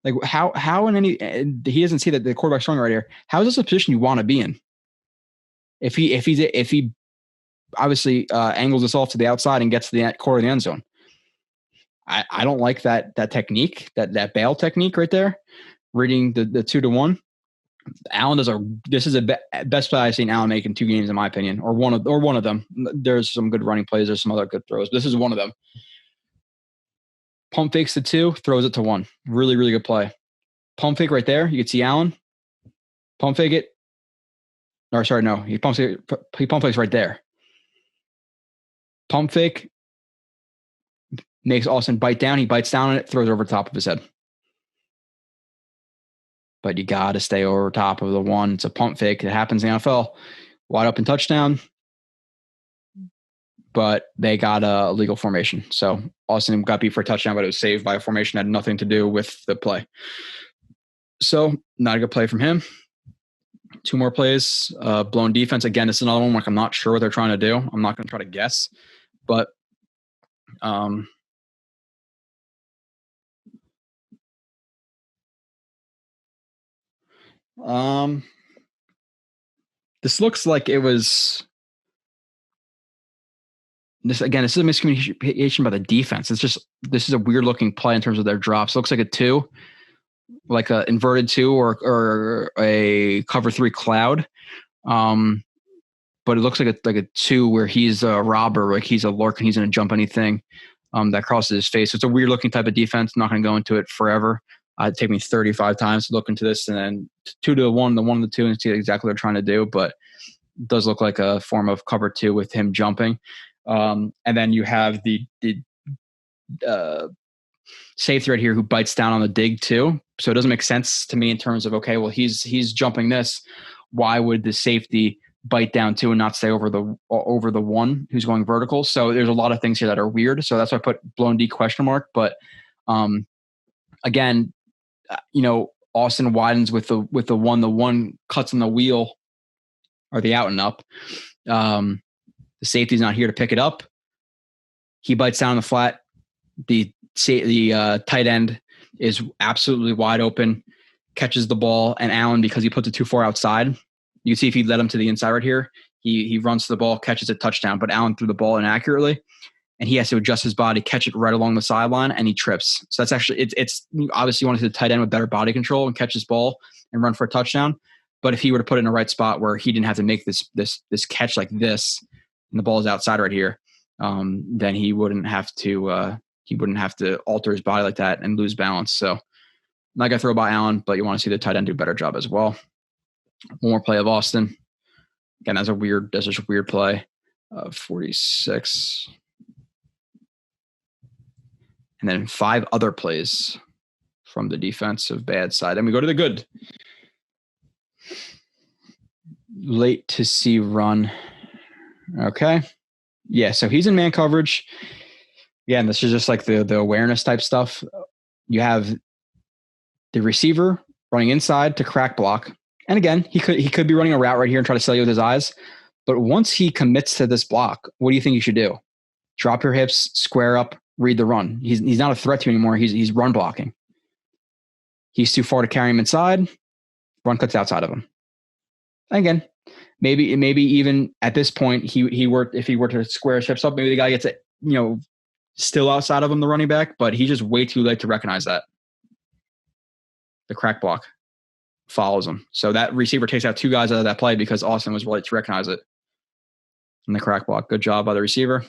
Like how in any, he doesn't see that the quarterback's throwing right here. How is this a position you want to be in? If he obviously angles this off to the outside and gets to the corner of the end zone. I don't like that technique, that bail technique right there, reading the 2-1. Allen this is the best play I've seen Allen make in 2 games, in my opinion, or one of them. There's some good running plays. There's some other good throws. This is one of them. Pump fakes the 2, throws it to 1. Really, really good play. Pump fake right there. You can see Allen. Pump fake it. Or sorry, no. He pump fakes right there. Pump fake. Makes Austin bite down. He bites down on it, throws it over the top of his head. But you got to stay over top of the 1. It's a pump fake. It happens in the NFL. Wide open touchdown. But they got a legal formation. So Austin got beat for a touchdown, but it was saved by a formation that had nothing to do with the play. So not a good play from him. 2 more plays. Blown defense. Again, this is another one where I'm not sure what they're trying to do. I'm not going to try to guess. But this looks like it was this is a miscommunication by the defense. This is a weird looking play in terms of their drops. It looks like a 2, like a inverted 2 or a cover 3 cloud. But it looks like a 2 where he's a robber, like he's a lurk and he's going to jump anything that crosses his face. So it's a weird looking type of defense. I'm not going to go into it forever. It'd take me 35 times to look into this, and then 2-1, the 1 to 2, and see exactly what they're trying to do. But it does look like a form of cover 2 with him jumping. And then you have the safety right here who bites down on the dig too. So it doesn't make sense to me in terms of, okay, well, he's jumping this. Why would the safety bite down too and not stay over the 1 who's going vertical? So there's a lot of things here that are weird. So that's why I put blown D question mark. But again, Austin widens with the 1. The 1 cuts on the wheel or the out and up. The safety's not here to pick it up. He bites down on the flat. The tight end is absolutely wide open, catches the ball, and Allen, because he puts it too far outside, you can see if he led him to the inside right here, he runs to the ball, catches a touchdown, but Allen threw the ball inaccurately, and he has to adjust his body, catch it right along the sideline, and he trips. So that's actually, it's obviously you want to see the tight end with better body control and catch his ball and run for a touchdown. But if he were to put it in the right spot where he didn't have to make this catch like this, and the ball is outside right here, then he wouldn't have to alter his body like that and lose balance. So I'm not gonna throw by Allen, but you want to see the tight end do a better job as well. One more play of Austin. Again, that's just a weird play. 46. And then 5 other plays from the defensive bad side. Then we go to the good. Late to see run. Okay. Yeah, so he's in man coverage. Again, this is just like the awareness type stuff. You have the receiver running inside to crack block. And again, he could be running a route right here and try to sell you with his eyes. But once he commits to this block, what do you think you should do? Drop your hips, square up, read the run. He's not a threat to you anymore. He's run blocking. He's too far to carry him inside. Run cuts outside of him. Again, maybe even at this point, if he were to square his hips up, maybe the guy gets it, still outside of him, the running back, but he's just way too late to recognize that. The crack block follows him. So that receiver takes out 2 guys out of that play because Austin was late to recognize it. And the crack block. Good job by the receiver.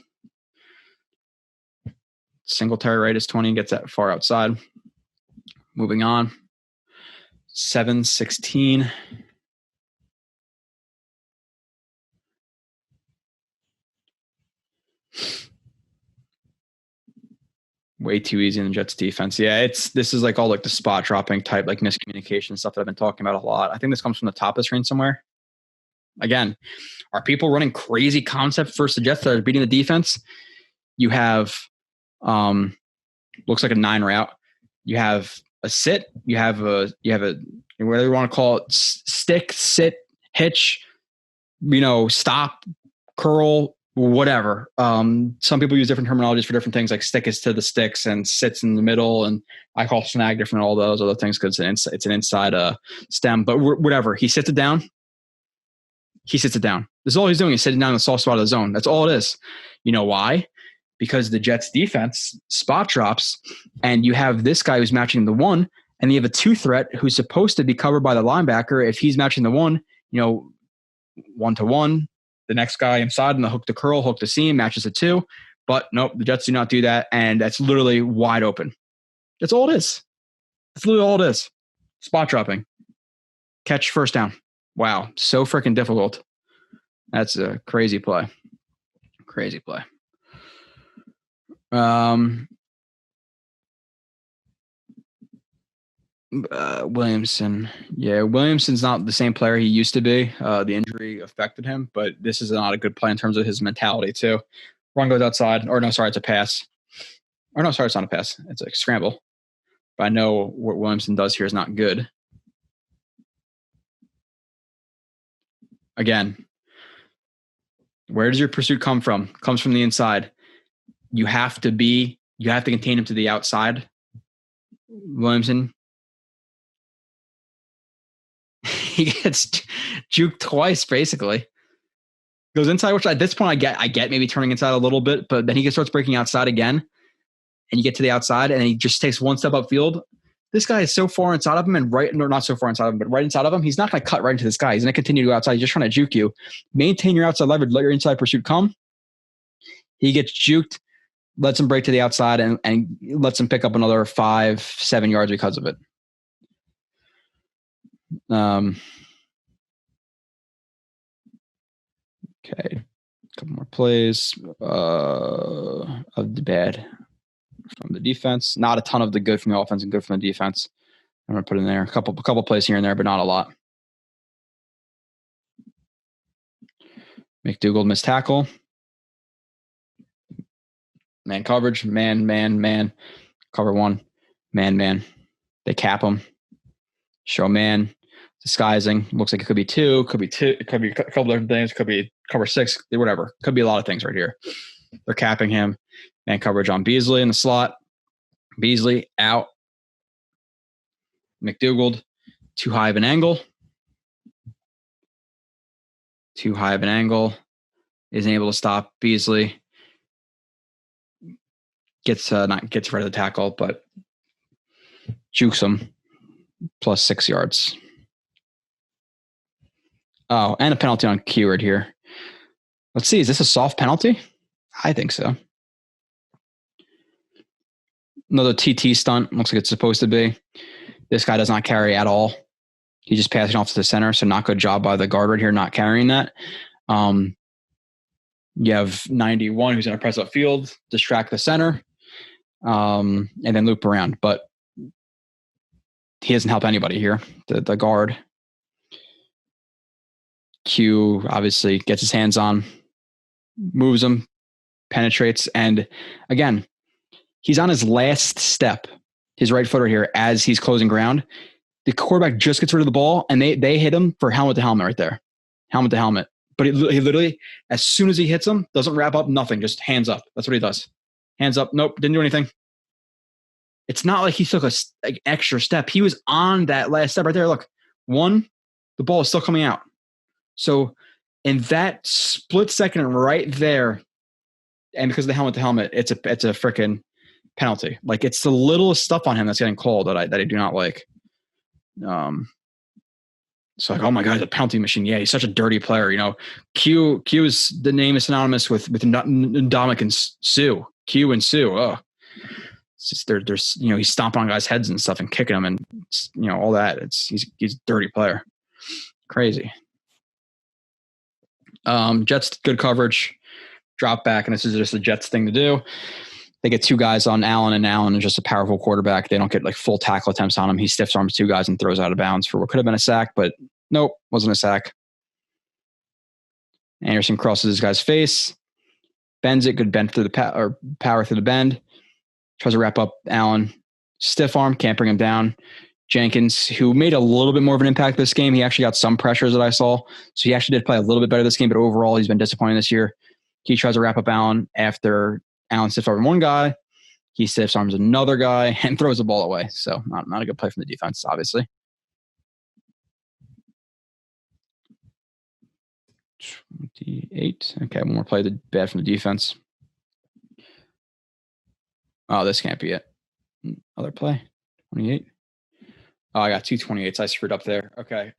Singletary right is 20, gets that far outside. Moving on. 7-16. Way too easy in the Jets defense. Yeah, this is like all like the spot dropping type, like miscommunication stuff that I've been talking about a lot. I think this comes from the top of the screen somewhere. Again, are people running crazy concept versus the Jets that are beating the defense? You have looks like a 9 route. You have a sit. You have a whatever you want to call it, stick, sit, hitch, stop, curl, whatever. Some people use different terminologies for different things, like stick is to the sticks and sits in the middle, and I call snag different than all those other things because it's an inside stem. But whatever, he sits it down. He sits it down. This is all he's doing. He's sitting down in the soft spot of the zone. That's all it is. You know why? because the Jets defense spot drops, and you have this guy who's matching the one, and you have a 2 threat who's supposed to be covered by the linebacker. If he's matching the one, 1-to-1, the next guy inside and the hook to curl, hook to seam matches the 2. But nope, the Jets do not do that, and that's literally wide open. That's all it is. That's literally all it is. Spot dropping. Catch first down. Wow, so freaking difficult. That's a crazy play. Crazy play. Williamson. Yeah, Williamson's not the same player he used to be. The injury affected him, but this is not a good play in terms of his mentality too. Run goes outside. Or no, sorry, it's a pass. Or no, sorry, it's not a pass. It's a scramble. But I know what Williamson does here is not good. Again, where does your pursuit come from? Comes from the inside. You have to contain him to the outside. Williamson. He gets juked twice, basically. Goes inside, which at this point I get maybe turning inside a little bit, but then he starts breaking outside again, and you get to the outside, and he just takes one step upfield. This guy is so far inside of him, and not so far inside of him, but right inside of him. He's not going to cut right into this guy. He's going to continue to go outside. He's just trying to juke you. Maintain your outside leverage. Let your inside pursuit come. He gets juked, lets him break to the outside, and lets him pick up another 5-7 yards because of it. Okay, a couple more plays of the bad from the defense. Not a ton of the good from the offense and good from the defense. I'm going to put in there a couple plays here and there, but not a lot. McDougald missed tackle. Man coverage. Man. Cover one. Man. They cap him. Show man. Disguising. Looks like it could be 2. Could be a couple different things. Could be cover 6. Whatever. Could be a lot of things right here. They're capping him. Man coverage on Beasley in the slot. Beasley out. McDougald, too high of an angle. Isn't able to stop Beasley. Gets rid of the tackle, but jukes him. Plus 6 yards. Oh, and a penalty on keyword here. Let's see. Is this a soft penalty? I think so. Another TT stunt. Looks like it's supposed to be. This guy does not carry at all. He just passed it off to the center, so not good job by the guard right here not carrying that. You have 91 who's going to press upfield, distract the center, and then loop around. But he doesn't help anybody here, the guard. Q obviously gets his hands on, moves him, penetrates, and again, he's on his last step, his right footer here, as he's closing ground. The quarterback just gets rid of the ball, and they hit him for helmet to helmet right there. Helmet to helmet. But he literally, as soon as he hits him, doesn't wrap up, nothing, just hands up. That's what he does. Hands up. Nope, didn't do anything. It's not like he took an extra step. He was on that last step right there. Look, one, the ball is still coming out. So in that split second right there, and because of the helmet to helmet, it's a freaking penalty. Like, it's the littlest stuff on him that's getting called that I do not like. So like, oh my God, he's a penalty machine. Yeah, he's such a dirty player. You know, Q is the name is synonymous with Ndamukong and Sue. Q and Sue. Oh, it's just there's he's stomping on guys' heads and stuff and kicking them and all that. He's a dirty player. Crazy. Jets good coverage, drop back, and this is just a Jets thing to do. They get 2 guys on Allen, and Allen is just a powerful quarterback. They don't get like full tackle attempts on him. He stiff arms 2 guys and throws out of bounds for what could have been a sack, but nope, wasn't a sack. Anderson crosses this guy's face, bends it, good bend through the power through the bend. Tries to wrap up Allen, stiff arm, can't bring him down. Jenkins, who made a little bit more of an impact this game, he actually got some pressures that I saw, so he actually did play a little bit better this game. But overall, he's been disappointing this year. He tries to wrap up Allen after Allen stiff arms one guy. He stiff arms another guy and throws the ball away. So not a good play from the defense, obviously. 28. Okay, one more play bad from the defense. Oh, this can't be it. Other play. 28. Oh, I got 2 28s. I screwed up there. Okay.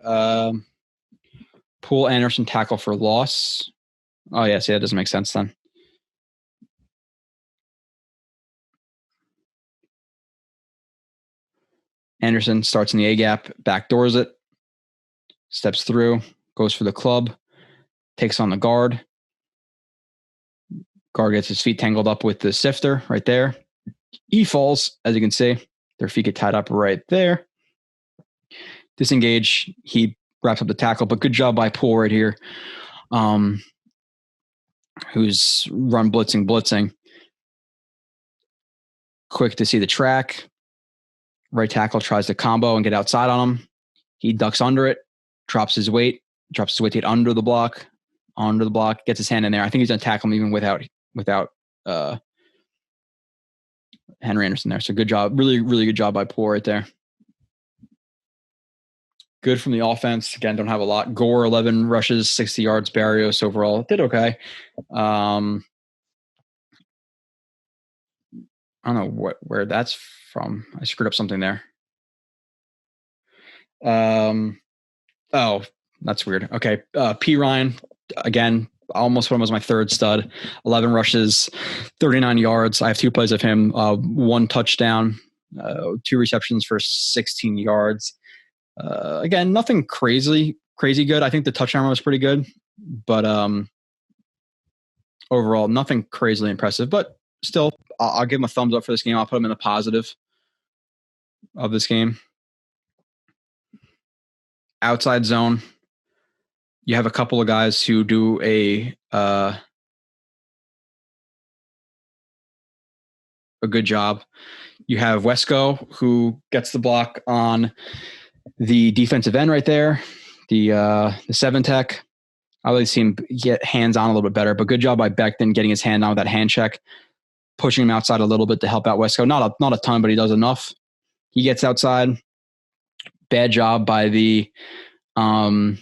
Poole Anderson tackle for loss. Oh, yeah. See, that doesn't make sense then. Anderson starts in the A gap, backdoors it, steps through, goes for the club, takes on the guard. Guard gets his feet tangled up with the sifter right there. He falls, as you can see. Their feet get tied up right there. Disengage. He wraps up the tackle, but good job by Poole right here. Who's run blitzing. Quick to see the track. Right tackle tries to combo and get outside on him. He ducks under it, drops his weight to get under the block, gets his hand in there. I think he's going to tackle him even without Henry Anderson there. So good job. Really, really good job by Poole right there. Good from the offense. Again, don't have a lot. Gore, 11 rushes, 60 yards. Barrios overall did okay. I don't know where that's from. I screwed up something there. Oh, that's weird. Okay. Perine, again, almost one was my third stud. 11 rushes, 39 yards. I have 2 plays of him. 1 touchdown, 2 receptions for 16 yards. Again, nothing crazy good. I think the touchdown run was pretty good, but overall, nothing crazily impressive. But still, I'll give him a thumbs up for this game. I'll put him in the positive of this game. Outside zone, you have a couple of guys who do a good job. You have Wesco, who gets the block on the defensive end right there, the 7 tech. I would see him get hands on a little bit better, but good job by Becton getting his hand on with that hand check, pushing him outside a little bit to help out Wesco. Not a ton, but he does enough. He gets outside. Bad job by the 3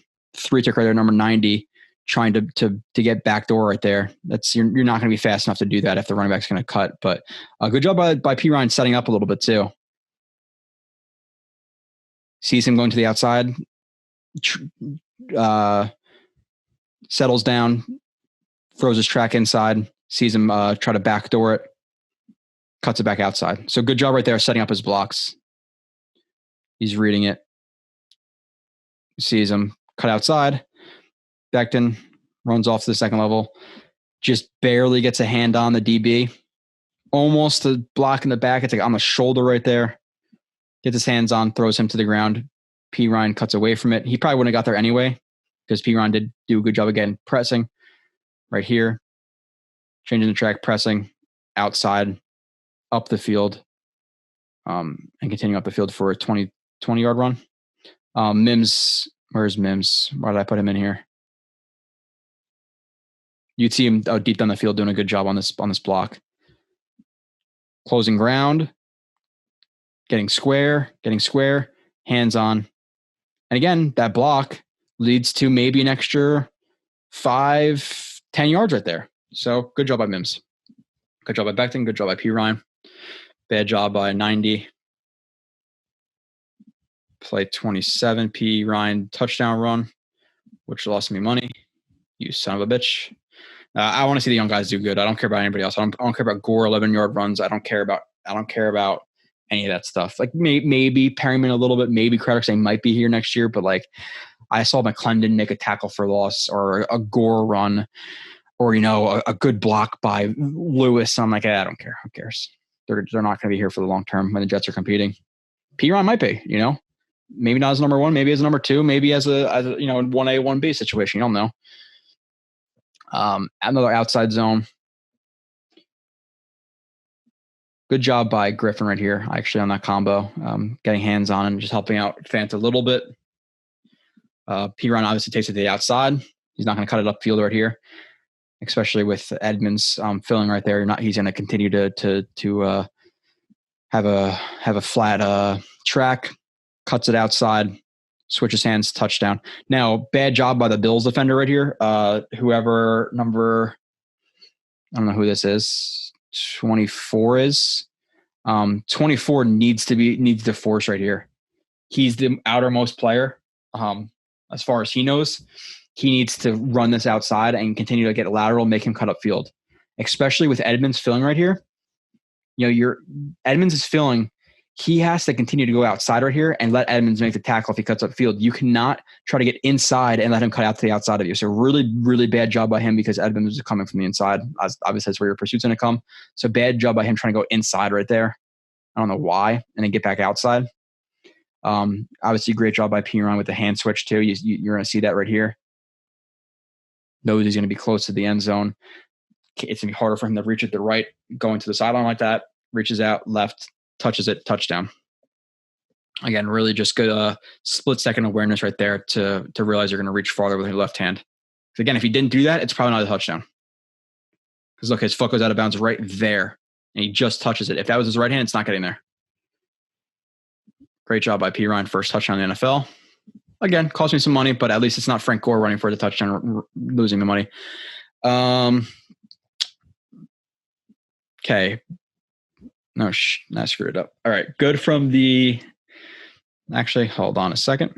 tech right there, number 90, trying to get backdoor right there. You're not going to be fast enough to do that if the running back's going to cut. But good job by Perine setting up a little bit too. Sees him going to the outside, settles down, throws his track inside, sees him try to backdoor it, cuts it back outside. So good job right there setting up his blocks. He's reading it. Sees him cut outside. Becton runs off to the second level. Just barely gets a hand on the DB. Almost a block in the back. It's like on the shoulder right there. Gets his hands on, throws him to the ground. Perine cuts away from it. He probably wouldn't have got there anyway because Perine did do a good job again pressing right here. Changing the track, pressing outside, up the field, and continuing up the field for a 20-yard run. Mims, where's Mims? Why did I put him in here? You'd see him deep down the field doing a good job on this block. Closing ground, getting square, hands on. And again, that block leads to maybe an extra 5-10 yards right there. So good job by Mims. Good job by Becton. Good job by Perine. Bad job by 90. Play 27. Perine touchdown run, which lost me money. You son of a bitch. I want to see the young guys do good. I don't care about anybody else. I don't care about Gore 11-yard runs. I don't care about any of that stuff. Like maybe Perryman a little bit, maybe Craddock, they might be here next year, but like I saw McClendon make a tackle for loss or a Gore run or, a good block by Lewis. I'm like, I don't care. Who cares? They're not going to be here for the long term when the Jets are competing. Perine might be, maybe not as number 1, maybe as number 2, maybe as a 1A, 1B situation. You don't know. Another outside zone. Good job by Griffin right here, actually, on that combo. Getting hands on and just helping out Fant a little bit. Perine obviously takes it to the outside. He's not going to cut it upfield right here, especially with Edmonds filling right there. He's going to continue to have a flat track. Cuts it outside. Switches hands, touchdown. Now, bad job by the Bills defender right here. Whoever number, I don't know who this is, 24 is. 24 needs to force right here. He's the outermost player. As far as he knows, he needs to run this outside and continue to get lateral, make him cut up field, especially with Edmonds filling right here. Edmonds is filling. He has to continue to go outside right here and let Edmonds make the tackle if he cuts up field. You cannot try to get inside and let him cut out to the outside of you. So really, really bad job by him because Edmonds is coming from the inside. Obviously, that's where your pursuit's going to come. So bad job by him trying to go inside right there. I don't know why, and then get back outside. Obviously, great job by Perine with the hand switch too. You're going to see that right here. Knows he's going to be close to the end zone. It's going to be harder for him to reach at the right, going to the sideline like that. Reaches out, left, touches it, touchdown. Again, really just good split-second awareness right there to realize you're going to reach farther with your left hand. Again, if he didn't do that, it's probably not a touchdown. Because look, his foot goes out of bounds right there, and he just touches it. If that was his right hand, it's not getting there. Great job by Perine, first touchdown in the NFL. Again, cost me some money, but at least it's not Frank Gore running for the touchdown, losing the money. Okay. No, I screwed it up. All right. Good from the – actually, hold on a second.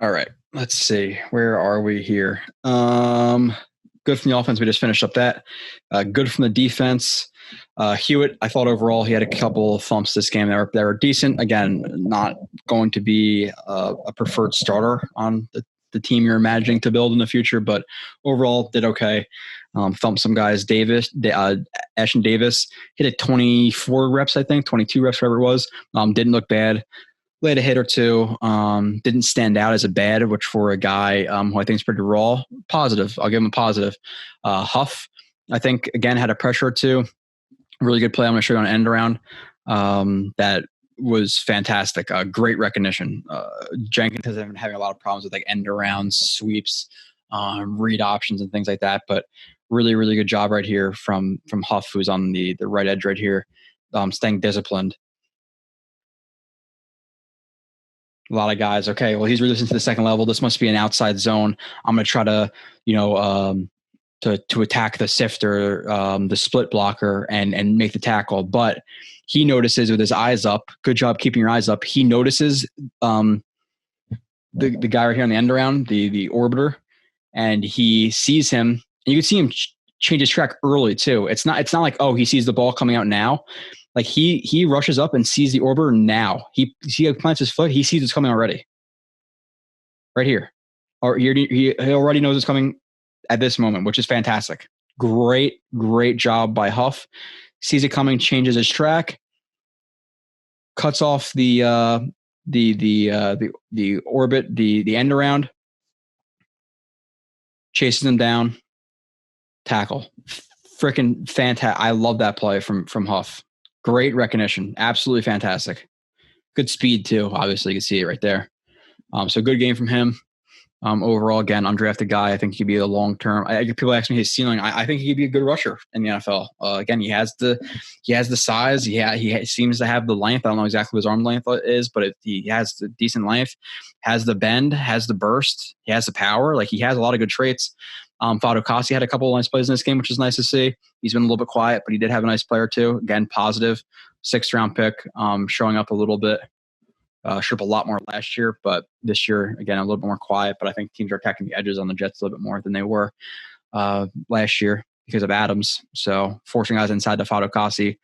All right. Let's see. Where are we here? Good from the offense. We just finished up that. Good from the defense. Hewitt, I thought overall he had a couple of thumps this game that were decent. Again, not going to be a preferred starter on the team you're imagining to build in the future, but overall did okay. Thumped some guys. Ashton Davis hit it 24 reps, I think, 22 reps, whatever it was. Didn't look bad. Laid a hit or two. Didn't stand out as a bad, which for a guy who I think is pretty raw, positive. I'll give him a positive. Huff, I think, again, had a pressure or two. Really good play. I'm going to show you on an end around. That was fantastic. Great recognition. Jenkins has been having a lot of problems with like end arounds, sweeps, read options, and things like that. But really, really good job right here from Huff, who's on the right edge right here, staying disciplined. A lot of guys, okay, well, he's releasing to the second level. This must be an outside zone. I'm going to try to, to attack the sifter, the split blocker, and make the tackle. But he notices with his eyes up. Good job keeping your eyes up. He notices the guy right here on the end around, the orbiter, and he sees him. And you can see him change his track early too. It's not like, oh, he sees the ball coming out now. Like he rushes up and sees the orbiter now. He plants his foot. He sees it's coming already. Right here. Or he already knows it's coming at this moment, which is fantastic. Great job by Huff. Sees it coming, changes his track, cuts off the orbit, the end around, chases him down, tackle. Freaking fantastic. I love that play from Huff. Great recognition. Absolutely fantastic. Good speed too. Obviously, you can see it right there. So good game from him. Overall, again, undrafted guy. I think he'd be a long-term. People ask me his ceiling. I think he'd be a good rusher in the NFL. Again, he has the size. He seems to have the length. I don't know exactly what his arm length is, but he has the decent length, has the bend, has the burst, he has the power. Like, he has a lot of good traits. Fadokasi had a couple of nice plays in this game, which is nice to see. He's been a little bit quiet, but he did have a nice player too. Again, positive. 6th-round pick, showing up a little bit. Showed up a lot more last year, but this year, again, a little bit more quiet. But I think teams are attacking the edges on the Jets a little bit more than they were last year because of Adams. So forcing guys inside to Fadokasi,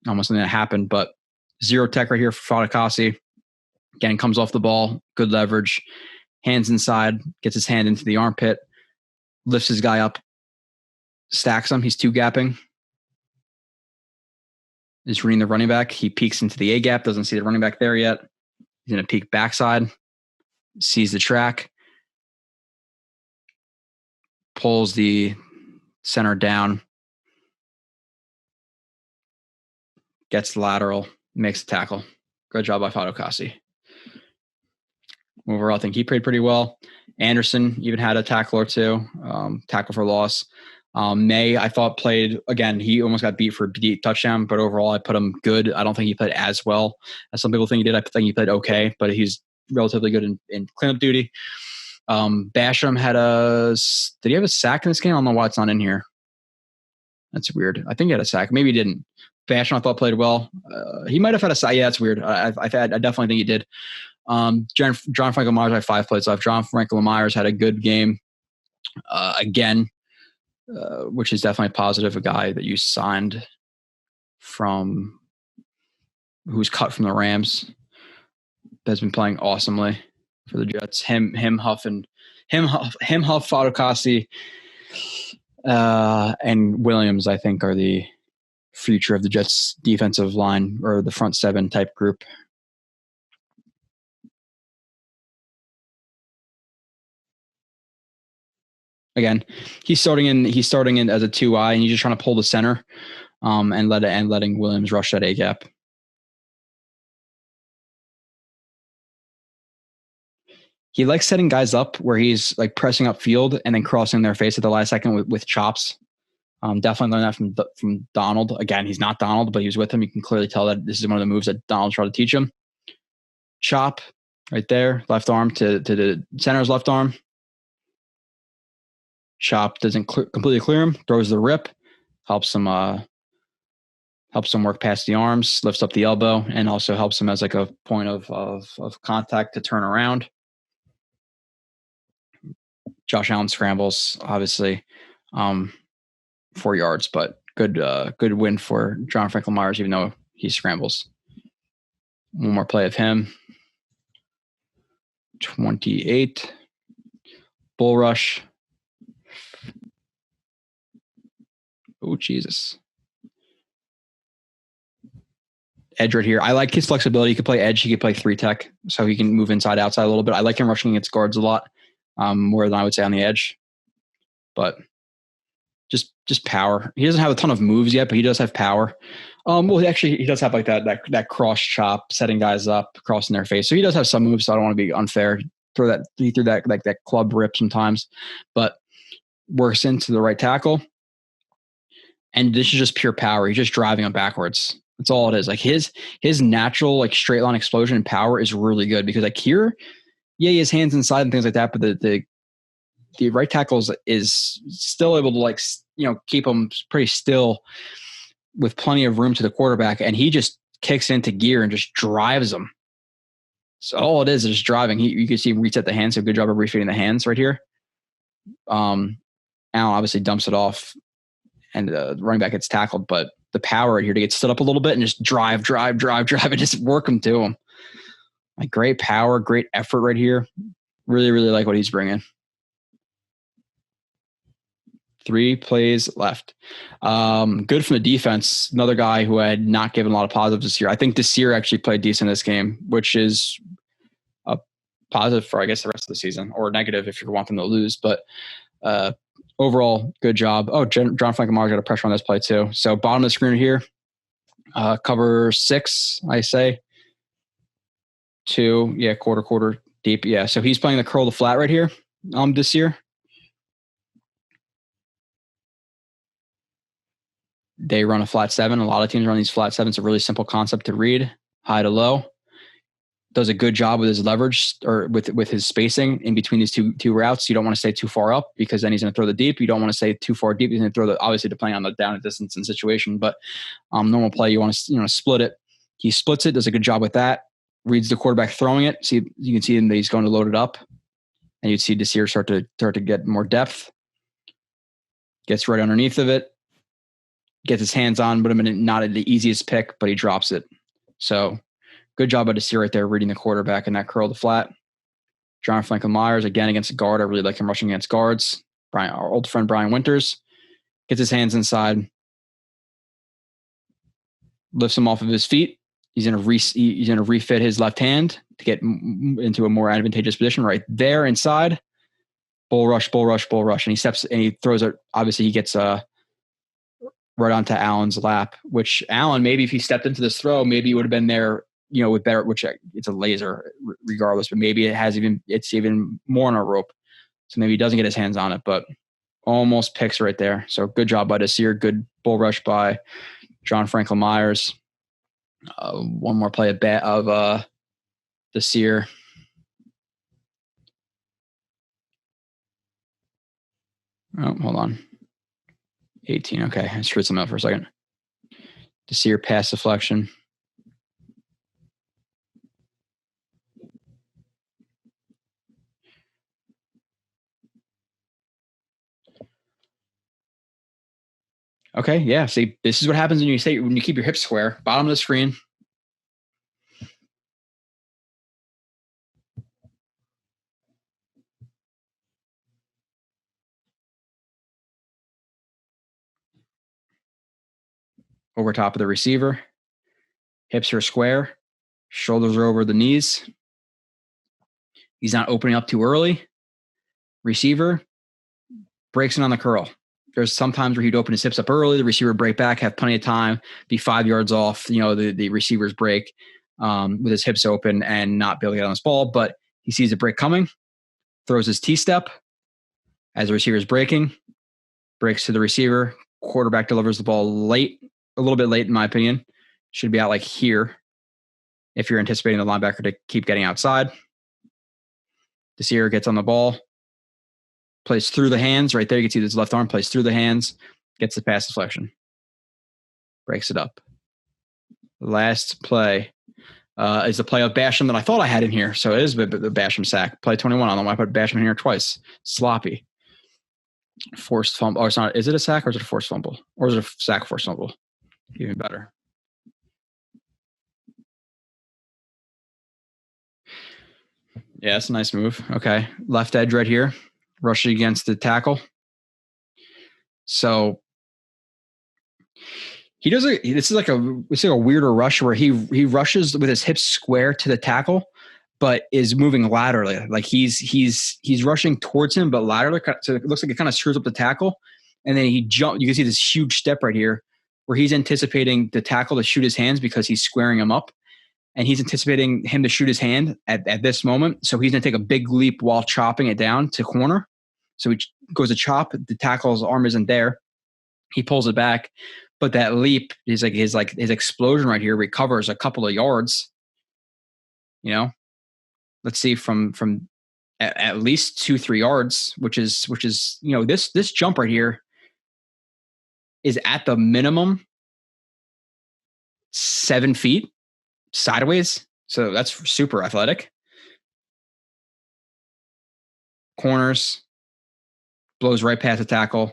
almost something that happened. But 0 tech right here for Fadokasi. Again, comes off the ball, good leverage, hands inside, gets his hand into the armpit, lifts his guy up, stacks him. He's 2-gapping. He's reading the running back. He peeks into the A gap, doesn't see the running back there yet. He's going to peek backside, sees the track, pulls the center down, gets the lateral, makes the tackle. Good job by Fadokasi. Overall, I think he played pretty well. Anderson even had a tackle or two, tackle for loss. May, I thought, played, again, he almost got beat for a deep touchdown, but overall I put him good. I don't think he played as well as some people think he did. I think he played okay, but he's relatively good in cleanup duty. Basham did he have a sack in this game? I don't know why it's not in here. That's weird. I think he had a sack. Maybe he didn't. Basham, I thought, played well. He might have had a side. Yeah, that's weird. I definitely think he did. John Franklin Myers had 5 plays left. John Franklin Myers had a good game again, which is definitely positive. A guy that you signed from, who's cut from the Rams, has been playing awesomely for the Jets. Him, Huff, Fatukasi, and Williams, I think, are the future of the Jets defensive line, or the front 7 type group. Again, he's starting in as a 2-eye, and he's just trying to pull the center, and letting Williams rush that A gap. He likes setting guys up where he's like pressing up field and then crossing their face at the last second with chops. Definitely learned that from Darnold. Again, he's not Darnold, but he was with him. You can clearly tell that this is one of the moves that Darnold tried to teach him. Chop right there, left arm to the center's left arm. Chop doesn't completely clear him, throws the rip, helps him work past the arms, lifts up the elbow, and also helps him as like a point of contact to turn around. Josh Allen scrambles, obviously, 4 yards, but good win for John Franklin Myers, even though he scrambles. One more play of him. 28. Bull rush. Oh, Jesus. Edge right here. I like his flexibility. He could play edge. He could play 3-tech, so he can move inside, outside a little bit. I like him rushing against guards a lot, more than I would say on the edge. But just power. He doesn't have a ton of moves yet, but he does have power. Well, he does have like that cross chop, setting guys up, crossing their face. So he does have some moves. So I don't want to be unfair. He threw that like that club rip sometimes, but works into the right tackle. And this is just pure power. He's just driving him backwards. That's all it is. Like his natural like straight line explosion and power is really good, because like here, yeah, he has hands inside and things like that, but the right tackle is still able to like, keep him pretty still with plenty of room to the quarterback, and he just kicks into gear and just drives them. So all it is just driving. You can see him reset the hands. So good job of refitting the hands right here. Allen obviously dumps it off, and the running back gets tackled, but the power right here to get stood up a little bit and just drive, and just work him to him. Like great power, great effort right here. Really, really like what he's bringing. 3 plays left. Good from the defense. Another guy who I had not given a lot of positives this year. I think Desir actually played decent in this game, which is a positive for, I guess, the rest of the season, or negative if you want them to lose. But overall, good job. Oh, John Franklin Myers got a pressure on this play too. So bottom of the screen here, cover 6, I say. 2, yeah, quarter deep. Yeah, so he's playing the curl to flat right here this year. They run a flat 7. A lot of teams run these flat 7s. It's a really simple concept to read, high to low. Does a good job with his leverage, or with his spacing in between these two routes. You don't want to stay too far up, because then he's going to throw the deep. You don't want to stay too far deep. He's going to throw the, obviously depending on the down and distance and situation, but normal play, you want to split it. He splits it, does a good job with that. Reads the quarterback throwing it. See, you can see him that he's going to load it up, and you'd see Desir start to get more depth. Gets right underneath of it. Gets his hands on, but not at the easiest pick, but he drops it. So good job by Desir right there, reading the quarterback and that curl to flat. John Franklin Myers, again, against a guard. I really like him rushing against guards. Our old friend Brian Winters gets his hands inside, lifts him off of his feet. He's going to refit his left hand to get into a more advantageous position right there inside. Bull rush. And he steps and he throws it. Obviously, he gets right onto Allen's lap, which Allen, maybe if he stepped into this throw, maybe he would have been there, with better, which it's a laser regardless, but maybe it's even more on a rope. So maybe he doesn't get his hands on it, but almost picks right there. So good job by Desir. Good bull rush by John Franklin Myers. One more play of Desir. Oh, hold on. 18. Okay. I screwed something up for a second. to see your pass deflection. Okay, yeah. See, this is what happens when you keep your hips square. Bottom of the screen. Over top of the receiver. Hips are square. Shoulders are over the knees. He's not opening up too early. Receiver breaks in on the curl. There's sometimes where he'd open his hips up early, the receiver break back, have plenty of time, be 5 yards off, the receiver's break with his hips open and not be able to get on this ball. But he sees the break coming, throws his T-step as the receiver's breaking, breaks to the receiver, quarterback delivers the ball late, a little bit late in my opinion. Should be out like here if you're anticipating the linebacker to keep getting outside. The receiver gets on the ball, plays through the hands. Right there, you can see his left arm plays through the hands, gets the pass deflection, breaks it up. Last play is the play of Basham that I thought I had in here. So it is the Basham sack. Play 21. I don't know why I put Basham in here twice. Sloppy. Forced fumble. Or it's not. Is it a sack or is it a forced fumble? Or is it a sack forced fumble? Even better. Yeah, that's a nice move. Okay. Left edge right here. Rushing against the tackle. So he does this is like a weirder rush where he rushes with his hips square to the tackle, but is moving laterally. Like he's rushing towards him, but laterally. So it looks like it kind of screws up the tackle. And then he jump. You can see this huge step right here where he's anticipating the tackle to shoot his hands because he's squaring him up. And he's anticipating him to shoot his hand at this moment. So he's going to take a big leap while chopping it down to corner. So he goes to chop. The tackle's arm isn't there. He pulls it back. But that leap is like his explosion right here recovers a couple of yards. Let's see from at least 2-3 yards, which is this jump right here is at the minimum 7 feet sideways. So that's super athletic. Corners, blows right past the tackle,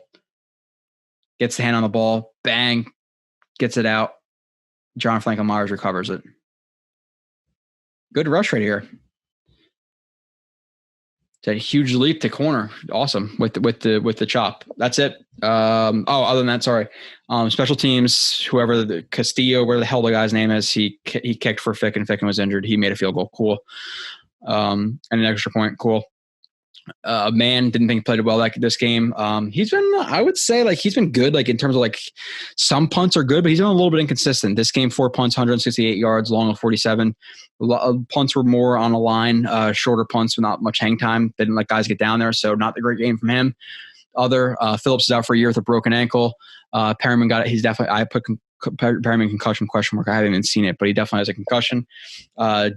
gets the hand on the ball, bang, gets it out. John Franklin Myers recovers it. Good rush right here. It's a huge leap to corner. Awesome with the chop. That's it. Other than that, sorry. Special teams, whoever the Castillo, whatever the hell the guy's name is, he kicked for Fick and Ficken was injured. He made a field goal. Cool. And an extra point. Cool. Man, didn't think he played well this game. He's been, I would say, he's been good. In terms of some punts are good, but he's been a little bit inconsistent. This game, 4 punts, 168 yards, long of 47. Punts were more on a line, shorter punts with not much hang time. Didn't let guys get down there, so not the great game from him. Phillips is out for a year with a broken ankle. Perine got it. He's definitely. I put Perine concussion question mark. I haven't even seen it, but he definitely has a concussion.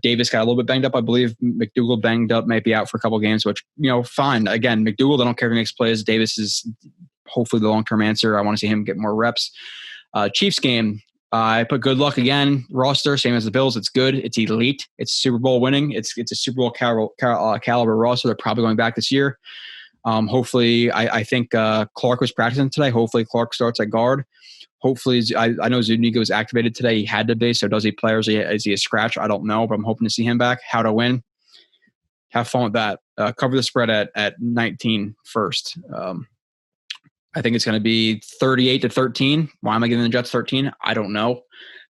Davis got a little bit banged up. I believe McDougal banged up, might be out for a couple games, which fine. Again, McDougal, I don't care if he makes plays. Davis is hopefully the long-term answer. I want to see him get more reps. Chiefs game. I put good luck again. Roster, same as the Bills. It's good. It's elite. It's Super Bowl winning. It's a Super Bowl caliber roster. They're probably going back this year. Hopefully, I think Clark was practicing today. Hopefully, Clark starts at guard. Hopefully, I know Zuniga was activated today. He had to be. So does he play or is he a scratch? I don't know, but I'm hoping to see him back. How to win. Have fun with that. Cover the spread at 19 first. I think it's going to be 38-13. Why am I giving the Jets 13? I don't know.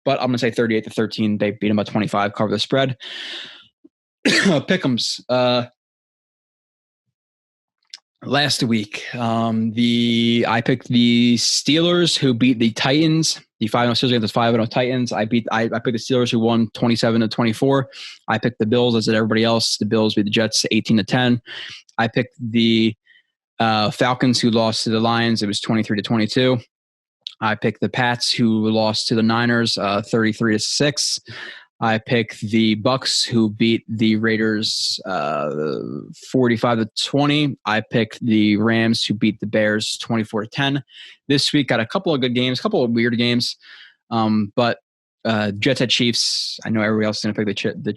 But I'm going to say 38-13. They beat them by 25. Cover the spread. Pick'ems. Last week, I picked the Steelers who beat the Titans. The 5-0 Steelers against the 5-0 Titans. I picked the Steelers who won 27-24. I picked the Bills, as did everybody else. The Bills beat the Jets 18-10. I picked the Falcons who lost to the Lions. It was 23-22. I picked the Pats who lost to the Niners 33-6. I picked the Bucks who beat the Raiders 45-20. I picked the Rams who beat the Bears 24-10. This week got a couple of good games, a couple of weird games. But Jets at Chiefs. I know everybody else is going to pick the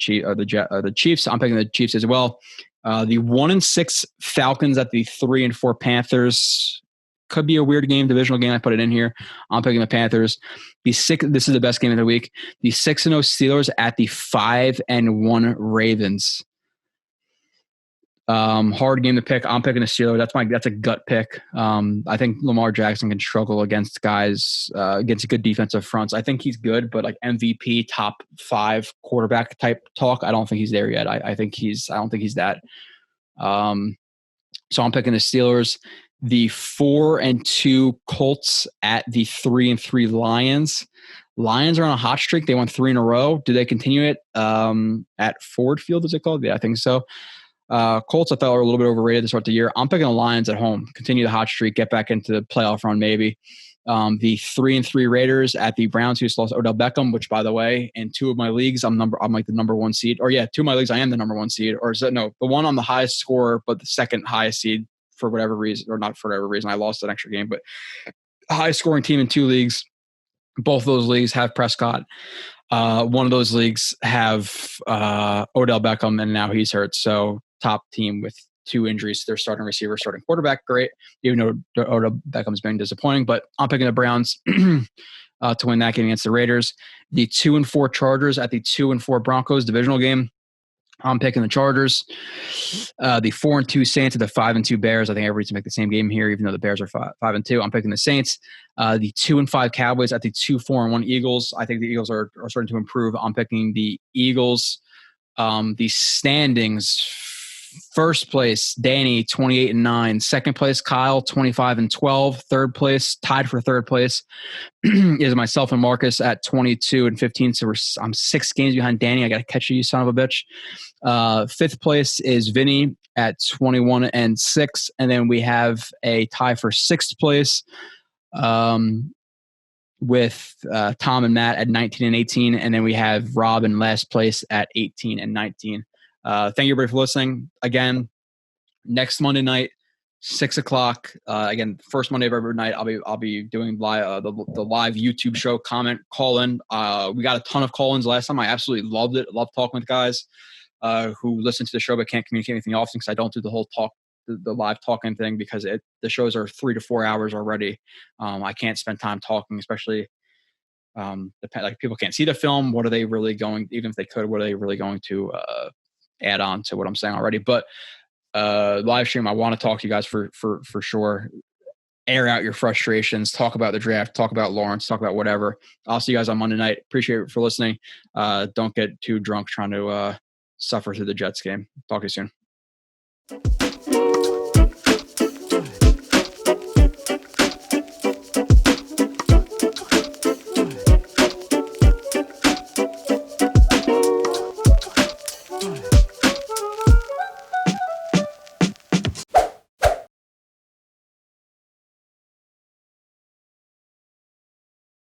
Chiefs. I'm picking the Chiefs as well. The 1-6 Falcons at the 3-4 Panthers. Could be a weird game, divisional game. I put it in here. I'm picking the Panthers. This is the best game of the week. The 6-0 Steelers at the 5-1 Ravens. Hard game to pick. I'm picking the Steelers. That's a gut pick. I think Lamar Jackson can struggle against guys against good defensive fronts. I think he's good, but like MVP top 5 quarterback type talk, I don't think he's there yet. I don't think he's that. So I'm picking the Steelers. The 4-2 Colts at the 3-3 Lions. Lions are on a hot streak. They won 3 in a row. Do they continue it at Ford Field, is it called? Yeah, I think so. Colts, I thought were a little bit overrated to start the year. I'm picking the Lions at home. Continue the hot streak. Get back into the playoff run, maybe. The 3-3 Raiders at the Browns, who lost Odell Beckham, which, by the way, in 2 of my leagues, I'm like the number 1 seed. Or 2 of my leagues, I am the number 1 seed. Or is that no? The one on the highest score, but the second highest seed for whatever reason, or not for whatever reason, I lost an extra game. But highest scoring team in 2 leagues. Both of those leagues have Prescott. One of those leagues have Odell Beckham, and now he's hurt. So top team with 2 injuries. Their starting receiver, starting quarterback, great. Even though Odell Beckham's been disappointing, but I'm picking the Browns to win that game against the Raiders. The 2-4 Chargers at the 2-4 Broncos divisional game. I'm picking the Chargers. The 4-2 Saints at the 5-2 Bears. I think everybody's going to make the same game here, even though the Bears are 5-2. I'm picking the Saints. The 2-5 Cowboys at the 2-4-1 Eagles. I think the Eagles are starting to improve. I'm picking the Eagles. The standings. First place, Danny, 28-9. Second place, Kyle, 25-12. Third place, tied for third place, is myself and Marcus at 22-15. So I'm 6 games behind Danny. I got to catch you, son of a bitch. Fifth place is Vinny at 21-6. And then we have a tie for 6th place with Tom and Matt at 19-18. And then we have Rob in last place at 18-19. Thank you everybody for listening. Again, next Monday night, 6:00. Again, first Monday of every night, I'll be doing live the live YouTube show. Comment, call in. We got a ton of call-ins last time. I absolutely loved it. Loved talking with guys who listen to the show but can't communicate anything often because I don't do the whole the live talking thing because the shows are 3 to 4 hours already. I can't spend time talking, especially. Like people can't see the film. What are they really going? Even if they could, what are they really going to add on to what I'm saying already? But live stream, I want to talk to you guys for sure. Air out your frustrations. Talk about the draft. Talk about Lawrence. Talk about whatever. I'll see you guys on Monday night. Appreciate it for listening. Don't get too drunk trying to suffer through the Jets game. Talk to you soon.